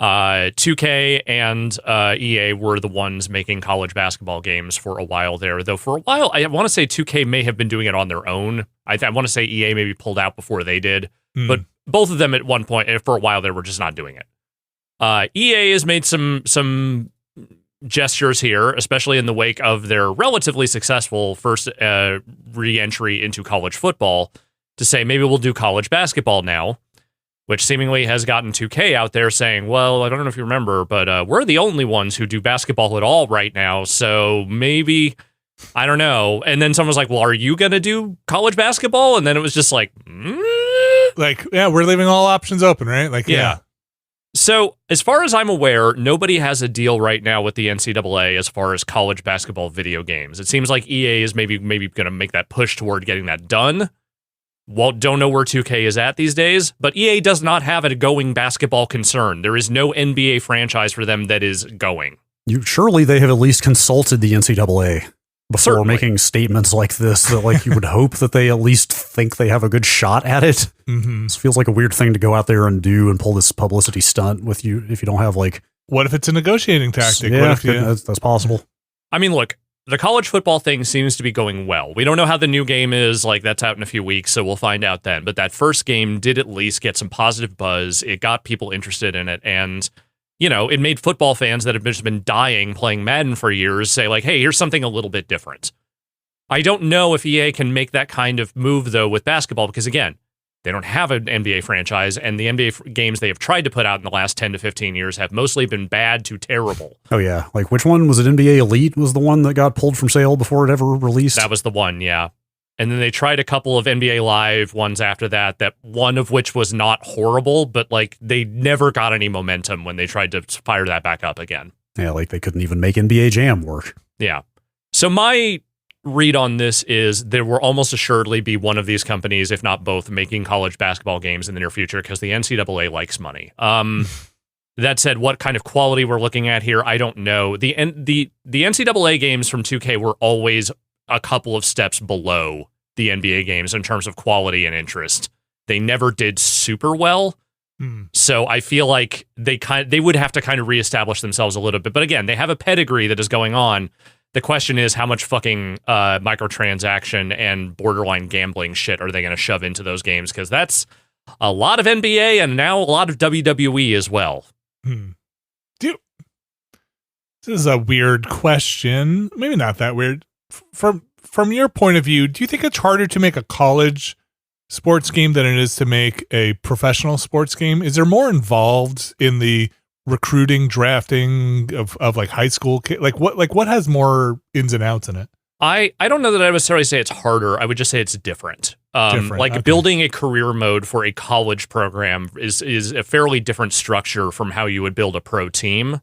2K and EA were the ones making college basketball games for a while there. Though for a while, I want to say 2K may have been doing it on their own. I want to say EA maybe pulled out before they did. But both of them at one point, for a while, they were just not doing it. EA has made some gestures here, especially in the wake of their relatively successful first re-entry into college football, to say maybe we'll do college basketball now. Which seemingly has gotten 2K out there saying, well, I don't know if you remember, but we're the only ones who do basketball at all right now, so maybe, I don't know. And then someone was like, well, are you going to do college basketball? And then it was just like, we're leaving all options open, right? Like, yeah. So as far as I'm aware, nobody has a deal right now with the NCAA as far as college basketball video games. It seems like EA is maybe going to make that push toward getting that done. Well, don't know where 2K is at these days, but EA does not have a going basketball concern. There is no NBA franchise for them that is going. Surely they have at least consulted the NCAA before making statements like this, that like you would hope that they at least think they have a good shot at it. This feels like a weird thing to go out there and do and pull this publicity stunt with you if you don't have like... What if it's a negotiating tactic? Yeah, what if that's possible. I mean, look, the college football thing seems to be going well. We don't know how the new game is. Like, that's out in a few weeks, so we'll find out then. But that first game did at least get some positive buzz. It got people interested in it. And, it made football fans that have just been dying playing Madden for years say, like, hey, here's something a little bit different. I don't know if EA can make that kind of move, though, with basketball, because, again, they don't have an NBA franchise, and the NBA games they have tried to put out in the last 10 to 15 years have mostly been bad to terrible. Oh, yeah. Like, which one was it? NBA Elite was the one that got pulled from sale before it ever released? That was the one, yeah. And then they tried a couple of NBA Live ones after that one of which was not horrible, but, like, they never got any momentum when they tried to fire that back up again. Yeah, like, they couldn't even make NBA Jam work. Yeah. So my read on this is there will almost assuredly be one of these companies, if not both, making college basketball games in the near future because the NCAA likes money. That said, what kind of quality we're looking at here, I don't know. The NCAA games from 2K were always a couple of steps below the NBA games in terms of quality and interest. They never did super well. So I feel like they would have to kind of reestablish themselves a little bit. But again, they have a pedigree that is going on. The question is, how much fucking microtransaction and borderline gambling shit are they going to shove into those games? Because that's a lot of NBA and now a lot of WWE as well. This is a weird question. Maybe not that weird. From your point of view, do you think it's harder to make a college sports game than it is to make a professional sports game? Is there more involved in the recruiting, drafting of like high school what has more ins and outs in it? I don't know that I would necessarily say it's harder. I would just say it's different. Building a career mode for a college program is a fairly different structure from how you would build a pro team.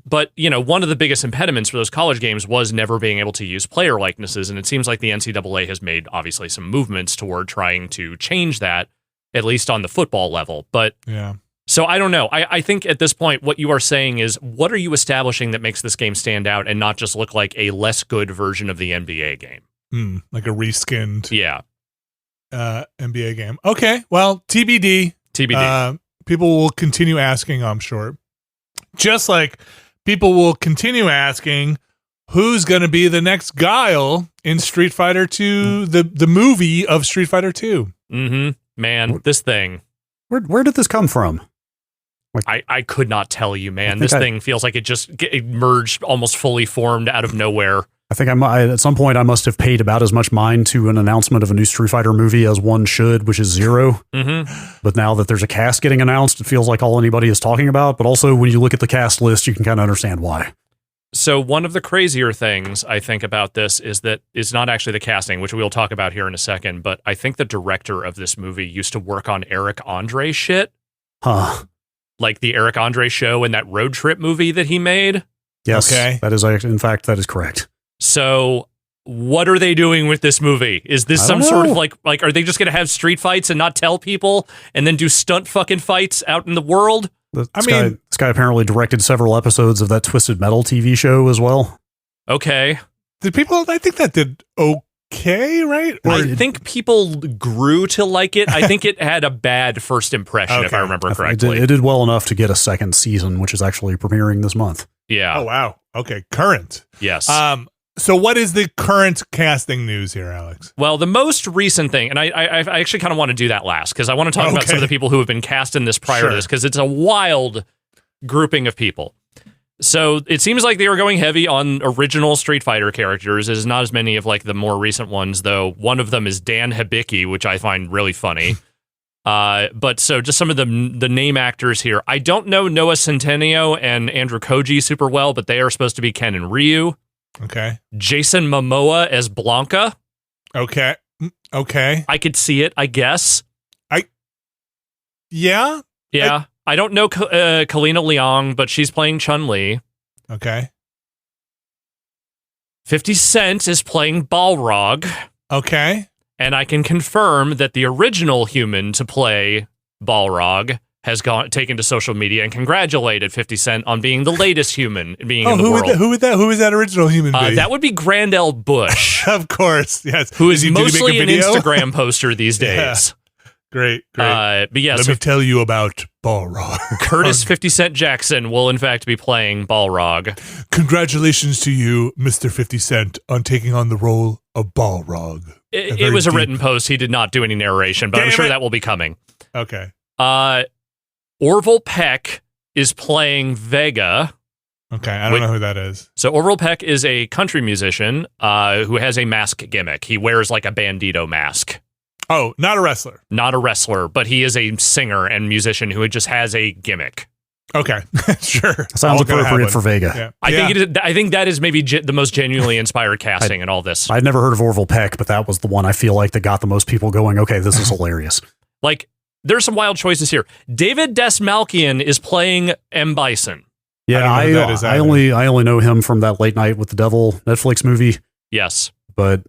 But, one of the biggest impediments for those college games was never being able to use player likenesses. And it seems like the NCAA has made, obviously, some movements toward trying to change that, at least on the football level. But yeah. So I don't know. I think at this point, what you are saying is, what are you establishing that makes this game stand out and not just look like a less good version of the NBA game? Like a reskinned yeah. NBA game. Okay, well, TBD. TBD. People will continue asking, I'm sure. Just like people will continue asking, who's going to be the next Guile in Street Fighter 2, the movie of Street Fighter 2? Mm-hmm. Man, this thing. Where did this come from? I could not tell you, man. This thing feels like it just emerged almost fully formed out of nowhere. I think at some point I must have paid about as much mind to an announcement of a new Street Fighter movie as one should, which is 0. Mm-hmm. But now that there's a cast getting announced, it feels like all anybody is talking about. But also, when you look at the cast list, you can kind of understand why. So one of the crazier things I think about this is that it's not actually the casting, which we'll talk about here in a second, but I think the director of this movie used to work on Eric Andre shit. Huh. Like the Eric Andre show and that road trip movie that he made. Yes, okay. That is, in fact, that is correct. So what are they doing with this movie? Is this some sort of like are they just going to have street fights and not tell people and then do stunt fucking fights out in the world? This guy apparently directed several episodes of that Twisted Metal TV show as well. Okay. I think that did okay, right? I think people grew to like it. I think it had a bad first impression, if I remember correctly. It did well enough to get a second season, which is actually premiering this month. Yeah. Oh, wow. Okay, current. Yes. So what is the current casting news here, Alex? Well, the most recent thing, and I actually kind of want to do that last, because I want to talk about some of the people who have been cast in this prior to this, because it's a wild grouping of people. So it seems like they were going heavy on original Street Fighter characters. There's not as many of like the more recent ones, though. One of them is Dan Hibiki, which I find really funny. But so just some of the name actors here. I don't know Noah Centineo and Andrew Koji super well, but they are supposed to be Ken and Ryu. Okay. Jason Momoa as Blanca. Okay. I could see it, I guess. Yeah. I don't know Kalina Leong, but she's playing Chun-Li. Okay. 50 Cent is playing Balrog. Okay. And I can confirm that the original human to play Balrog has taken to social media and congratulated 50 Cent on being the latest human being in the world. Who would that original human be? That would be Grandel Bush. Of course, yes. Who is mostly an Instagram poster these days. Yeah. Great. But yeah, Let me tell you about Balrog. Curtis 50 Cent Jackson will in fact be playing Balrog. Congratulations to you, Mr. 50 Cent, on taking on the role of Balrog. It was a written post. He did not do any narration, but I'm sure that will be coming. Okay. Orville Peck is playing Vega. Okay, I don't know who that is. So Orville Peck is a country musician who has a mask gimmick. He wears like a bandito mask. Oh, not a wrestler. Not a wrestler, but he is a singer and musician who just has a gimmick. Okay, sure. Sounds appropriate for Vega. Yeah. I think that is maybe the most genuinely inspired casting in all this. I'd never heard of Orville Peck, but that was the one I feel like that got the most people going, okay, this is hilarious. Like, there's some wild choices here. David Desmalkian is playing M. Bison. Yeah, I only know him from that Late Night with the Devil Netflix movie. Yes. But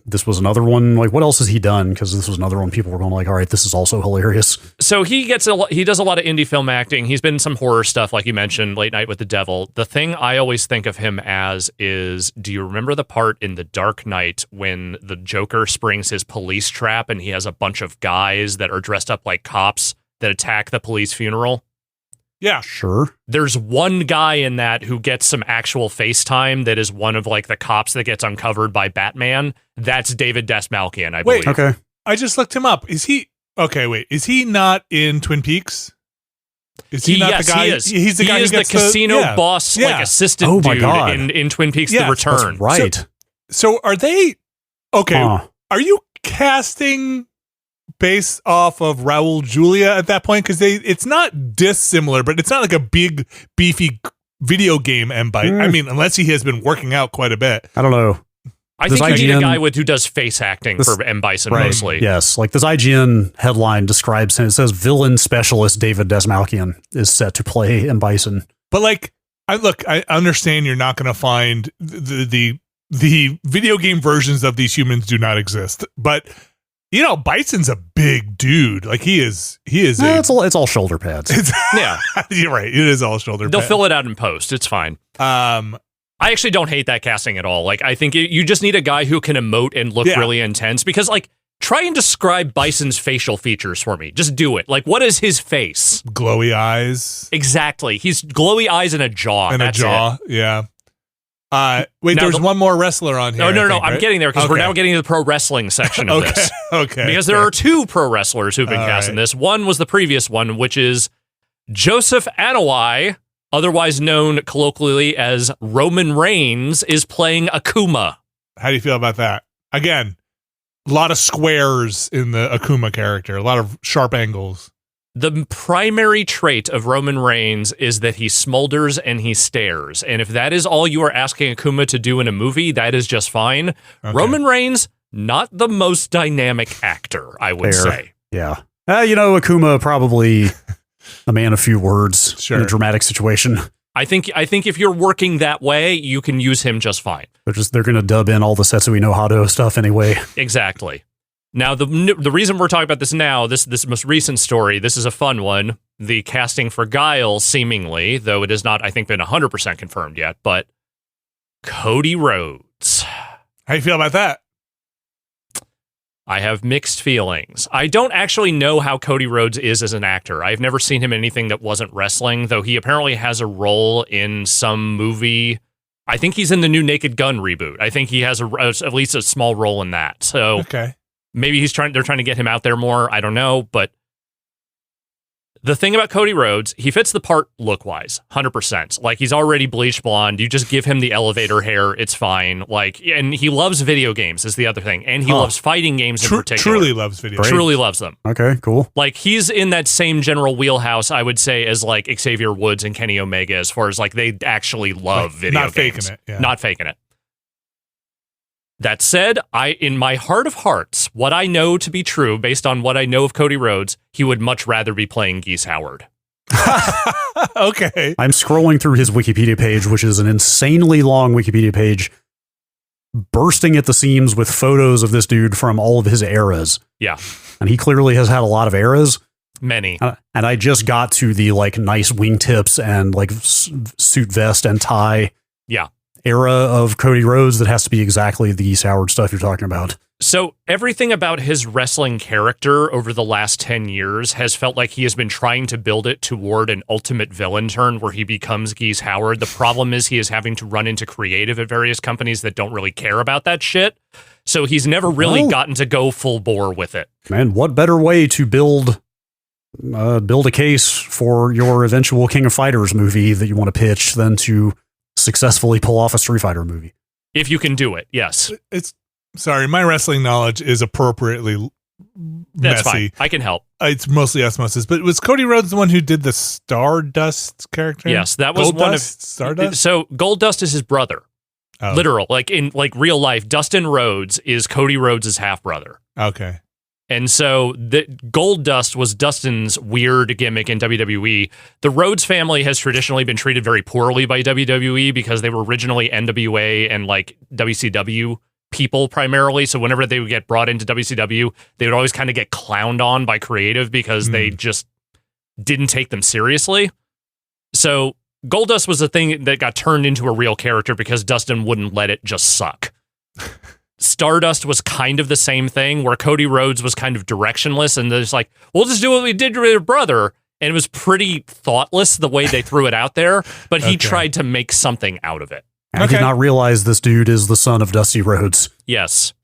this was another one. Like, what else has he done? Because this was another one people were going like, all right, this is also hilarious. So he does a lot of indie film acting. He's been in some horror stuff, like you mentioned, Late Night with the Devil. The thing I always think of him as is, do you remember the part in The Dark Knight when the Joker springs his police trap and he has a bunch of guys that are dressed up like cops that attack the police funeral? Yeah. Sure. There's one guy in that who gets some actual FaceTime that is one of like the cops that gets uncovered by Batman. That's David Desmalkian, I believe. Okay. I just looked him up. Is he not in Twin Peaks? Is he not the guy? He is. He's the guy who gets the casino boss, like assistant dude in Twin Peaks: The Return. That's right. So are they okay? Huh. Are you casting based off of Raul Julia at that point? Because it's not dissimilar, but it's not like a big beefy video game M. Bite. I mean, unless he has been working out quite a bit. I don't know. I think you need a guy who does face acting for M. Bison mostly. Yes, like this IGN headline describes him. It says villain specialist David Desmalkian is set to play M. Bison. But like, I understand you're not going to find the video game versions of these humans do not exist, but Bison's a big dude. Like he is. It's all shoulder pads. Yeah, you're right. It is all shoulder pads. They'll fill it out in post. It's fine. I actually don't hate that casting at all. Like, I think you just need a guy who can emote and look really intense, because like, try and describe Bison's facial features for me. Just do it. Like, what is his face? Glowy eyes. Exactly. He's glowy eyes and a jaw. And That's a jaw. it. Yeah. Wait, Now there's one more wrestler on here. No. Right? I'm getting there because we're now getting to the pro wrestling section of this. Okay. Because there are two pro wrestlers who've been cast in this. One was the previous one, which is Joseph Anawai, otherwise known colloquially as Roman Reigns, is playing Akuma. How do you feel about that? Again, a lot of squares in the Akuma character, a lot of sharp angles. The primary trait of Roman Reigns is that he smolders and he stares. And if that is all you are asking Akuma to do in a movie, that is just fine. Okay. Roman Reigns, not the most dynamic actor, I would say. Yeah. Akuma probably a man of few words in a dramatic situation. I think if you're working that way, you can use him just fine. They're going to dub in all the Setsubi no Hado stuff anyway. Exactly. Now, the reason we're talking about this now, this most recent story, this is a fun one. The casting for Guile, seemingly, though it has not, I think, been 100% confirmed yet, but Cody Rhodes. How you feel about that? I have mixed feelings. I don't actually know how Cody Rhodes is as an actor. I've never seen him in anything that wasn't wrestling, though he apparently has a role in some movie. I think he's in the new Naked Gun reboot. I think he has at least a small role in that. So okay. Maybe they're trying to get him out there more. I don't know. But the thing about Cody Rhodes, he fits the part look-wise, 100%. Like, he's already bleach blonde. You just give him the elevator hair, it's fine. Like, and he loves video games is the other thing. And he loves fighting games in particular. Truly loves video games. Truly loves them. Okay, cool. Like, he's in that same general wheelhouse, I would say, as like Xavier Woods and Kenny Omega, as far as like they actually love video games. Not faking it. Yeah. Not faking it. That said, in my heart of hearts, what I know to be true, based on what I know of Cody Rhodes, he would much rather be playing Geese Howard. Okay. I'm scrolling through his Wikipedia page, which is an insanely long Wikipedia page, bursting at the seams with photos of this dude from all of his eras. Yeah. And he clearly has had a lot of eras. Many. And I just got to the like nice wingtips and like suit vest and tie. Yeah. Era of Cody Rhodes that has to be exactly the Geese Howard stuff you're talking about. So everything about his wrestling character over the last 10 years has felt like he has been trying to build it toward an ultimate villain turn where he becomes Geese Howard. The problem is he is having to run into creative at various companies that don't really care about that shit. So he's never really gotten to go full bore with it. Man, what better way to build a case for your eventual King of Fighters movie that you want to pitch than to successfully pull off a Street Fighter movie? If you can do it, yes. Sorry, my wrestling knowledge is appropriately That's messy. Fine. I can help. It's mostly osmosis, but was Cody Rhodes the one who did the Stardust character? Yes, that was one of Stardust. So Goldust is his brother. Oh. Literal, like in like real life, Dustin Rhodes is Cody Rhodes' half brother. Okay. And so the Goldust was Dustin's weird gimmick in WWE. The Rhodes family has traditionally been treated very poorly by WWE because they were originally NWA and like WCW people primarily. So whenever they would get brought into WCW, they would always kind of get clowned on by creative because they just didn't take them seriously. So Goldust was a thing that got turned into a real character because Dustin wouldn't let it just suck. Stardust was kind of the same thing where Cody Rhodes was kind of directionless and there's like, we'll just do what we did with your brother. And it was pretty thoughtless the way they threw it out there, but he tried to make something out of it. I did not realize this dude is the son of Dusty Rhodes. Yes.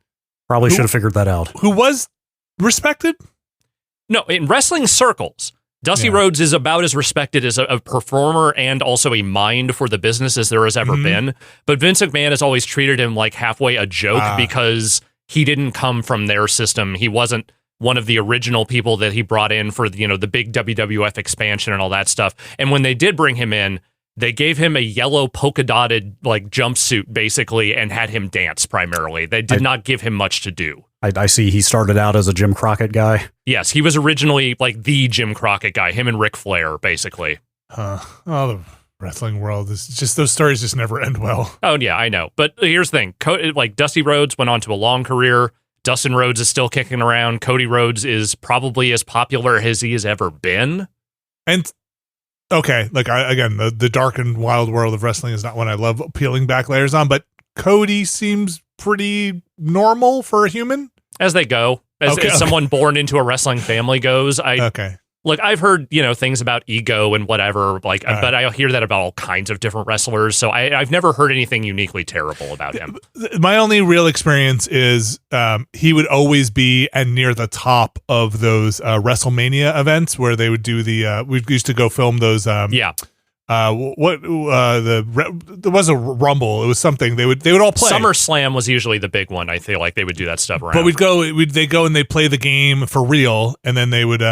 Probably should have figured that out. Who was respected? No, in wrestling circles, Dusty Rhodes is about as respected as a performer and also a mind for the business as there has ever been. But Vince McMahon has always treated him like halfway a joke because he didn't come from their system. He wasn't one of the original people that he brought in for, the big WWF expansion and all that stuff. And when they did bring him in, they gave him a yellow polka dotted like jumpsuit basically and had him dance primarily. They did not give him much to do. I see he started out as a Jim Crockett guy. Yes, he was originally like the Jim Crockett guy, him and Ric Flair, basically. Oh, wrestling world is just, those stories just never end well. Oh, yeah, I know. But here's the thing. Like, Dusty Rhodes went on to a long career. Dustin Rhodes is still kicking around. Cody Rhodes is probably as popular as he has ever been. And, okay, like, again, the dark and wild world of wrestling is not one I love peeling back layers on, but Cody seems pretty normal for a human. As they go. As someone born into a wrestling family goes. Look, I've heard, things about ego and whatever, but I hear that about all kinds of different wrestlers, so I've never heard anything uniquely terrible about him. My only real experience is he would always be near the top of those WrestleMania events where they would do we used to go film those. There was a Rumble. It was something they would all play. SummerSlam was usually the big one. I feel like they would do that stuff around. But they go and they play the game for real, and then they would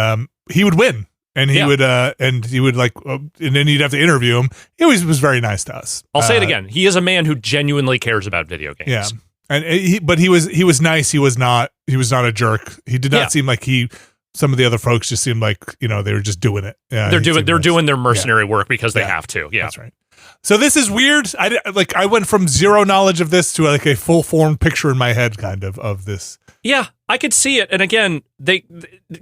he would win, and he would and then you'd have to interview him. He always was very nice to us. I'll say it again. He is a man who genuinely cares about video games. Yeah, and he was nice. He was not a jerk. He did not seem like some of the other folks just seemed like, they were just doing it. Yeah, they're doing their mercenary work because they have to. Yeah, that's right. So this is weird. I went from zero knowledge of this to like a full formed picture in my head, kind of this. Yeah, I could see it. And again,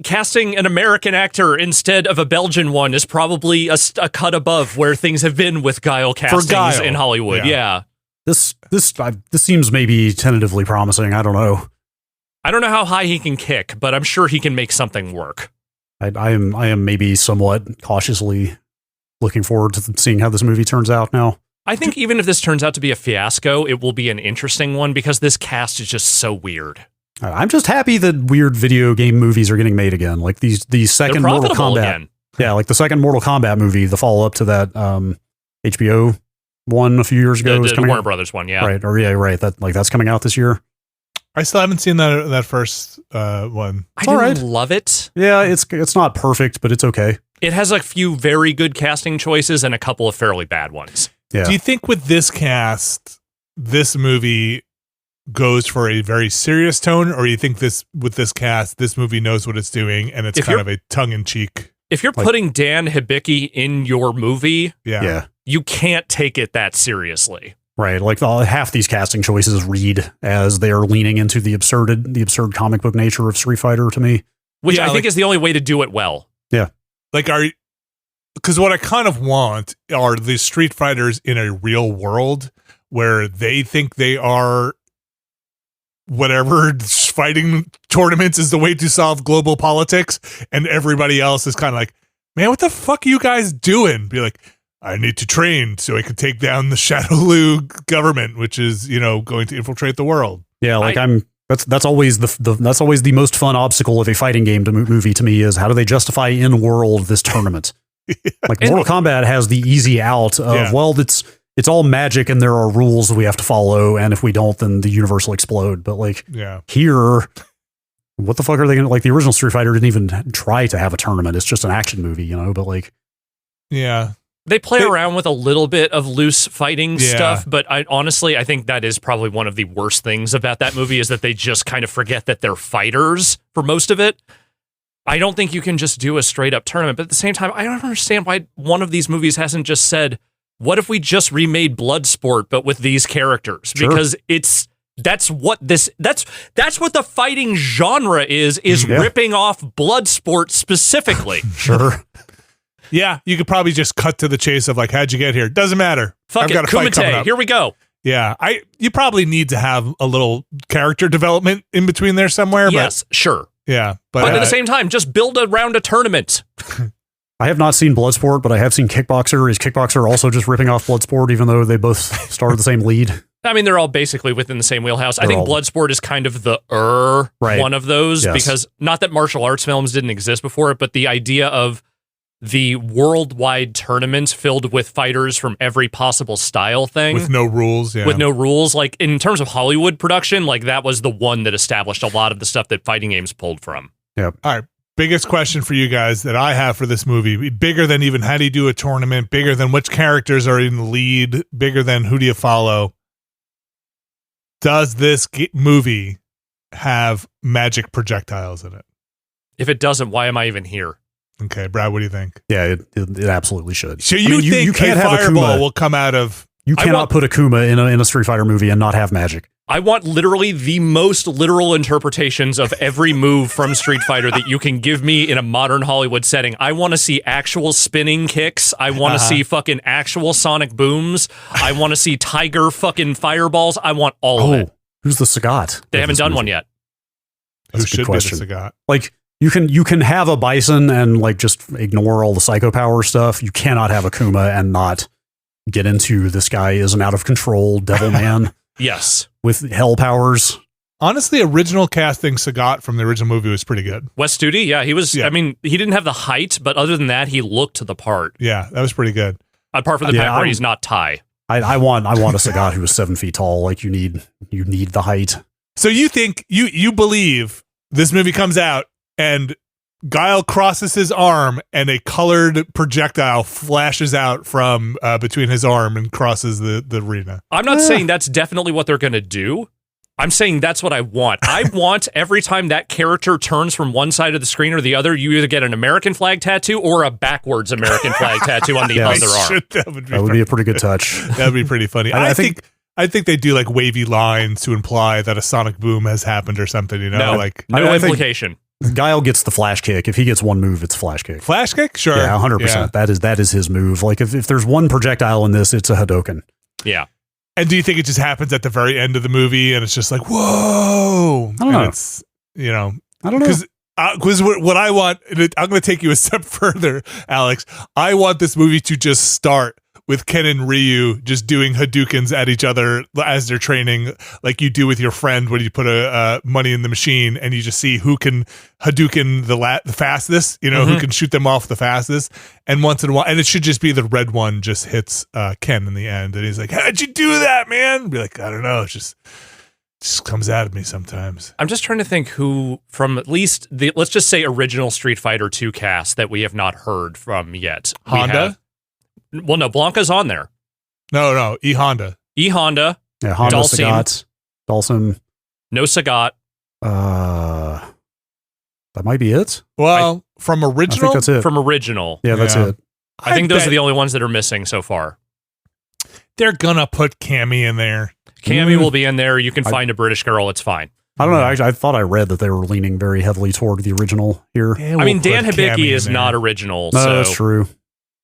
casting an American actor instead of a Belgian one is probably a cut above where things have been with Guile castings in Hollywood. Yeah. This seems maybe tentatively promising. I don't know. I don't know how high he can kick, but I'm sure he can make something work. I am maybe somewhat cautiously looking forward to seeing how this movie turns out now. I think even if this turns out to be a fiasco, it will be an interesting one because this cast is just so weird. I'm just happy that weird video game movies are getting made again. Like the second Mortal Kombat. Again. Yeah, like the second Mortal Kombat movie, the follow-up to that HBO one a few years ago. The Warner Brothers one, yeah. Right, right. That's coming out this year. I still haven't seen that first one. I didn't love it. Yeah, it's not perfect, but it's okay. It has a few very good casting choices and a couple of fairly bad ones. Yeah. Do you think with this cast, this movie goes for a very serious tone, or do you think with this cast, this movie knows what it's doing and it's kind of a tongue-in-cheek? If you're putting Dan Hibiki in your movie, yeah, you can't take it that seriously. Right, like half these casting choices read as they are leaning into the absurd comic book nature of Street Fighter to me, which I think is the only way to do it well. Yeah, because what I kind of want are the Street Fighters in a real world where they think they are whatever fighting tournaments is the way to solve global politics, and everybody else is kind of like, man, what the fuck are you guys doing? Be like, I need to train so I can take down the Shadowloo government, which is, going to infiltrate the world. Yeah, like that's always that's always the most fun obstacle of a fighting game movie to me is how do they justify in world this tournament? Like Mortal Kombat has the easy out of it's all magic and there are rules we have to follow, and if we don't, then the universe will explode. But here, what the fuck are they gonna, like, the original Street Fighter didn't even try to have a tournament. It's just an action movie, but they play around with a little bit of loose fighting stuff, but I think that is probably one of the worst things about that movie is that they just kind of forget that they're fighters for most of it. I don't think you can just do a straight up tournament, but at the same time, I don't understand why one of these movies hasn't just said, what if we just remade Bloodsport but with these characters? Sure. Because that's what the fighting genre is ripping off Bloodsport specifically. Sure. Yeah, you could probably just cut to the chase of like, how'd you get here? Doesn't matter. Fuck it, Kumite, here we go. Yeah, you probably need to have a little character development in between there somewhere. Yes, sure. Yeah, but at the same time, just build around a tournament. I have not seen Bloodsport, but I have seen Kickboxer. Is Kickboxer also just ripping off Bloodsport, even though they both started the same lead? I mean, they're all basically within the same wheelhouse. I think Bloodsport is kind of the one of those, because not that martial arts films didn't exist before it, but the idea of the worldwide tournaments filled with fighters from every possible style thing. With no rules, yeah. With no rules. Like, in terms of Hollywood production, like, that was the one that established a lot of the stuff that fighting games pulled from. Yep. All right. Biggest question for you guys that I have for this movie, bigger than even how do you do a tournament, bigger than which characters are in the lead, bigger than who do you follow. Does this movie have magic projectiles in it? If it doesn't, why am I even here? Okay, Brad, what do you think? Yeah, it absolutely should. So you think you can't a have fireball Akuma. will come out of... You cannot put Akuma in a Street Fighter movie and not have magic. I want literally the most literal interpretations of every move from Street Fighter that you can give me in a modern Hollywood setting. I want to see actual spinning kicks. I want to see fucking actual sonic booms. I want to see tiger fucking fireballs. I want all of it. Who's the Sagat? They haven't done one yet. Who should be the Sagat? Like, you can have a Bison and like just ignore all the psycho power stuff. You cannot have Akuma and not get into this guy is an out of control devil man. Yes. With hell powers. Honestly, original casting Sagat from the original movie was pretty good. Wes Studi, yeah, he was. Yeah. I mean, he didn't have the height, but other than that, he looked the part. Yeah, that was pretty good. Apart from the fact where he's not Thai. I want a Sagat who is 7 feet tall. Like you need the height. So you think you believe this movie comes out and Guile crosses his arm and a colored projectile flashes out from between his arm and crosses the arena. I'm not saying that's definitely what they're going to do. I'm saying that's what I want. I want every time that character turns from one side of the screen or the other, you either get an American flag tattoo or a backwards American flag tattoo on the other arm. That would be a pretty good touch. That would be pretty funny. I think they do like wavy lines to imply that a sonic boom has happened or something, you know? No implication. Guile gets the flash kick. If he gets one move, it's a flash kick. Flash kick? Sure. Yeah, 100%. That is his move. Like if there's one projectile in this, it's a Hadoken. Yeah. And do you think it just happens at the very end of the movie and it's just like, whoa? I don't know. It's, you know. I don't know. Because what I want, I'm going to take you a step further, Alex. I want this movie to just start with Ken and Ryu just doing Hadoukens at each other as they're training, like you do with your friend when you put a money in the machine and you just see who can Hadouken the fastest, you know, who can shoot them off the fastest. And once in a while, and it should just be the red one just hits Ken in the end. And he's like, how'd you do that, man? Be like, I don't know. It just comes out of me sometimes. I'm just trying to think who from at least the, let's just say original Street Fighter 2 cast that we have not heard from yet. Honda? Well, no, Blanca's on there. No, E-Honda. E-Honda. Yeah, Honda, Dalsim. Sagat, Dalsim. No Sagat. That might be it. Well, from I original? think that's it. From original. Yeah, that's Yeah. it. I think those are the only ones that are missing so far. They're gonna put Cammy in there. Cammy will be in there. You can find a British girl. It's fine. I don't know. I thought I read that they were leaning very heavily toward the original here. Yeah, I mean, we'll Dan put Cammy Hibiki in is there. not original. No, so that's true.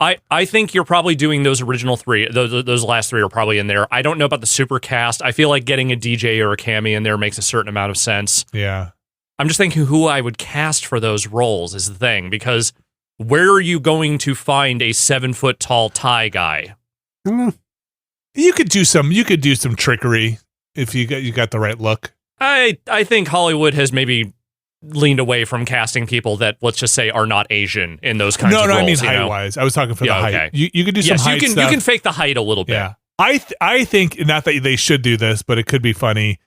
I think you're probably doing those original three. Those last three are probably in there. I don't know about the super cast. I feel like getting a DJ or a Cammy in there makes a certain amount of sense. Yeah. I'm just thinking who I would cast for those roles is the thing, because where are you going to find a 7 foot tall Thai guy? I don't know. You could do some trickery if you got the right look. I think Hollywood has maybe leaned away from casting people that, let's just say, are not Asian in those kinds of roles. No, I mean you know? height-wise. I was talking for the height. Okay. You could do some height you stuff. can fake the height a little bit. Yeah. I think, not that they should do this, but it could be funny.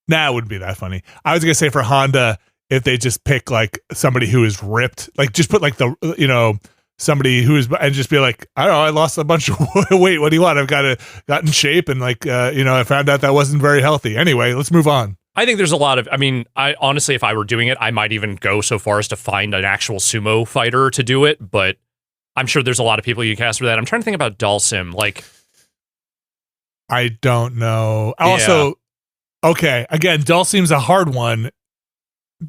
Nah, it wouldn't be that funny. I was going to say for Honda, if they just pick like somebody who is ripped, like just put like the, you know, somebody who is, and just be like, I don't know, I lost a bunch of weight. What do you want? I've got in shape and like, you know, I found out that wasn't very healthy. Anyway, let's move on. I think there's a lot of, I mean, I honestly, if I were doing it, I might even go so far as to find an actual sumo fighter to do it, but I'm sure there's a lot of people you cast for that. I'm trying to think about Dalsim. Like, I don't know. Also, okay, again, Dalsim's a hard one.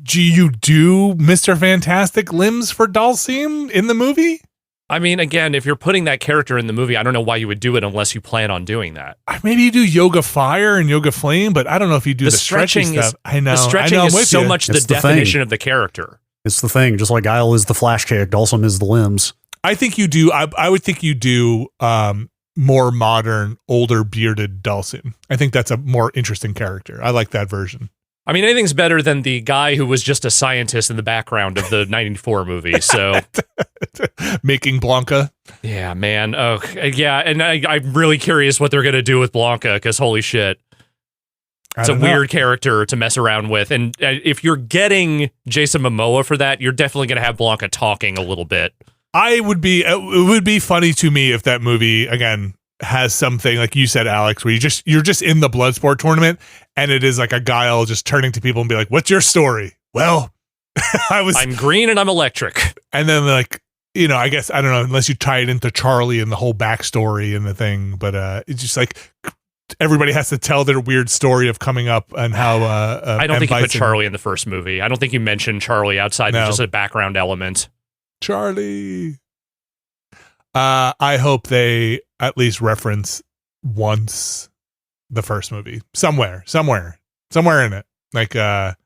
Do you do Mr. Fantastic limbs for Dalsim in the movie? I mean, again, if you're putting that character in the movie, I don't know why you would do it unless you plan on doing that. Maybe you do Yoga Fire and Yoga Flame, but I don't know if you do the stretching stuff. I know. The stretching is so much the definition of the character. It's the thing. Just like Guile is the flash kick, Dalsim is the limbs. I think you do. I would think you do more modern, older, bearded Dalsim. I think that's a more interesting character. I like that version. I mean, anything's better than the guy who was just a scientist in the background of the 94 movie, so... Making Blanca? Yeah, man. Oh, yeah, and I'm really curious what they're going to do with Blanca, because holy shit. It's a weird character to mess around with, and if you're getting Jason Momoa for that, you're definitely going to have Blanca talking a little bit. It would be funny to me if that movie, again, has something like you said, Alex, where you're just in the Bloodsport tournament and it is like a Guile just turning to people and be like, what's your story? Well, I'm green and I'm electric. And then like, I guess, I don't know, unless you tie it into Charlie and the whole backstory and the thing, but it's just like everybody has to tell their weird story of coming up and how I don't think you put Charlie in the first movie. I don't think you mentioned Charlie outside of just a background element. Charlie. I hope they at least reference once the first movie somewhere in it, like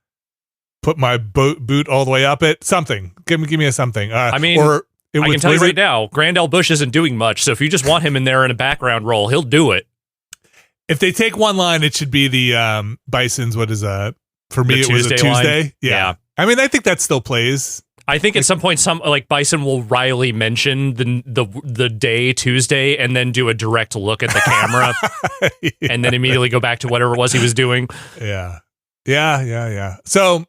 put my boot all the way up it, something. Give me a something. I mean, or I can tell you right now, Grandel Bush isn't doing much, so if you just want him in there in a background role, he'll do it. If they take one line, it should be the Bison's, what is for me, it was a Tuesday. Yeah. I mean, I think that still plays. I think at some point, Bison will wryly mention the day Tuesday and then do a direct look at the camera and then immediately go back to whatever it was he was doing. Yeah. So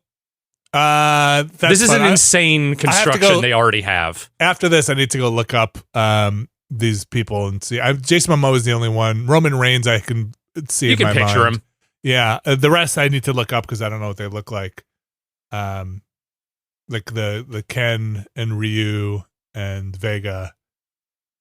this is an insane construction they already have. After this, I need to go look up these people and see. Jason Momoa is the only one. Roman Reigns, I can see. You can picture him. Yeah, the rest I need to look up because I don't know what they look like. Like the Ken and Ryu and Vega.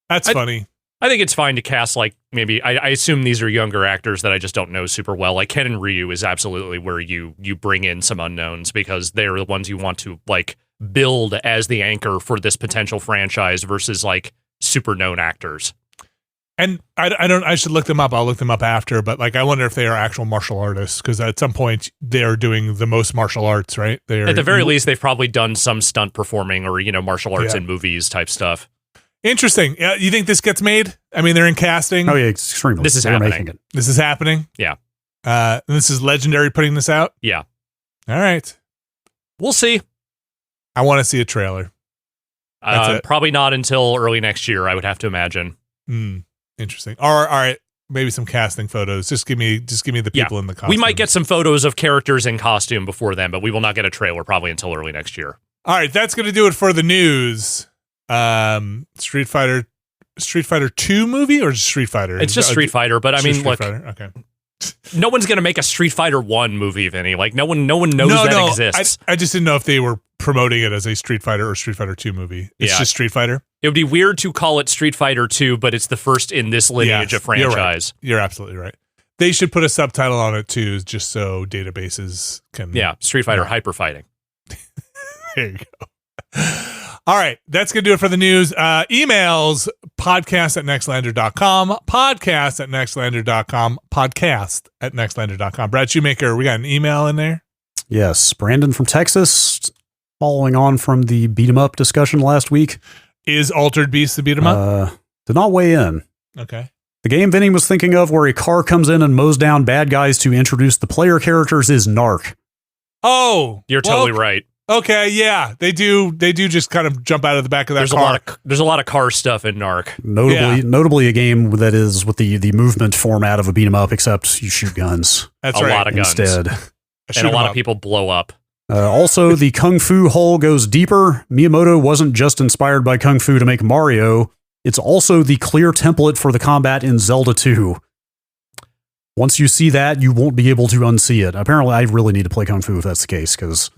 That's funny. I think it's fine to cast maybe I assume these are younger actors that I just don't know super well. Like Ken and Ryu is absolutely where you bring in some unknowns because they're the ones you want to build as the anchor for this potential franchise versus super known actors. And I should look them up. I'll look them up after, but I wonder if they are actual martial artists because at some point they're doing the most martial arts, right? At the very least, they've probably done some stunt performing or, martial arts in movies type stuff. Interesting. You think this gets made? I mean, they're in casting. Oh yeah, extremely. This is happening. This is happening. Yeah. And this is Legendary putting this out. Yeah. All right. We'll see. I want to see a trailer. Probably not until early next year, I would have to imagine. Interesting. All right. Maybe some casting photos. Just give me the people in the costume. We might get some photos of characters in costume before then, but we will not get a trailer probably until early next year. All right. That's going to do it for the news. Street Fighter 2 movie or just Street Fighter? It's just Street Fighter, but I mean, look, okay. No one's going to make a Street Fighter 1 movie, Vinny. No one knows that exists. I just didn't know if they were promoting it as a Street Fighter or Street Fighter 2 movie. It's just Street Fighter. It would be weird to call it Street Fighter 2, but it's the first in this lineage of franchise. You're absolutely right. They should put a subtitle on it too, just so databases can. Yeah, Street Fighter Hyper Fighting. There you go. All right, that's going to do it for the news. Emails, podcast@nextlander.com, podcast@nextlander.com. Brad Shoemaker, we got an email in there? Yes, Brandon from Texas, following on from the beat 'em up discussion last week. Is Altered Beast the beat 'em up? Did not weigh in. Okay. The game Vinny was thinking of where a car comes in and mows down bad guys to introduce the player characters is Narc. Oh, you're totally right. Okay, yeah, they do just kind of jump out of the back of that car. There's a lot of car stuff in Narc. Notably a game that is with the movement format of a beat 'em up, except you shoot guns. That's a right. lot of guns instead, and a lot of people blow up. Also, the Kung Fu hole goes deeper. Miyamoto wasn't just inspired by Kung Fu to make Mario. It's also the clear template for the combat in Zelda 2. Once you see that, you won't be able to unsee it. Apparently, I really need to play Kung Fu if that's the case, because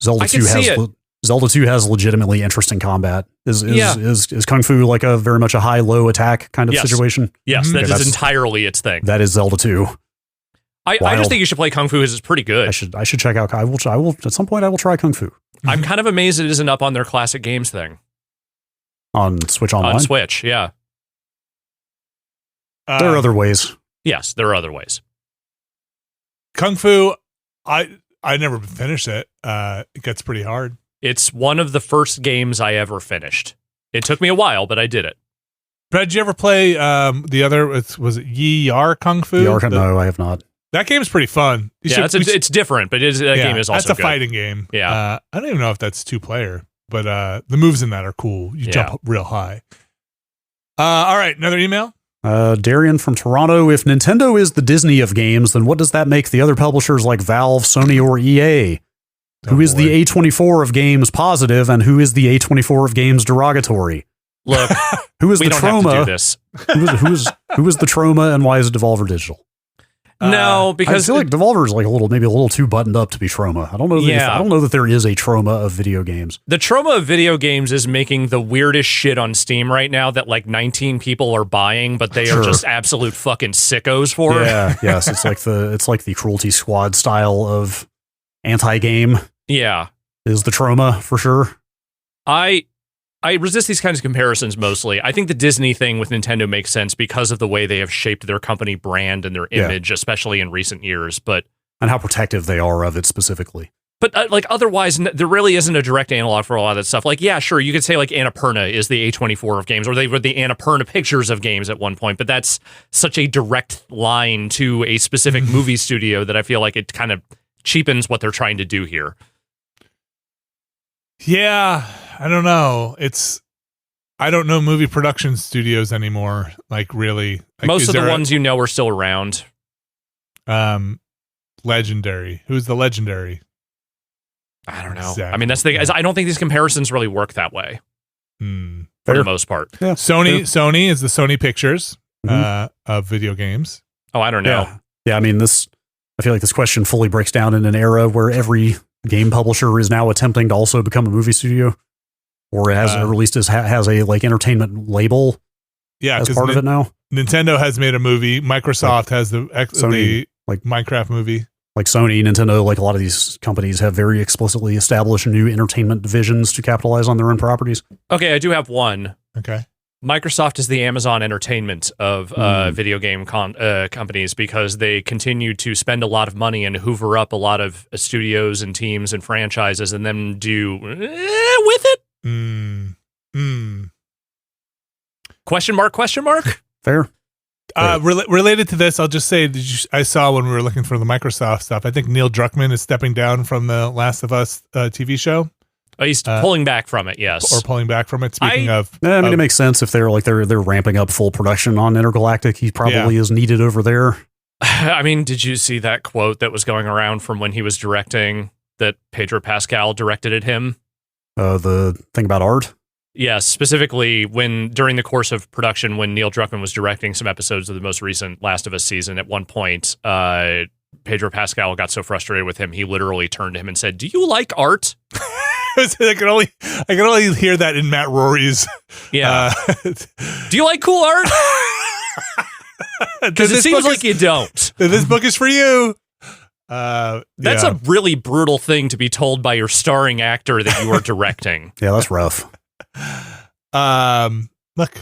Zelda 2 has legitimately interesting combat. Is Kung Fu like a very much a high-low attack kind of situation? Yes, that is entirely its thing. That is Zelda 2. I just think you should play Kung Fu because it's pretty good. I should check out. I will at some point. I will try Kung Fu. I'm kind of amazed it isn't up on their classic games thing on Switch Online. On Switch, yeah. There are other ways. Yes, there are other ways. Kung Fu, I never finished it. It gets pretty hard. It's one of the first games I ever finished. It took me a while, but I did it. Brad, did you ever play the other? Was it Yi Yar Kung Fu? No, I have not. That game's pretty fun. It's different, but that game is also that's a good. fighting game. Yeah, I don't even know if that's 2-player, but the moves in that are cool. You jump real high. All right, another email. Darian from Toronto. If Nintendo is the Disney of games, then what does that make the other publishers like Valve, Sony, or EA? Who is the A24 of games positive, and who is the A24 of games derogatory? Look, who is the Trauma? Have to do this. who is the Trauma, and why is it Devolver Digital? No, because I feel like Devolver is like maybe a little too buttoned up to be Troma. I don't know. I don't know that there is a Troma of video games. The Troma of video games is making the weirdest shit on Steam right now that like 19 people are buying, but they are just absolute fucking sickos for. Yeah, yes, it's like the Cruelty Squad style of anti-game. Yeah, is the Troma for sure. I resist these kinds of comparisons mostly. I think the Disney thing with Nintendo makes sense because of the way they have shaped their company brand and their image, especially in recent years. And how protective they are of it specifically. But like otherwise, there really isn't a direct analog for a lot of that stuff. Like, yeah, sure, you could say like Annapurna is the A24 of games, or they were the Annapurna Pictures of games at one point. But that's such a direct line to a specific movie studio that I feel like it kind of cheapens what they're trying to do here. Yeah, I don't know. I don't know movie production studios anymore. Like really, like, most of the ones you know are still around. Legendary. Who's the Legendary? I don't know. Exactly. I mean, that's the thing. I don't think these comparisons really work that way for the most part. Yeah. Sony is the Sony Pictures of video games. Oh, I don't know. Yeah. I mean, I feel like this question fully breaks down in an era where every game publisher is now attempting to also become a movie studio, or has or at least has a like entertainment label. Yeah, as part of it now. Nintendo has made a movie. Microsoft has the like Minecraft movie. Like Sony, Nintendo, like a lot of these companies have very explicitly established new entertainment divisions to capitalize on their own properties. Okay, I do have one. Okay. Microsoft is the Amazon Entertainment of video game companies because they continue to spend a lot of money and hoover up a lot of studios and teams and franchises and then do with it? Question mark? Fair. Related to this, I'll just say I saw when we were looking for the Microsoft stuff, I think Neil Druckmann is stepping down from the Last of Us TV show. Oh, he's pulling back from it, yes. Or pulling back from it. Speaking of... I mean, it makes sense if they're ramping up full production on Intergalactic. He probably is needed over there. I mean, did you see that quote that was going around from when he was directing that Pedro Pascal directed at him? The thing about art? Yes, specifically during the course of production, when Neil Druckmann was directing some episodes of the most recent Last of Us season, at one point, Pedro Pascal got so frustrated with him, he literally turned to him and said, "Do you like art?" I can only hear that in Matt Rory's. Yeah. Do you like cool art? Because it seems like you don't. This book is for you. That's a really brutal thing to be told by your starring actor that you are directing. Yeah, that's rough. Look,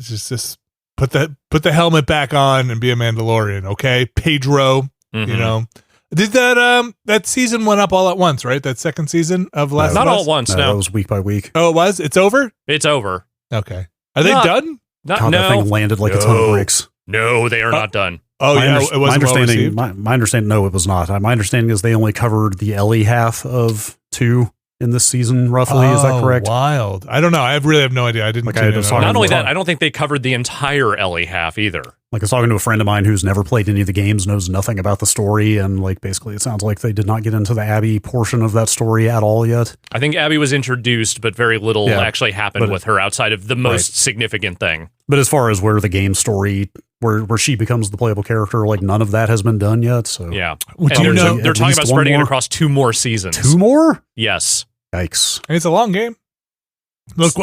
just put the helmet back on and be a Mandalorian, okay, Pedro. You know, did that season went up all at once, right? That second season of Last of Us? Not all at once. No, that was week by week. Oh, it was. It's over. It's over. Okay. Are they done? God, that thing landed like a ton of bricks. No, they are not done. Oh, it was my understanding. No, it was not. My understanding is they only covered the Ellie half of 2 in this season, roughly. Is that correct? Wild. I don't know. I really have no idea. I didn't. Not only that, I don't think they covered the entire Ellie half either. Like I was talking to a friend of mine who's never played any of the games, knows nothing about the story, and like basically it sounds like they did not get into the Abby portion of that story at all yet. I think Abby was introduced, but very little actually happened with her outside of the most significant thing. But as far as where the game story, where she becomes the playable character, like none of that has been done yet. So yeah, they're talking about spreading it across 2 more seasons. 2 more? Yes. Yikes! It's a long game. Look,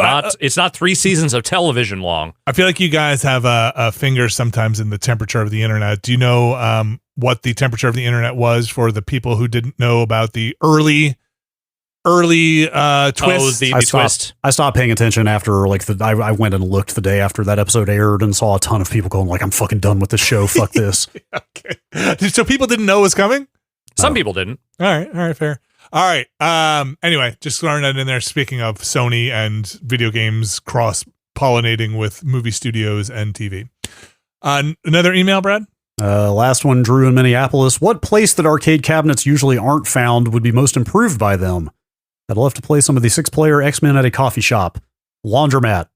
it's not 3 seasons of television long. I feel like you guys have a finger sometimes in the temperature of the internet. Do you know what the temperature of the internet was for the people who didn't know about the early twist? Oh, the twist. I stopped paying attention after I went and looked the day after that episode aired and saw a ton of people going like, "I'm fucking done with this show. Fuck this." Okay. So people didn't know it was coming? Some people didn't. All right, fair. All right. Anyway, just throwing that in there. Speaking of Sony and video games cross-pollinating with movie studios and TV. Another email, Brad? Last one, Drew in Minneapolis. What place that arcade cabinets usually aren't found would be most improved by them? I'd love to play some of the 6-player X-Men at a coffee shop. Laundromat.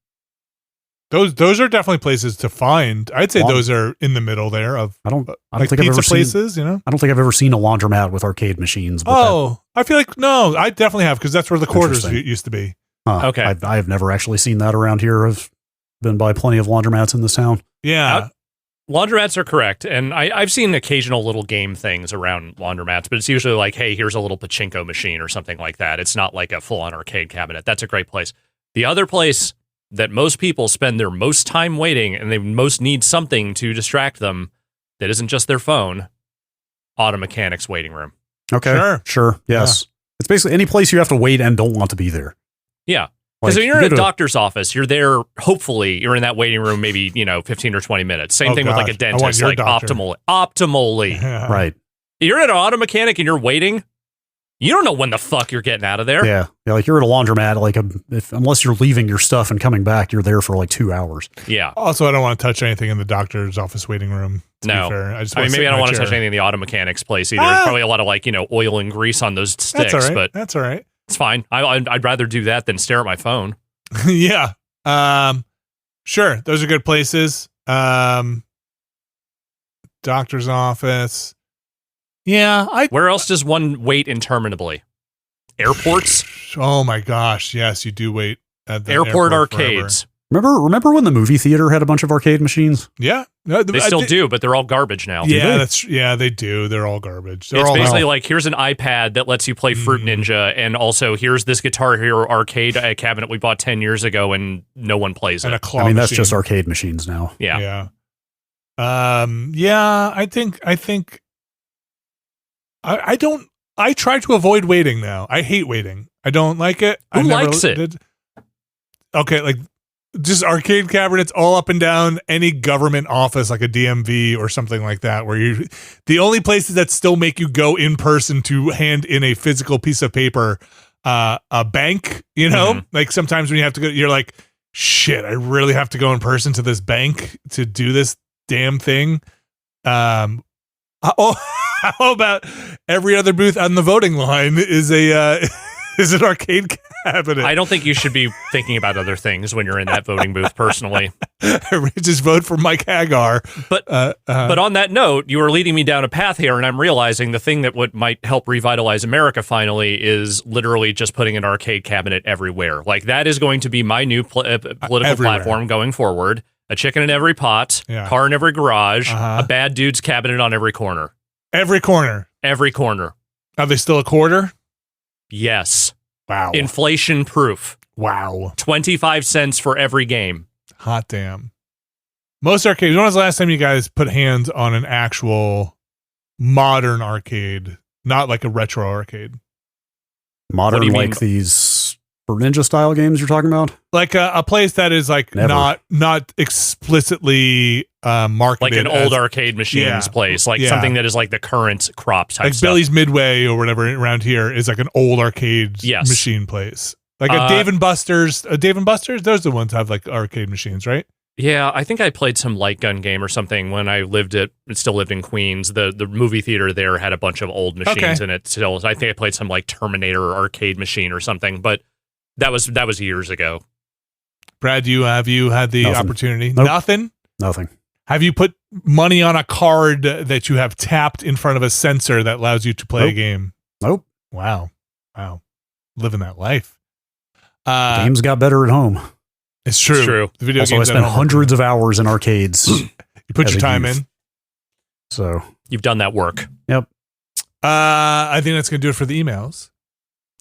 Those are definitely places to find. I'd say those are in the middle there of I don't like think I've ever places, seen, I don't think I've ever seen a laundromat with arcade machines. But I feel like no, I definitely have because that's where the quarters used to be. Okay, I've never actually seen that around here. I've been by plenty of laundromats in this town. Yeah. Laundromats are correct, and I've seen occasional little game things around laundromats, but it's usually like, hey, here's a little pachinko machine or something like that. It's not like a full-on arcade cabinet. That's a great place. The other place that most people spend their most time waiting, and they most need something to distract them that isn't just their phone, auto mechanics waiting room. Okay, sure, yes. Yeah. It's basically any place you have to wait and don't want to be there. Yeah. Because when you're in a doctor's office, you're there, hopefully, you're in that waiting room maybe, 15 or 20 minutes. Same thing with like a dentist, like optimally. Yeah. Right. You're at an auto mechanic and you're waiting, you don't know when the fuck you're getting out of there. Yeah, like you're at a laundromat, like unless you're leaving your stuff and coming back, you're there for like 2 hours. Yeah. Also, I don't want to touch anything in the doctor's office waiting room. No. Fair. Maybe I don't want to touch anything in the auto mechanics place either. There's probably a lot of oil and grease on those sticks. That's all right. But that's all right. It's fine. I'd rather do that than stare at my phone. Yeah. Sure. Those are good places. Doctor's office. Yeah. Where else does one wait interminably? Airports? Oh my gosh. Yes, you do wait at the airport arcades. Remember when the movie theater had a bunch of arcade machines? Yeah. They still do, but they're all garbage now. Yeah, they do. They're all garbage. It's basically like, here's an iPad that lets you play Fruit Ninja, and also here's this Guitar Hero arcade cabinet we bought 10 years ago, and no one plays it. That's just arcade machines now. Yeah. I think I try to avoid waiting now. I hate waiting. I don't like it. Who likes it? Okay, like just arcade cabinets all up and down any government office like a DMV or something like that, where the only places that still make you go in person to hand in a physical piece of paper, a bank, like sometimes when you have to go, you're like, shit, I really have to go in person to this bank to do this damn thing. How about every other booth on the voting line is is an arcade cabinet? I don't think you should be thinking about other things when you're in that voting booth, personally. Just vote for Mike Hagar. But on that note, you are leading me down a path here, and I'm realizing the thing that might help revitalize America finally is literally just putting an arcade cabinet everywhere. Like, that is going to be my new political platform going forward. A chicken in every pot, car in every garage, a bad dude's cabinet on every corner. Every corner. Every corner. Are they still a quarter? Yes. Wow. Inflation proof. Wow. 25 cents for every game. Hot damn. Most arcades. When was the last time you guys put hands on an actual modern arcade? Not like a retro arcade. Modern, like these Ninja style games you're talking about? Like a place that is like not explicitly marketed, like an old arcade machines place, like something that is like the current crop type like stuff. Billy's Midway or whatever around here is like an old arcade machine place, like a Dave and Buster's. Those are the ones that have like arcade machines, right? Yeah, I think I played some light gun game or something when I still lived in Queens. The movie theater there had a bunch of old machines in it still. I think I played some like Terminator arcade machine or something, but that was years ago. Brad, have you had the opportunity? Nope. Nothing. Have you put money on a card that you have tapped in front of a sensor that allows you to play a game? Nope. Wow. Living that life. Games got better at home. It's true. The video games I spent hundreds of hours in arcades. You put your time in. So you've done that work. Yep. I think that's going to do it for the emails.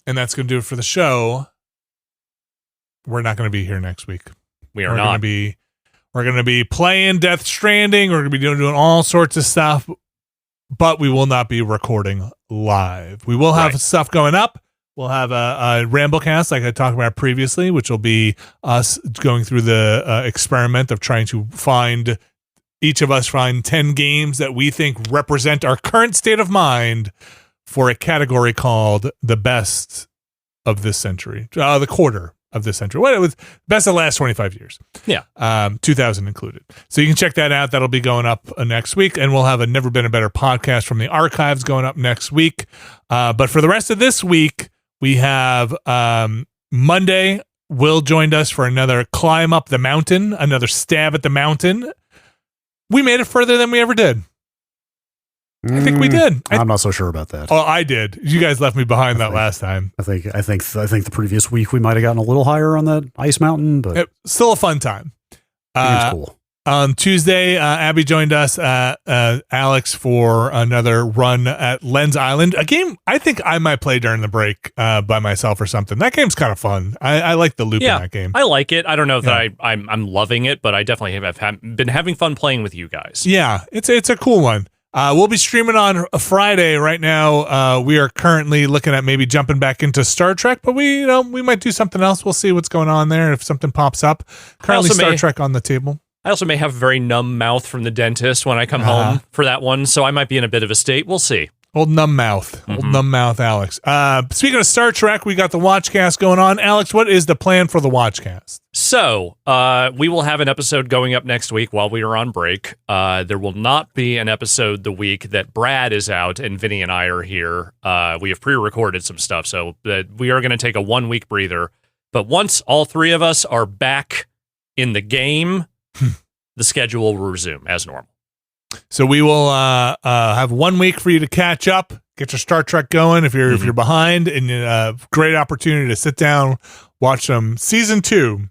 And that's going to do it for the show. We're not going to be here next week. We're not. We're going to be playing Death Stranding. We're going to be doing all sorts of stuff, but we will not be recording live. We will have stuff going up. We'll have a Ramblecast, like I talked about previously, which will be us going through the experiment of trying to find 10 games that we think represent our current state of mind for a category called the best of this century, the quarter of this century. What it was best of the last 25 years. Yeah. 2000 included. So you can check that out. That'll be going up next week. And we'll have a Never Been a Better podcast from the archives going up next week. But for the rest of this week, we have Monday, Will joined us for another climb up the mountain, another stab at the mountain. We made it further than we ever did. I think we did. I'm not so sure about that. Oh, I did. You guys left me behind last time. I think the previous week we might have gotten a little higher on that ice mountain, but still a fun time. It's cool. On Tuesday, Abby joined us, Alex, for another run at Lens Island, a game I think I might play during the break by myself or something. That game's kind of fun. I like the loop in that game. I like it. I don't know that I'm loving it, but I definitely have been having fun playing with you guys. Yeah, it's a cool one. We'll be streaming on a Friday right now. We are currently looking at maybe jumping back into Star Trek, but we might do something else. We'll see what's going on there if something pops up. Currently Star Trek on the table. I also may have a very numb mouth from the dentist when I come home for that one, so I might be in a bit of a state. We'll see. Old numb mouth. Old numb mouth, Alex. Speaking of Star Trek, we got the Watchcast going on. Alex, what is the plan for the Watchcast? So, we will have an episode going up next week while we are on break. There will not be an episode the week that Brad is out and Vinny and I are here. We have pre-recorded some stuff, so we are going to take a 1 week breather. But once all three of us are back in the game, the schedule will resume as normal. So we will have 1 week for you to catch up, get your Star Trek going if you're behind, and great opportunity to sit down, watch some season 2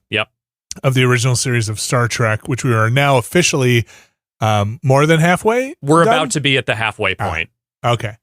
of the original series of Star Trek, which we are now officially more than halfway. We're done? about to be at the halfway point. Okay.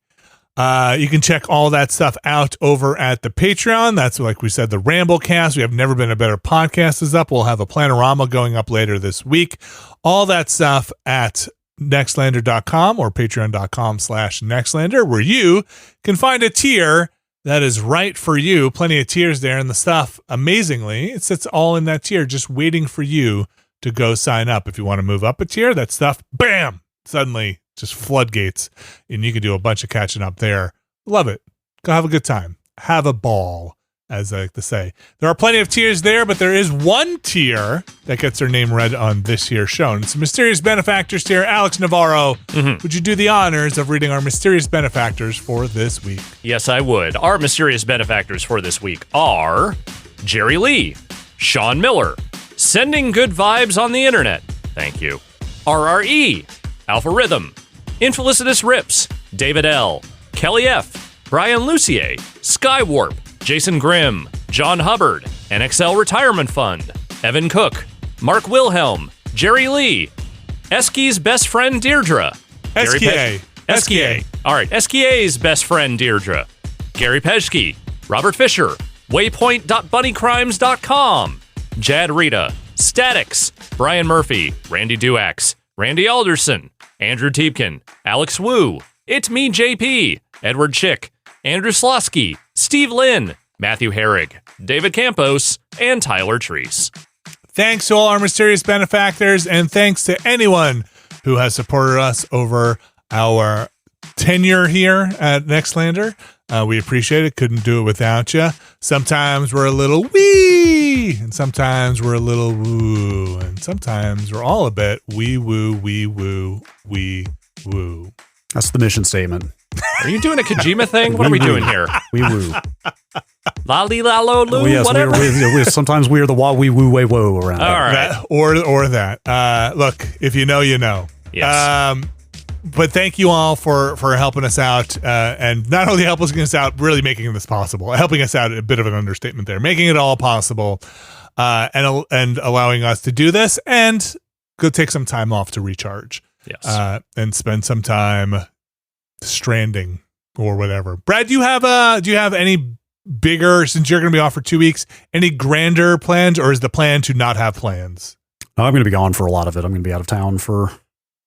You can check all that stuff out over at the Patreon. That's, like we said, the Ramblecast. We have Never Been a Better Podcast is up. We'll have a Planorama going up later this week. All that stuff at Nextlander.com or patreon.com/Nextlander, where you can find a tier that is right for you. Plenty of tiers there, and the stuff, amazingly, it sits all in that tier just waiting for you to go sign up. If you want to move up a tier, that stuff, bam, suddenly just floodgates, and you can do a bunch of catching up there. Love it. Go have a good time. Have a ball, as I like to say. There are plenty of tiers there, but there is one tier that gets their name read on this year's show. And it's the Mysterious Benefactors tier. Alex Navarro, would you do the honors of reading our Mysterious Benefactors for this week? Yes, I would. Our Mysterious Benefactors for this week are Jerry Lee, Sean Miller, Sending Good Vibes on the Internet. Thank you. RRE, Alpha Rhythm, Infelicitous Rips, David L., Kelly F., Brian Lucier, Skywarp, Jason Grimm, John Hubbard, NXL Retirement Fund, Evan Cook, Mark Wilhelm, Jerry Lee, Eski's best friend Deirdre. SKA. All right, SKA's best friend Deirdre. Gary Peshke, Robert Fisher, Waypoint.bunnycrimes.com, Jad Rita, Statics, Brian Murphy, Randy Duax, Randy Alderson, Andrew Tiepkin, Alex Wu, It's Me JP, Edward Chick, Andrew Slosky, Steve Lynn, Matthew Herrig, David Campos, and Tyler Treese. Thanks to all our Mysterious Benefactors, and thanks to anyone who has supported us over our tenure here at Nextlander. We appreciate it. Couldn't do it without you. Sometimes we're a little wee, and sometimes we're a little woo, and sometimes we're all a bit wee woo, wee woo, wee woo. That's the mission statement. Are you doing a Kojima thing? What are we doing here? Wee woo. Lolly la lo loo, Yes, whatever. sometimes we are the wah wee woo way woo around. All right. That, or that. Look, if you know, you know. Yes. But thank you all for helping us out, and not only helping us out, really making this possible. Helping us out, a bit of an understatement there. Making it all possible, and allowing us to do this, and go take some time off to recharge. Yes. And spend some time stranding or whatever. Brad, do you have any bigger, since you're going to be off for 2 weeks, any grander plans, or is the plan to not have plans? I'm going to be gone for a lot of it. I'm going to be out of town for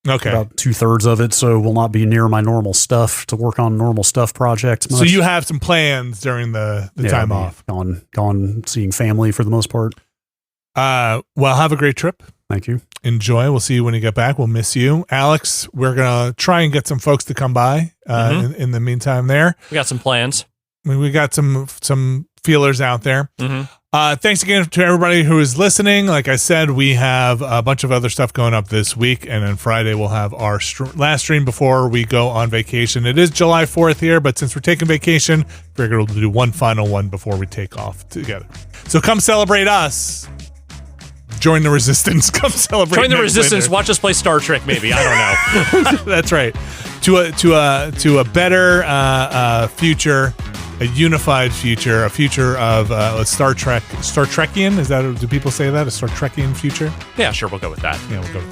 about 2/3 of it, so will not be near my normal stuff to work on normal stuff projects much. So you have some plans during the time off? Gone seeing family for the most part. Well, have a great trip. Thank you. Enjoy. We'll see you when you get back. We'll miss you. Alex, we're going to try and get some folks to come by in the meantime there. We got some plans. We got some feelers out there. Thanks again to everybody who is listening. Like I said, we have a bunch of other stuff going up this week, and then Friday we'll have our last stream before we go on vacation. It is July 4th here, but since we're taking vacation, figured we'll do one final one before we take off together. So come celebrate us. Join the resistance. Come celebrate. Join the resistance. Watch us play Star Trek. Maybe, I don't know. That's right. To a better future a unified future, a future of a Star Trekian. Is that, do people say that? A Star Trekian future? Yeah, sure, we'll go with that. Yeah, we'll go with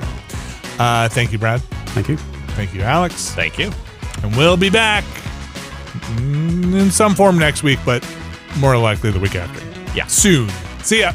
that. Thank you, Brad. Thank you. Thank you, Alex. Thank you. And we'll be back in some form next week, but more likely the week after. Yeah. Soon. See ya.